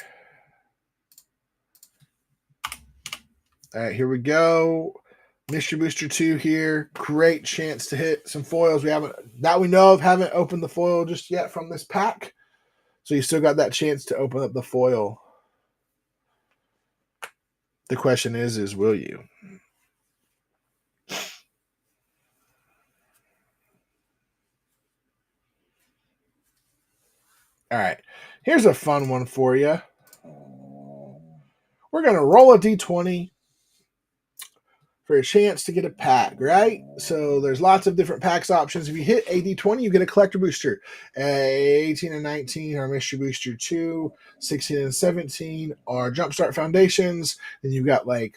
All right, here we go. Mystery Booster 2 here. Great chance to hit some foils. We haven't opened the foil just yet from this pack. So you still got that chance to open up the foil. The question is will you? All right. Here's a fun one for you. We're going to roll a d20 for a chance to get a pack, right? So there's lots of different packs options. If you hit a d20, you get a collector booster. 18 and 19 are Mystery Booster 2. 16 and 17 are Jumpstart Foundations. And you've got the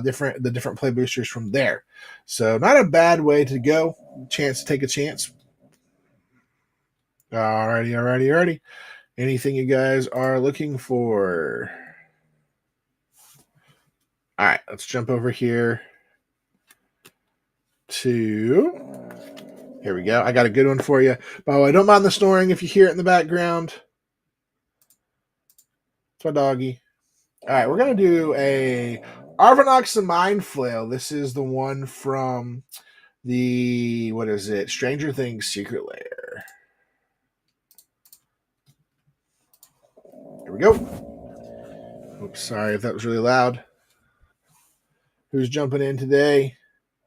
different play boosters from there. So not a bad way to go. Chance to take a chance. Alrighty. Anything you guys are looking for? All right, let's jump over here to... Here we go. I got a good one for you. By the way, don't mind the snoring if you hear it in the background. It's my doggy. All right, we're going to do a Arvinox the Mind Flail. This is the one from the, Stranger Things Secret Lair. Here we go. Oops, sorry if that was really loud. Who's jumping in today?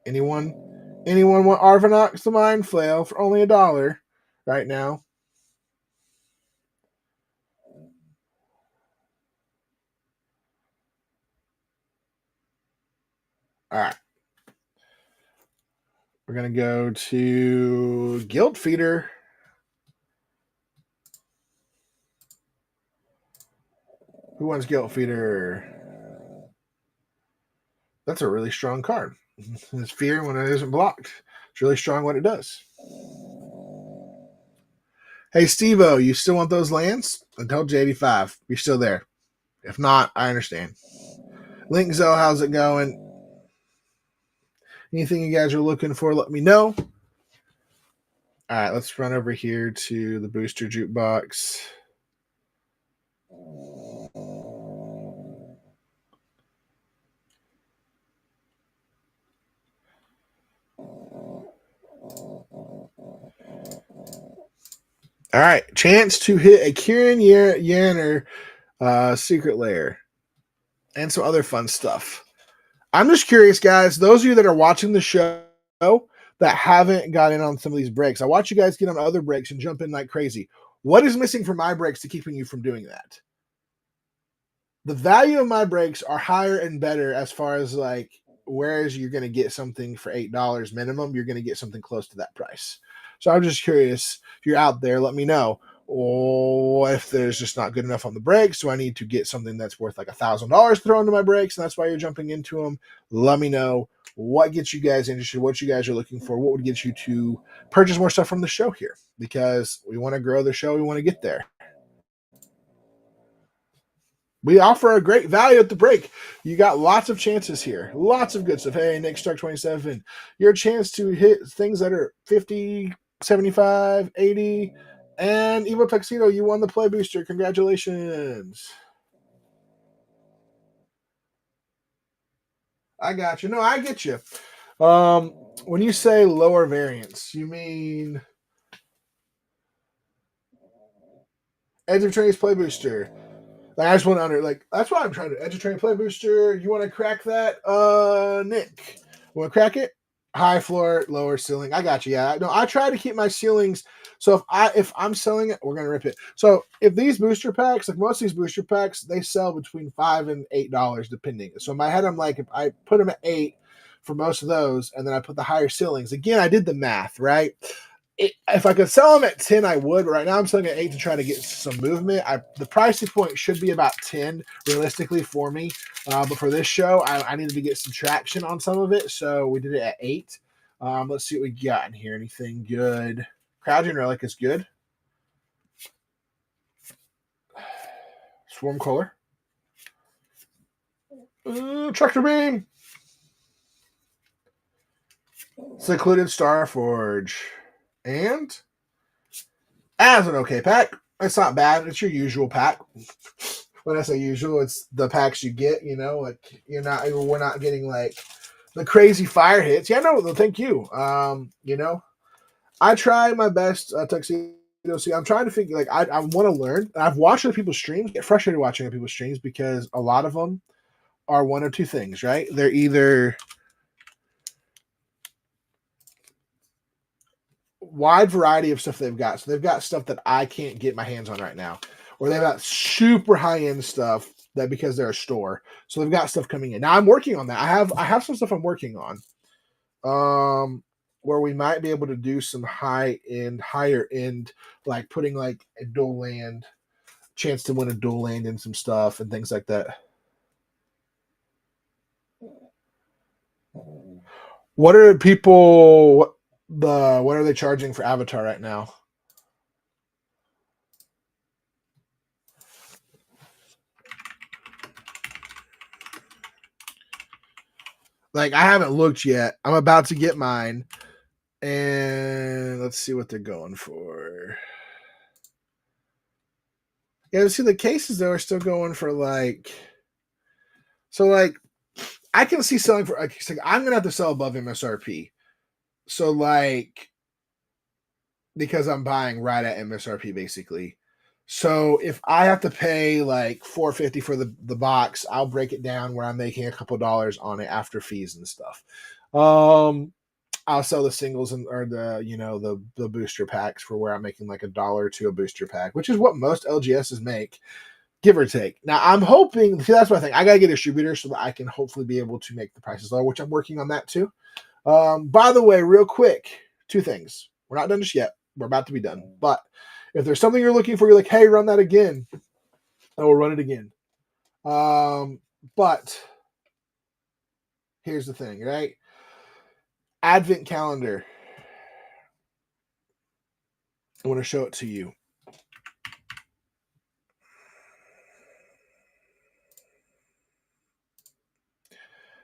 Anyone want Arvinox the Mind Flail for only $1 right now? All right. We're going to go to Guild Feeder. Who wants Guild Feeder? That's a really strong card. It's Fear when it isn't blocked. It's really strong what it does. Hey, Steve-O, you still want those lands? I told you 85. You're still there. If not, I understand. Linkzo, how's it going? Anything you guys are looking for, let me know. All right, let's run over here to the booster jukebox. All right, chance to hit a Kieran Yanner Secret Lair, and some other fun stuff. I'm just curious, guys, those of you that are watching the show that haven't got in on some of these breaks, I watch you guys get on other breaks and jump in like crazy. What is missing from my breaks to keeping you from doing that? The value of my breaks are higher and better as far as like, whereas you're going to get something for $8 minimum, you're going to get something close to that price. So I'm just curious, if you're out there, let me know. Or if there's just not good enough on the breaks, do I need to get something that's worth like $1,000 thrown into my breaks, and that's why you're jumping into them? Let me know what gets you guys interested, what you guys are looking for, what would get you to purchase more stuff from the show here, because we want to grow the show, we want to get there. We offer a great value at the break. You got lots of chances here. Lots of good stuff. Hey, Nick Stark 27. Your chance to hit things that are 50, 75, 80. And Evo Tuxedo, you won the play booster. Congratulations. I got you. No, I get you. When you say lower variance, you mean Edge of Training's play booster. Like, I just want to under, like, that's why I'm trying to Edge of Training play booster. You want to crack that? Nick, want to crack it? High floor, lower ceiling. I got you. Yeah, no, I try to keep my ceilings. So if I'm selling it, we're gonna rip it. So if these booster packs, like most of these booster packs, they sell between $5 and $8 depending. So in my head, I'm like, if I put them at 8 for most of those, and then I put the higher ceilings. Again, I did the math, right? If I could sell them at 10, I would. But right now, I'm selling at 8 to try to get some movement. The pricing point should be about 10 realistically for me. But for this show, I needed to get some traction on some of it, so we did it at 8. Let's see what we got in here. Anything good? Crowding Relic is good. Swarm Color. Tractor Beam. Secluded Starforge. And as an okay pack, it's not bad. It's your usual pack. When I say usual, it's the packs you get. You know, like we're not getting like the crazy fire hits. Yeah, no, thank you. You know, I try my best. Tuxedo. See, I'm trying to figure. Like, I want to learn. I've watched other people's streams. Get frustrated watching other people's streams because a lot of them are one of two things. Right? They're either wide variety of stuff they've got. So they've got stuff that I can't get my hands on right now, or they've got super high end stuff that because they're a store. So they've got stuff coming in. Now I'm working on that. I have some stuff I'm working on. Where we might be able to do some higher end, like putting like a dual land, chance to win a dual land and some stuff and things like that. What are people? What are they charging for Avatar right now? Like, I haven't looked yet. I'm about to get mine, and let's see what they're going for. Yeah, see, the cases though are still going for like. So like, I can see selling for. Like, I'm gonna have to sell above MSRP. So like, because I'm buying right at MSRP basically. So if I have to pay like $450 for the box, I'll break it down where I'm making a couple dollars on it after fees and stuff. I'll sell the singles or the booster packs for where I'm making like $1 to a booster pack, which is what most LGSs make, give or take. Now I'm hoping, see, that's my thing. I gotta get a distributor so that I can hopefully be able to make the prices lower, which I'm working on that too. By the way, real quick, 2 things. We're not done just yet. We're about to be done. But if there's something you're looking for, you're like, hey, run that again, I will run it again. But here's the thing, right? Advent calendar. I want to show it to you.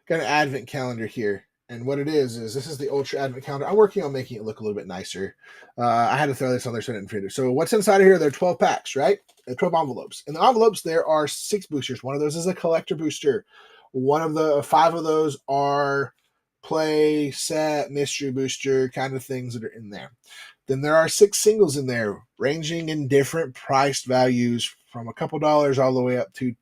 Got an advent calendar here. And what it is this is the Ultra Advent calendar. I'm working on making it look a little bit nicer. I had to throw this on there so I didn't fit it. So what's inside of here? There are 12 packs, right? There are 12 envelopes. In the envelopes, there are 6 boosters. One of those is a collector booster. 5 of those are play, set, mystery booster kind of things that are in there. Then there are 6 singles in there, ranging in different price values from a couple dollars all the way up to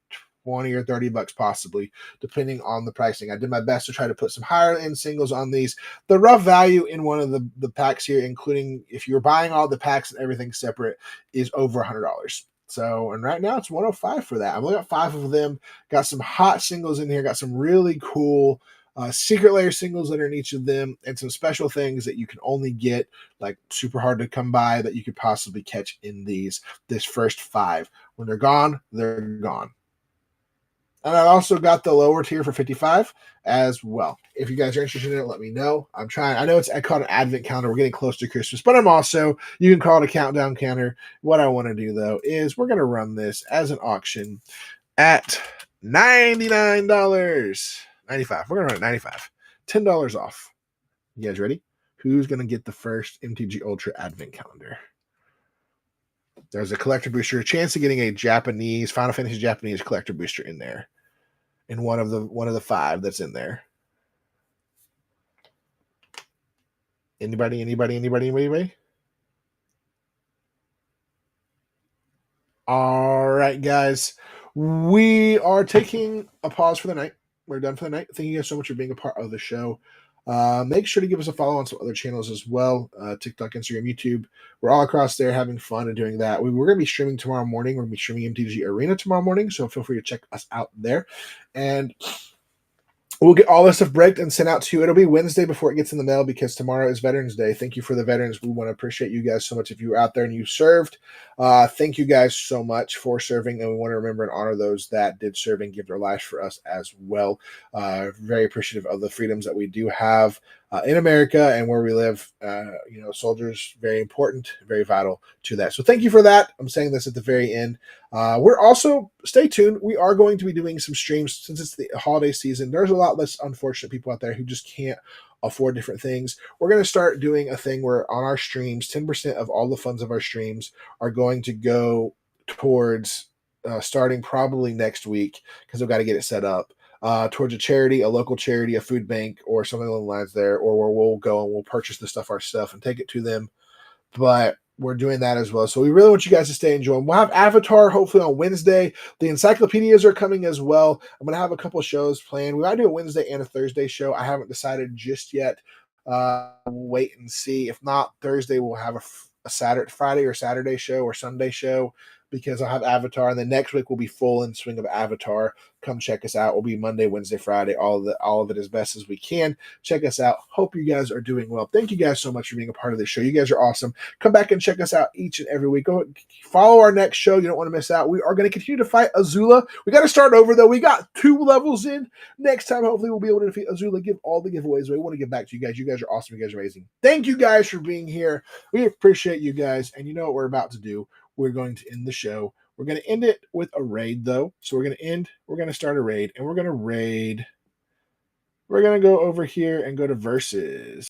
20 or 30 bucks possibly, depending on the pricing. I did my best to try to put some higher end singles on these. The rough value in one of the packs here, including if you're buying all the packs and everything separate, is over $100. So, and right now it's 105 for that. I've only got 5 of them. Got some hot singles in here. Got some really cool secret layer singles that are in each of them, and some special things that you can only get, like super hard to come by, that you could possibly catch in this first 5. When they're gone, they're gone. And I also got the lower tier for 55 as well. If you guys are interested in it, let me know. I'm trying. I know I call it an advent calendar. We're getting close to Christmas, but I'm also, you can call it a countdown counter. What I want to do though is we're going to run this as an auction at $99.95. We're going to run it 95. $10 off. You guys ready? Who's going to get the first MTG Ultra advent calendar? There's a collector booster, a chance of getting a Japanese Final Fantasy Japanese collector booster in there, in one of the 5 that's in there. Anybody? All right, guys. We are taking a pause for the night. We're done for the night. Thank you guys so much for being a part of the show. Make sure to give us a follow on some other channels as well. TikTok, Instagram, YouTube. We're all across there having fun and doing that. We're going to be streaming tomorrow morning. We're going to be streaming MTG Arena tomorrow morning, so feel free to check us out there. And we'll get all this stuff breaked and sent out to you. It'll be Wednesday before it gets in the mail, because tomorrow is Veterans Day. Thank you for the veterans. We want to appreciate you guys so much. If you were out there and you served, thank you guys so much for serving. And we want to remember and honor those that did serve and give their lives for us as well. Very appreciative of the freedoms that we do have in America and where we live. Soldiers, very important, very vital to that. So thank you for that. I'm saying this at the very end. We're also, stay tuned. We are going to be doing some streams since it's the holiday season. There's a lot less unfortunate people out there who just can't afford different things. We're going to start doing a thing where on our streams, 10% of all the funds of our streams are going to go towards starting probably next week, because we've got to get it set up, towards a charity, a local charity, a food bank, or something along the lines there, or where we'll go and we'll purchase the stuff ourselves and take it to them. But we're doing that as well. So we really want you guys to stay enjoying. We'll have Avatar hopefully on Wednesday. The encyclopedias are coming as well. I'm going to have a couple of shows planned. We might do a Wednesday and a Thursday show. I haven't decided just yet. We'll wait and see. If not, Thursday we'll have a Friday or Saturday show or Sunday show, because I'll have Avatar, and then next week we'll be full in swing of Avatar. Come check us out. We'll be Monday, Wednesday, Friday, all of it as best as we can. Check us out. Hope you guys are doing well. Thank you guys so much for being a part of this show. You guys are awesome. Come back and check us out each and every week. Go follow our next show. You don't want to miss out. We are going to continue to fight Azula. We got to start over though. We got 2 levels in. Next time, hopefully, we'll be able to defeat Azula. Give all the giveaways away. We want to give back to you guys. You guys are awesome. You guys are amazing. Thank you guys for being here. We appreciate you guys. And you know what we're about to do? We're going to end the show. We're going to end it with a raid, though. So we're going to start a raid, and we're going to go over here and go to versus.